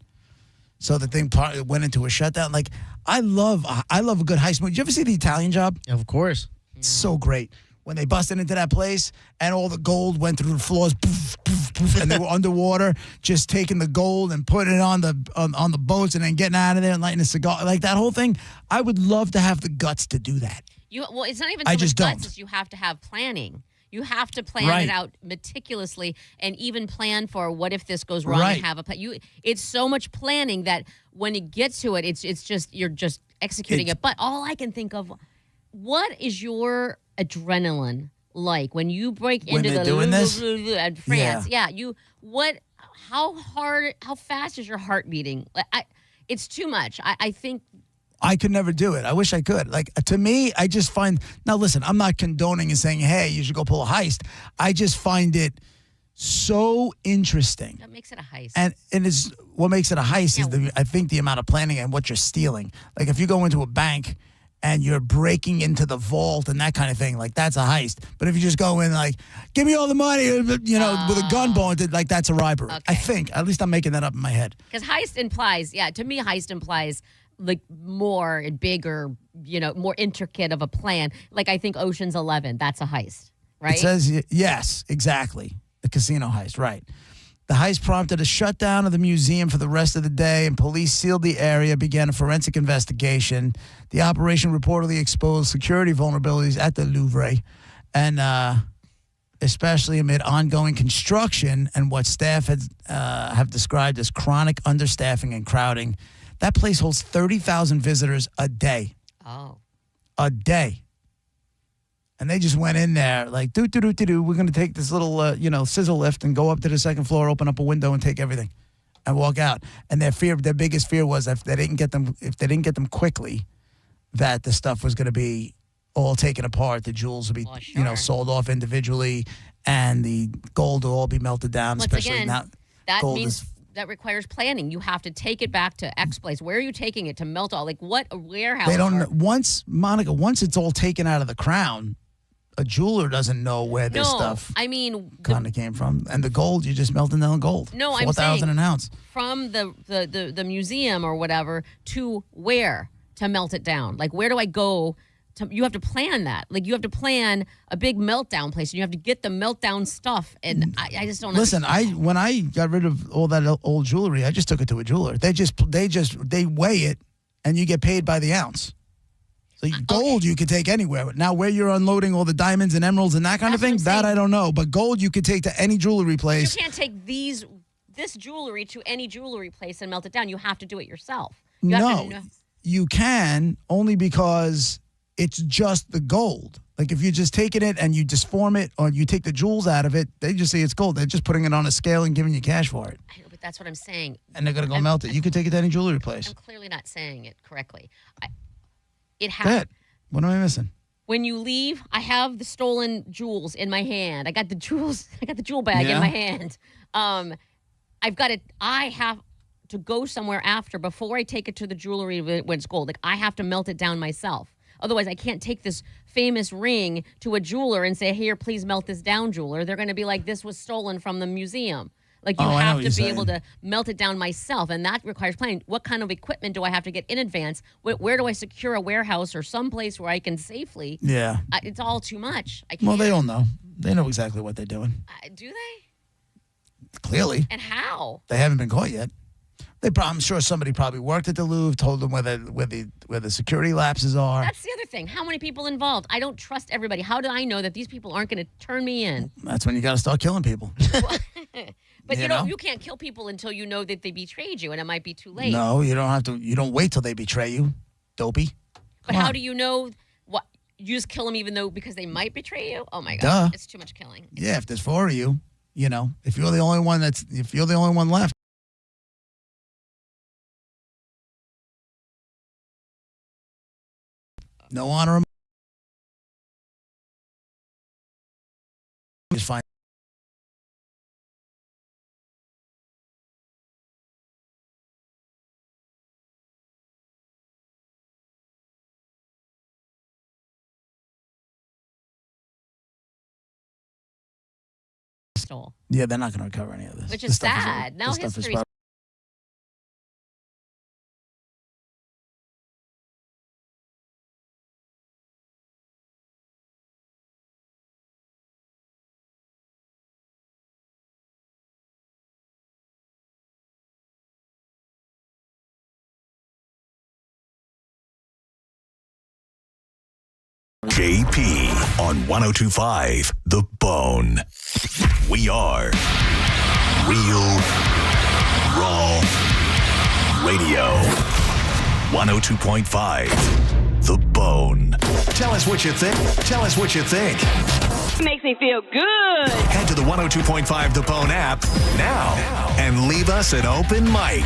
So the thing went into a shutdown. Like, I love a good heist movie. Did you ever see The Italian Job? Of course. It's so great. When they busted into that place and all the gold went through the floors, poof, poof, poof, and they were underwater, just taking the gold and putting it on the boats and then getting out of there and lighting a cigar. Like, that whole thing, I would love to have the guts to do that. It's not even so I much just guts, don't. it's you have to have planning. You have to plan Right. it out meticulously and even plan for what if this goes wrong Right. and have a plan. It's so much planning that when it gets to it, it's just you're just executing it. But all I can think of, what is your adrenaline like when you break When into they're the doing this? at France? Yeah, how fast is your heart beating? It's too much. I think I could never do it. I wish I could. Like, to me, I just find, now listen, I'm not condoning and saying, hey, you should go pull a heist. I just find it so interesting. that makes it a heist. And it's what makes it a heist is I think the amount of planning and what you're stealing. Like, if you go into a bank and you're breaking into the vault and that kind of thing, like, that's a heist. But if you just go in like, give me all the money, you know, with a gun pointed, like, that's a robbery. I think. At least I'm making that up in my head. Because heist implies, to me, heist implies like more and bigger, more intricate of a plan. Like I think Ocean's 11, that's a heist, right? It says, yes, exactly. The casino heist, right. The heist prompted a shutdown of the museum for the rest of the day, and police sealed the area, began a forensic investigation. The operation reportedly exposed security vulnerabilities at the Louvre, and especially amid ongoing construction and what staff have described as chronic understaffing and crowding. That place holds 30,000 visitors a day. Oh. A day. And they just went in there like, we're going to take this little, sizzle lift and go up to the second floor, open up a window and take everything and walk out. And their biggest fear was if they didn't get them quickly, that the stuff was going to be all taken apart. The jewels would be, sold off individually, and the gold will all be melted down, Once especially again, now. that gold means is that requires planning. You have to take it back to X place. Where are you taking it to melt all? Like what a warehouse? They don't. Once it's all taken out of the crown, a jeweler doesn't know where this stuff I mean, kind of came from. And the gold, you're just melting down gold. No, I'm 4,000 saying an ounce. from the museum or whatever to where to melt it down. Like where do I go? You have to plan that. Like you have to plan a big meltdown place, and you have to get the meltdown stuff. And I just don't. Listen, when I got rid of all that old jewelry, I just took it to a jeweler. They weigh it, and you get paid by the ounce. So gold you could take anywhere. Now where you're unloading all the diamonds and emeralds and that kind of thing, that I don't know. But gold you could take to any jewelry place. You can't take this jewelry to any jewelry place and melt it down. You have to do it yourself. You have to know. You can, only because it's just the gold. Like if you're just taking it and you disform it, or you take the jewels out of it, they just say it's gold. They're just putting it on a scale and giving you cash for it. I know, but that's what I'm saying. And they're going to go melt it. You could take it to any jewelry place. I'm clearly not saying it correctly. It Good. has. What am I missing? When you leave, I have the stolen jewels in my hand. I got the jewels. I got the jewel bag in my hand. I have to go somewhere before I take it to the jewelry when it's gold. Like I have to melt it down myself. Otherwise, I can't take this famous ring to a jeweler and say, here, please melt this down, jeweler. They're going to be like, this was stolen from the museum. Like, you have to be able to melt it down myself, and that requires planning. What kind of equipment do I have to get in advance? Where do I secure a warehouse or someplace where I can safely? Yeah. It's all too much. I can't. Well, they all know. They know exactly what they're doing. Do they? Clearly. And how? They haven't been caught yet. I'm sure somebody probably worked at the Louvre, told them where the security lapses are. That's the other thing. How many people involved? I don't trust everybody. How do I know that these people aren't going to turn me in? That's when you got to start killing people. But you can't kill people until you know that they betrayed you, and it might be too late. No, you don't have to. You don't wait till they betray you, dopey. But how do you know what? You just kill them because they might betray you? Oh my God, Duh. It's too much killing. Yeah, if there's four of you, if you're the only one left. No honor. Just fine. Stole. Yeah, they're not going to recover any of this. Which is sad. Now history's. JP on 102.5 The Bone. We are Real Raw Radio. 102.5 The Bone. Tell us what you think. Tell us what you think. Makes me feel good. Head to the 102.5 The Bone app now and leave us an open mic.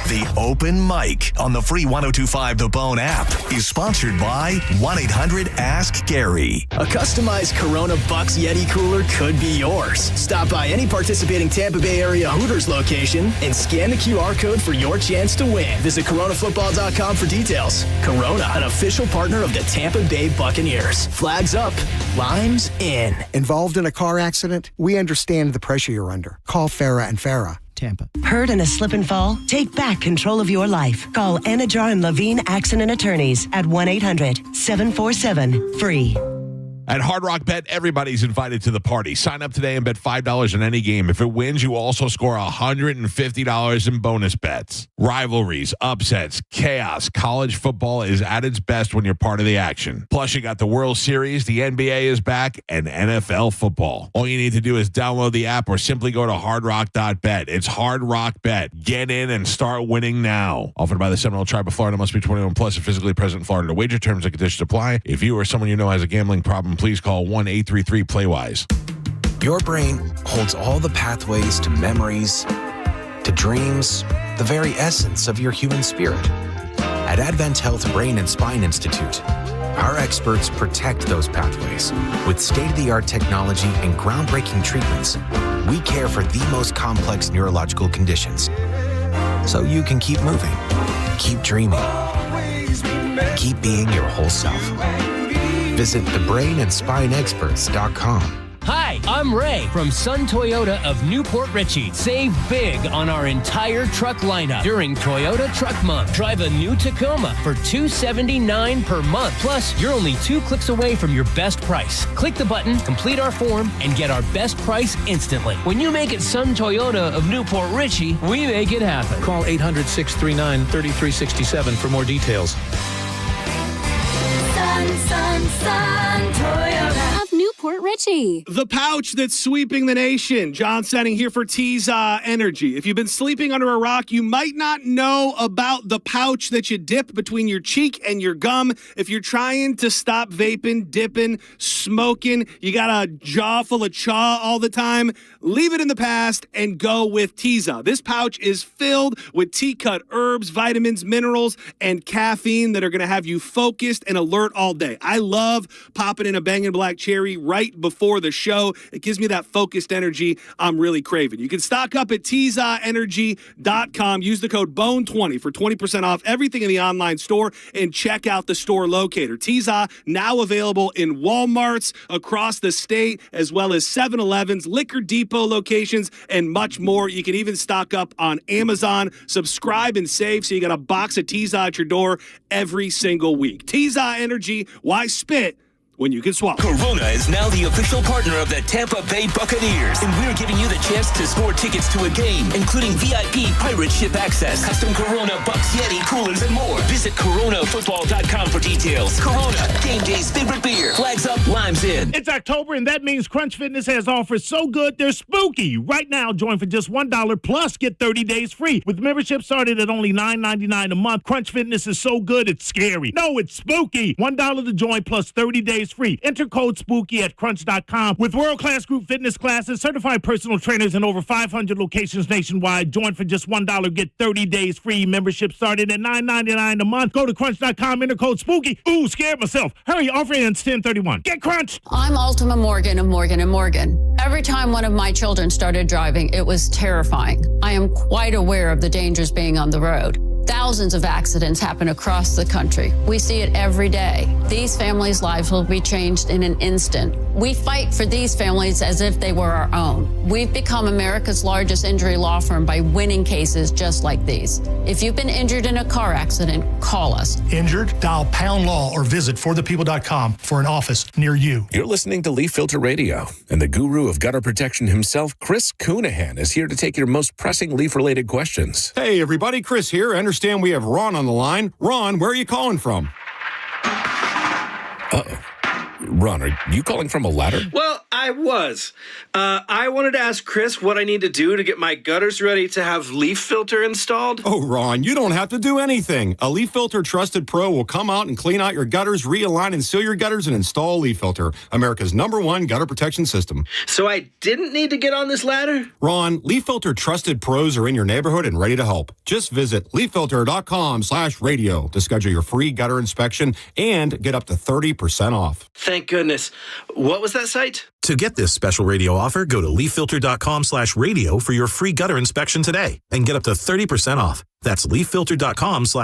The Open Mic on the free 102.5 The Bone app is sponsored by 1-800-ASK-GARY. A customized Corona Bucks Yeti cooler could be yours. Stop by any participating Tampa Bay area Hooters location and scan the QR code for your chance to win. Visit coronafootball.com for details. Corona, an official partner of the Tampa Bay Buccaneers. Flags up, limes in. Involved in a car accident? We understand the pressure you're under. Call Farah and Farah. Tampa. Hurt in a slip and fall? Take back control of your life. Call Anajar and Levine Accident Attorneys at 1-800-747-FREE. At Hard Rock Bet, everybody's invited to the party. Sign up today and bet $5 on any game. If it wins, you also score $150 in bonus bets. Rivalries, upsets, chaos. College football is at its best when you're part of the action. Plus, you got the World Series, the NBA is back, and NFL football. All you need to do is download the app or simply go to hardrock.bet. It's Hard Rock Bet. Get in and start winning now. Offered by the Seminole Tribe of Florida. Must be 21 plus and physically present in Florida. To wager, terms and conditions apply. If you or someone you know has a gambling problem, please call 1-833-PLAYWISE. Your brain holds all the pathways to memories, to dreams, the very essence of your human spirit. At Advent Health Brain and Spine Institute, our experts protect those pathways. With state-of-the-art technology and groundbreaking treatments, we care for the most complex neurological conditions. So you can keep moving, keep dreaming, keep being your whole self. Visit thebrainandspineexperts.com. Hi, I'm Ray from Sun Toyota of Newport Richey. Save big on our entire truck lineup during Toyota Truck Month. Drive a new Tacoma for $279 per month. Plus, you're only 2 clicks away from your best price. Click the button, complete our form, and get our best price instantly. When you make it Sun Toyota of Newport Richey, we make it happen. Call 800-639-3367 for more details. Sun Toyota of Newport Richey. The pouch that's sweeping the nation. John Senning here for Tiza Energy. If you've been sleeping under a rock, you might not know about the pouch that you dip between your cheek and your gum. If you're trying to stop vaping, dipping, smoking, you got a jaw full of chaw all the time, leave it in the past and go with Tiza. This pouch is filled with tea-cut herbs, vitamins, minerals, and caffeine that are going to have you focused and alert all day. I love popping in a Bangin' Black Cherry right before the show. It gives me that focused energy I'm really craving. You can stock up at TizaEnergy.com. Use the code BONE20 for 20% off everything in the online store and check out the store locator. Tiza now available in Walmarts across the state as well as 7-Elevens, Liquor Depot locations, and much more. You can even stock up on Amazon. Subscribe and save so you got a box of Tiza at your door every single week. Tiza Energy, why spit when you can swallow? Corona is now the official partner of the Tampa Bay Buccaneers, and we're giving you the chance to score tickets to a game, including VIP pirate ship access, custom Corona Bucks Yeti coolers, and more. Visit coronafootball.com for details. Corona, game day's favorite beer. Flags up, limes in. It's October, and that means Crunch Fitness has offers so good they're spooky. Right now, join for just $1 plus get 30 days free. With membership started at only $9.99 a month, Crunch Fitness is so good it's scary. No, it's spooky. $1 to join plus 30 days free. Enter code SPOOKY at crunch.com. With world-class group fitness classes, certified personal trainers, and over 500 locations nationwide, join for just $1, get 30 days free. Membership started at $9.99 a month. Go to crunch.com, enter code SPOOKY. Ooh, scared myself. Hurry, offer ends 10/31. Get Crunch. I'm Ultima Morgan of Morgan & Morgan. Every time one of my children started driving, it was terrifying. I am quite aware of the dangers being on the road. Thousands of accidents happen across the country. We see it every day. These families' lives will be changed in an instant. We fight for these families as if they were our own. We've become America's largest injury law firm by winning cases just like these. If you've been injured in a car accident, call us. Injured? Dial Pound Law or visit forthepeople.com for an office near you. You're listening to Leaf Filter Radio, and the guru of gutter protection himself, Chris Coonahan, is here to take your most pressing leaf-related questions. Hey, everybody, Chris here. I understand we have Ron on the line. Ron, where are you calling from? Uh-oh. Ron, are you calling from a ladder? Well, I was. I wanted to ask Chris what I need to do to get my gutters ready to have leaf filter installed. Oh, Ron, you don't have to do anything. A Leaf Filter Trusted Pro will come out and clean out your gutters, realign and seal your gutters, and install a Leaf Filter, America's #1 gutter protection system. So I didn't need to get on this ladder? Ron, Leaf Filter Trusted Pros are in your neighborhood and ready to help. Just visit leaffilter.com/radio to schedule your free gutter inspection and get up to 30% off. Thank goodness. What was that site? To get this special radio offer, go to leaffilter.com/radio for your free gutter inspection today and get up to 30% off. That's leaffilter.com/.